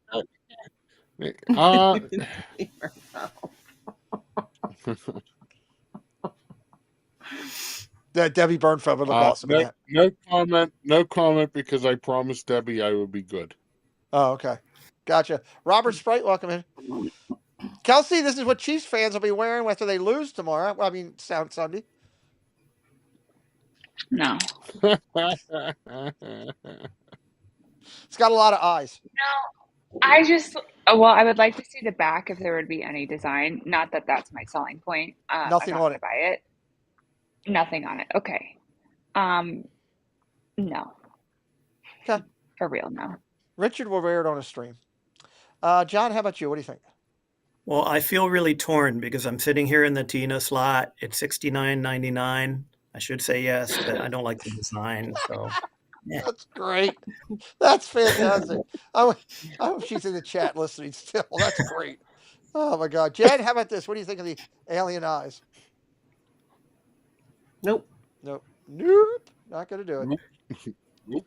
That Debbie Burnfeld would look awesome. No comment because I promised Debbie I would be good. Oh, okay. Gotcha. Robert Sprite, welcome in. Kelsey, this is what Chiefs fans will be wearing after they lose tomorrow. Well, I mean, Sunday. No. It's got a lot of eyes. No. I would like to see the back if there would be any design. Not that that's my selling point. I'm Nothing not on gonna it. buy it. Nothing on it. Okay. Um, no. Okay. For real, no. Richard will wear it on a stream. John, how about you? What do you think? Well, I feel really torn because I'm sitting here in the Tina slot. It's $69.99. I should say yes, but I don't like the design. So, yeah. That's great. That's fantastic. I hope she's in the chat listening still. That's great. Oh my God, Jen, how about this? What do you think of the alien eyes? Nope. Nope. Nope. Not gonna do it. Nope.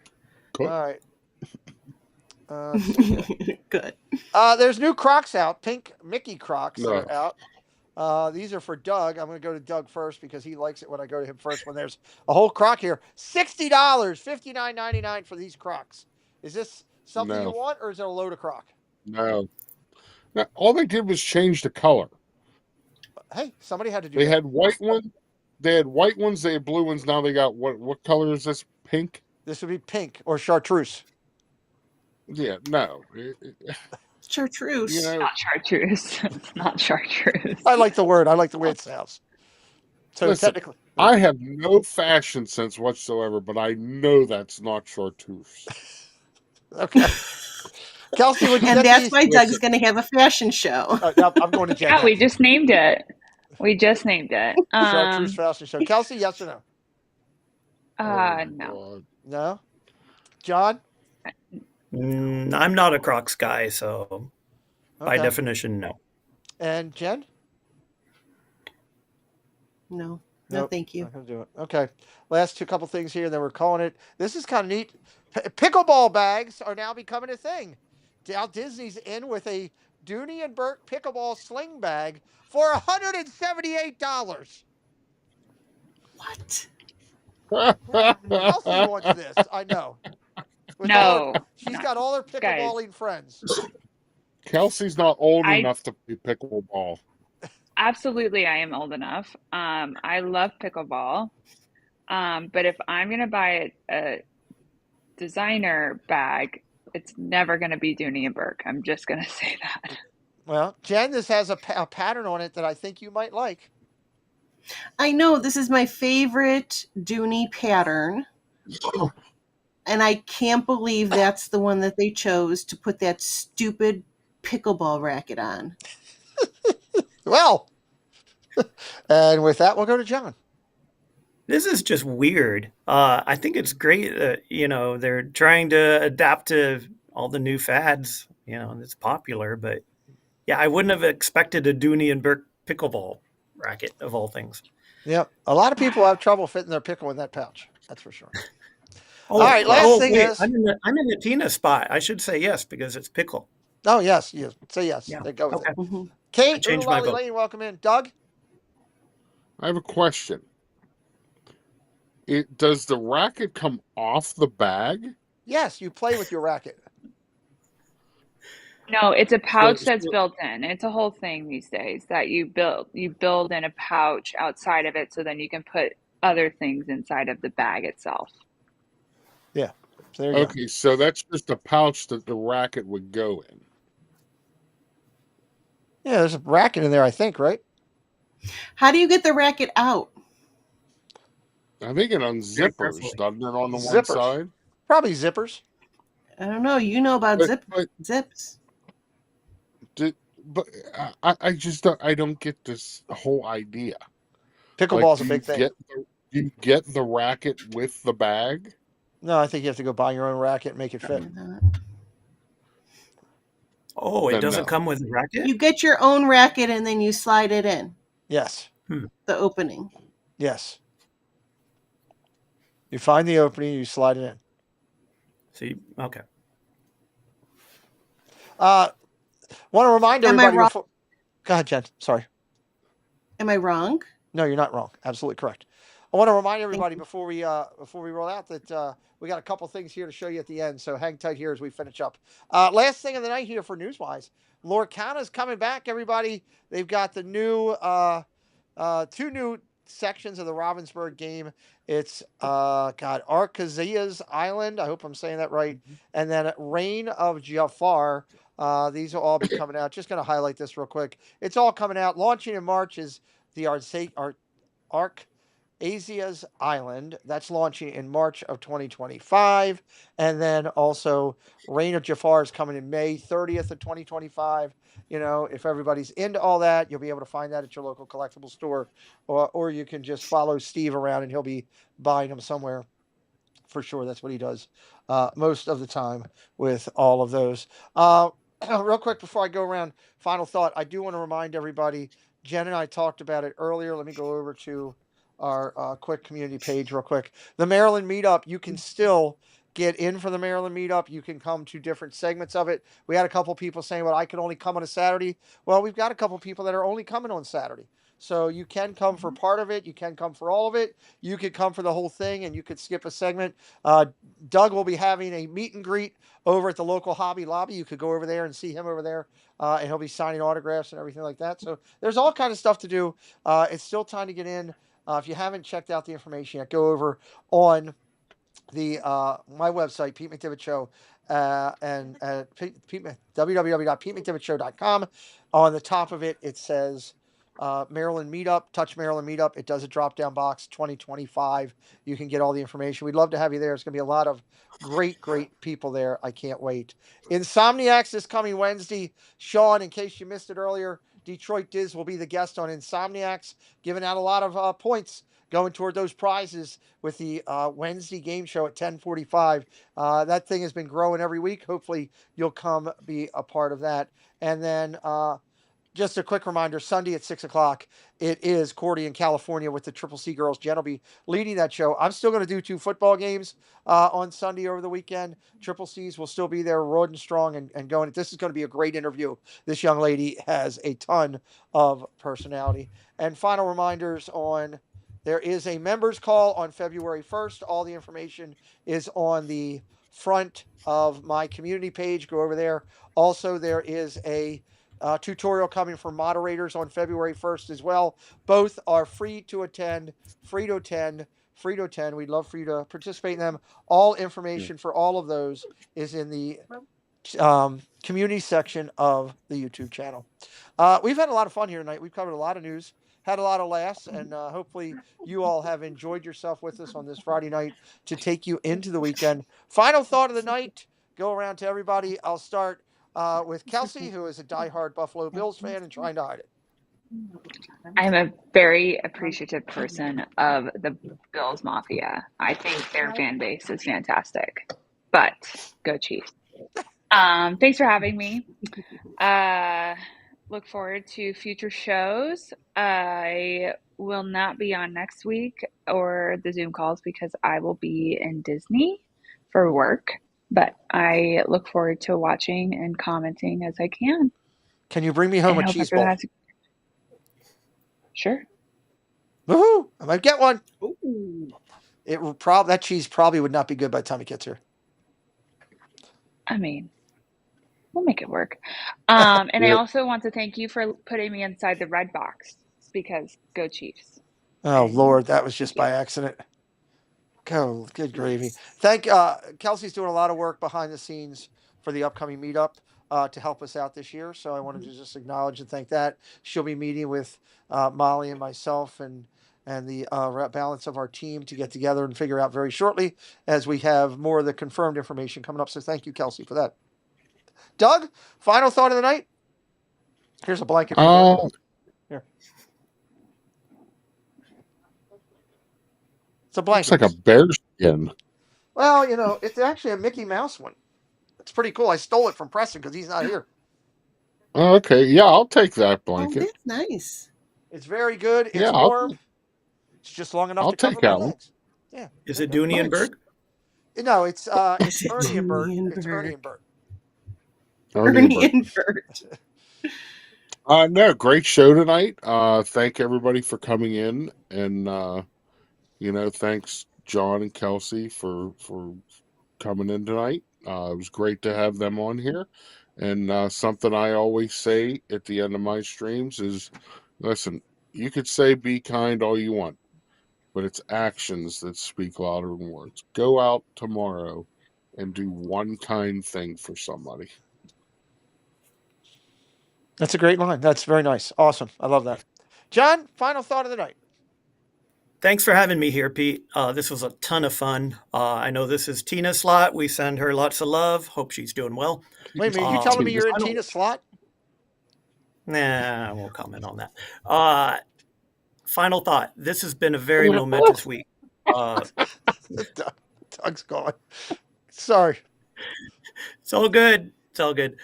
All right. Let's see here. Good. There's new Crocs out, pink Mickey Crocs that No. are out. These are for Doug. I'm going to go to Doug first because he likes it when I go to him first. When there's a whole Croc here, $60, $59.99 for these Crocs. Is this something you No. want, or is it a load of Croc? No. No. All they did was change the color. Hey, somebody had to do They that. had white ones. They had white ones. They had blue ones. Now they got what color is this? Pink? This would be pink or chartreuse. Yeah. No. Chartreuse. You know, Not chartreuse. It's not chartreuse. I like the word. I like the way it sounds. So listen, technically, I have no fashion sense whatsoever, but I know that's not chartreuse. okay. Kelsey, would you And get that's these? why Doug's going to have a fashion show. I'm going to Jen. Yeah, we just named it. We just named it. Chartreuse fashion show. Kelsey, yes or no? No. No. John? I'm not a Crocs guy, so by Okay. definition, no. And Jen? No. Nope, No, thank you. Not gonna do it. Okay. Last couple things here, then we're calling it. This is kind of neat. Pickleball bags are now becoming a thing. Now Disney's in with a Dooney and Burke pickleball sling bag for $178. What? Kelsey wants this. I know. She's got all her pickleballing friends. Kelsey's not old I- enough to play pickleball. Absolutely, I am old enough. I love pickleball. But if I'm gonna buy a designer bag, it's never gonna be Dooney and Burke. I'm just gonna say that. Well, Jen, this has a pattern on it that I think you might like. I know this is my favorite Dooney pattern. And I can't believe that's the one that they chose to put that stupid pickleball racket on. Well, and with that, we'll go to John. This is just weird. I think it's great that, they're trying to adapt to all the new fads, it's popular, but yeah, I wouldn't have expected a Dooney and Burke pickleball racket of all things. Yep. A lot of people have trouble fitting their pickle in that pouch. That's for sure. All right, last thing is... I'm in the Tina spot. I should say yes because it's pickle. Oh, yes. Say yes. Yeah. They go with Okay. it. Mm-hmm. Kate, changed my vote. Lane, welcome in. Doug? I have a question. Does the racket come off the bag? Yes, you play with your racket. No, it's a pouch that's built in. It's a whole thing these days that you build in a pouch outside of it so then you can put other things inside of the bag itself. Yeah. So there you go. Okay, so that's just a pouch that the racket would go in. Yeah, there's a racket in there, I think, right? How do you get the racket out? I think it unzippers, doesn't it, on the one Zippers. side? Probably zippers. I don't know. You know about zips. But I just don't get this whole idea. Pickleball's a big thing. Do you get the racket with the bag? No, I think you have to go buy your own racket and make it fit. Oh, it Then doesn't no. come with a racket? You get your own racket and then you slide it in. Yes. The opening. Yes. You find the opening, you slide it in. See, okay. Want to remind Am I everybody wrong? before... Go ahead, Jen. Sorry. Am I wrong? No, you're not wrong. Absolutely correct. I want to remind everybody before we roll out that we got a couple things here to show you at the end. So hang tight here as we finish up. Last thing of the night here for Newswise. Lorcana's coming back, everybody. They've got the new two new sections of the Ravensburg game. It's Arkazia's Island. I hope I'm saying that right. And then Reign of Jafar. These will all be coming out. Just going to highlight this real quick. It's all coming out. Launching in March is the Arc Asia's Island. That's launching in March of 2025. And then also Reign of Jafar is coming in May 30th of 2025. You know, if everybody's into all that, you'll be able to find that at your local collectible store. Or you can just follow Steve around and he'll be buying them somewhere. For sure, that's what he does most of the time with all of those. Real quick before I go around, final thought. I do want to remind everybody. Jen and I talked about it earlier. Let me go over to our quick community page real quick. The Maryland meetup. You can still get in for the Maryland meetup. You can come to different segments of it. We had a couple people saying, "Well, I could only come on a Saturday." Well, we've got a couple people that are only coming on Saturday. So you can come for part of it. You can come for all of it. You could come for the whole thing, and you could skip a segment. Doug will be having a meet and greet over at the local Hobby Lobby. You could go over there and see him over there, and he'll be signing autographs and everything like that. So there's all kind of stuff to do. It's still time to get in. If you haven't checked out the information yet, go over on the my website, Pete McDevitt Show, and www.PeteMcDevittShow.com. On the top of it, it says Maryland Meetup, Touch Maryland Meetup. It does a drop down box 2025. You can get all the information. We'd love to have you there. It's going to be a lot of great people there. I can't wait. Insomniacs this coming Wednesday. Sean, in case you missed it earlier, Detroit Diz will be the guest on Insomniacs, giving out a lot of points going toward those prizes with the Wednesday game show at 10:45. That thing has been growing every week. Hopefully you'll come be a part of that. And then just a quick reminder, Sunday at 6 o'clock, it is Cordy in California with the Triple C Girls. Jen will be leading that show. I'm still going to do 2 football games on Sunday over the weekend. Triple C's will still be there, roaring strong and going. This is going to be a great interview. This young lady has a ton of personality. And final reminders on, there is a members call on February 1st. All the information is on the front of my community page. Go over there. Also, there is a tutorial coming for moderators on February 1st as well. Both are free to attend, free to attend. We'd love for you to participate in them. All information for all of those is in the community section of the YouTube channel. We've had a lot of fun here tonight. We've covered a lot of news, had a lot of laughs, and hopefully you all have enjoyed yourself with us on this Friday night to take you into the weekend. Final thought of the night, go around to everybody. I'll start with Kelsey, who is a diehard Buffalo Bills fan and trying to hide it. I'm a very appreciative person of the Bills Mafia. I think their fan base is fantastic. But go Chiefs. Thanks for having me. Look forward to future shows. I will not be on next week or the Zoom calls because I will be in Disney for work. But I look forward to watching and commenting as I can. Can you bring me home a cheese ball? Sure. Woohoo! I might get one. Ooh. It will that cheese probably would not be good by the time it gets here. I mean, we'll make it work. And I also want to thank you for putting me inside the red box because go Chiefs. Oh, Lord, that was just by accident. Oh, good gravy. Kelsey's doing a lot of work behind the scenes for the upcoming meetup to help us out this year. So I wanted to just acknowledge and thank that. She'll be meeting with Molly and myself and the balance of our team to get together and figure out very shortly as we have more of the confirmed information coming up. So thank you, Kelsey, for that. Doug, final thought of the night? Here's a blanket. Here. It's a blanket. It's like a bear skin. Well, you know, it's actually a Mickey Mouse one. It's pretty cool. I stole it from Preston because he's not here. Oh, okay. Yeah, I'll take that blanket. Oh, that's nice. It's very good. It's warm. It's just long enough to cover my legs. Yeah. Is it Dooney and Burke? No, it's Ernie and Bert. It's Ernie and Bert. Ernie and Bert. No, great show tonight. Thank everybody for coming in, and thanks John and Kelsey for coming in tonight. It was great to have them on here. And something I always say at the end of my streams is, listen, you could say be kind all you want, but it's actions that speak louder than words. Go out tomorrow and do one kind thing for somebody. That's a great line. That's very nice. Awesome. I love that. John, final thought of the night. Thanks for having me here, Pete. This was a ton of fun. I know this is Tina's slot. We send her lots of love. Hope she's doing well. Wait a minute. You telling me you're in Tina's slot? Nah, I won't comment on that. Final thought. This has been a very momentous week. Doug's gone. Sorry. It's all good. It's all good.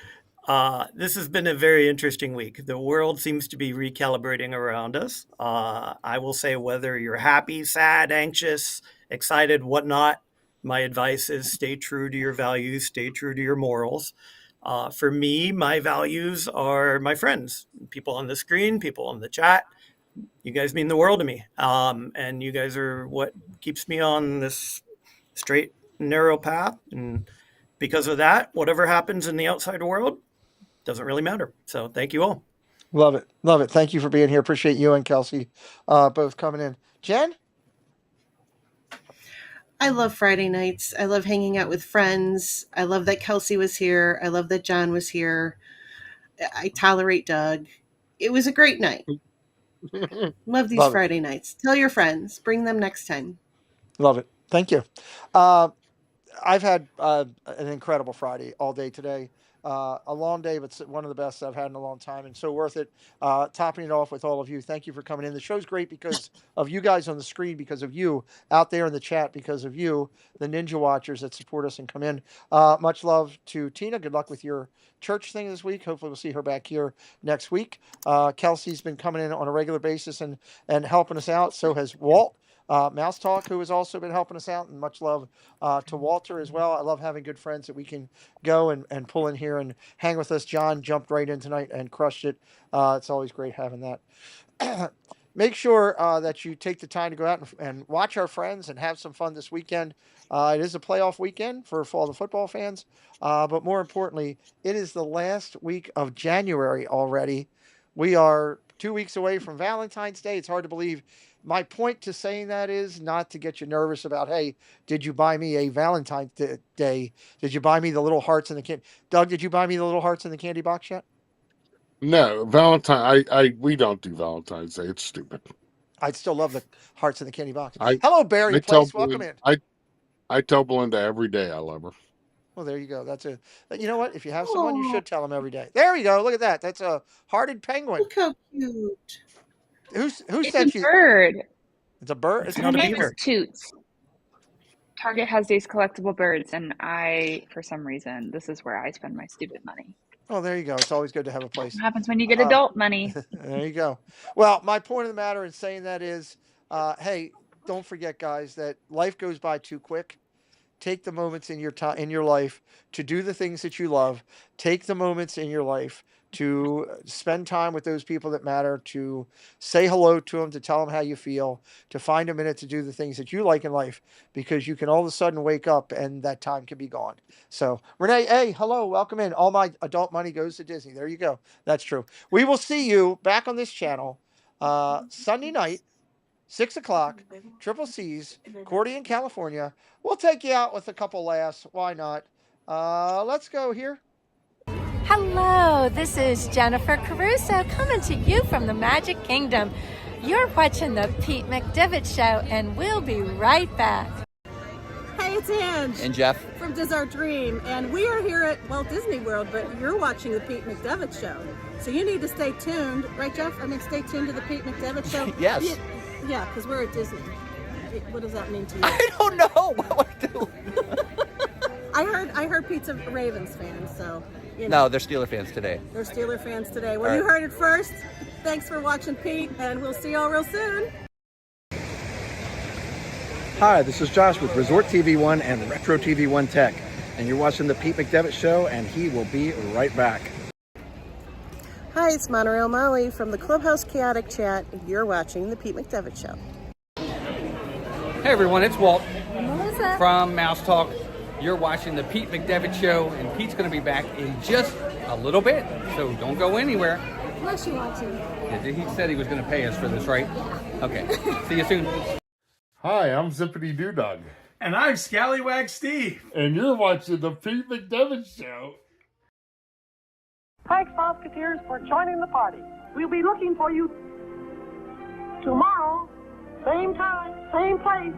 This has been a very interesting week. The world seems to be recalibrating around us. I will say, whether you're happy, sad, anxious, excited, whatnot, my advice is stay true to your values, stay true to your morals. For me, my values are my friends, people on the screen, people on the chat. You guys mean the world to me. And you guys are what keeps me on this straight, narrow path. And because of that, whatever happens in the outside world doesn't really matter. So thank you all. Love it. Love it. Thank you for being here. Appreciate you and Kelsey both coming in. Jen? I love Friday nights. I love hanging out with friends. I love that Kelsey was here. I love that John was here. I tolerate Doug. It was a great night. Love these Friday nights. Tell your friends. Bring them next time. Love it. Thank you. I've had an incredible Friday all day today. A long day, but one of the best I've had in a long time, and so worth it. Topping it off with all of you. Thank you for coming in. The show's great because of you guys on the screen, because of you out there in the chat, because of you, the Ninja Watchers that support us and come in. Much love to Tina. Good luck with your church thing this week. Hopefully we'll see her back here next week. Kelsey's been coming in on a regular basis and helping us out. So has Walt. Mouse Talk, who has also been helping us out, and much love to Walter as well. I love having good friends that we can go and pull in here and hang with us. John jumped right in tonight and crushed it. It's always great having that. Make sure that you take the time to go out and watch our friends and have some fun this weekend. It is a playoff weekend for all the football fans, but more importantly, it is the last week of January already. We are 2 weeks away from Valentine's Day. It's hard to believe. My point to saying that is not to get you nervous about, hey, did you buy me a Valentine's Day? Did you buy me the little hearts in the candy? Doug, did you buy me the little hearts in the candy box yet? No, we don't do Valentine's Day. It's stupid. I'd still love the hearts in the candy box. Hello, Barry Place. Welcome in. I tell Belinda every day I love her. Well, there you go. You know what? If you have someone, you should tell them every day. There we go. Look at that. That's a hearted penguin. Look how cute. Who It's sent a you? bird. It's a bird. It's Her not a name beaver. is Toots. Target has these collectible birds, and for some reason, this is where I spend my stupid money. Oh, there you go. It's always good to have a place. What happens when you get adult money? There you go. Well, my point of the matter in saying that is, hey, don't forget, guys, that life goes by too quick. Take the moments in your life to do the things that you love. Take the moments in your life to spend time with those people that matter, to say hello to them, to tell them how you feel, to find a minute to do the things that you like in life, because you can all of a sudden wake up and that time can be gone. So, Renee, hey, hello, welcome in. All my adult money goes to Disney. There you go. That's true. We will see you back on this channel Sunday night, 6 o'clock, Triple C's, Cordian, California. We'll take you out with a couple laughs. Why not? Let's go here. Hello, this is Jennifer Caruso coming to you from the Magic Kingdom. You're watching the Pete McDevitt Show, and we'll be right back. Hey, it's Ange. And Jeff. From Does Our Dream. And we are here at Walt Disney World, but you're watching the Pete McDevitt Show. So you need to stay tuned. Right, Jeff? Stay tuned to the Pete McDevitt Show? Yes. Yeah, because we're at Disney. What does that mean to you? I don't know. What do I do? I heard Pete's a Ravens fan, so... No, they're Steeler fans today. They're Steeler fans today. Well, you heard it first. Thanks for watching, Pete, and we'll see y'all real soon. Hi, this is Josh with Resort TV One and Retro TV One Tech, and you're watching the Pete McDevitt Show, and he will be right back. Hi, it's Monorail Molly from the Clubhouse Chaotic Chat, and you're watching the Pete McDevitt Show. Hey everyone, it's Walt from Mouse Talk. You're watching the Pete McDevitt Show, and Pete's going to be back in just a little bit, so don't go anywhere. Plus you watching. Yeah, he said he was going to pay us for this, right? Okay. See you soon. Hi, I'm Zippity Doo Dog. And I'm Scallywag Steve. And you're watching the Pete McDevitt Show. Thanks, Musketeers, for joining the party. We'll be looking for you tomorrow, same time, same place,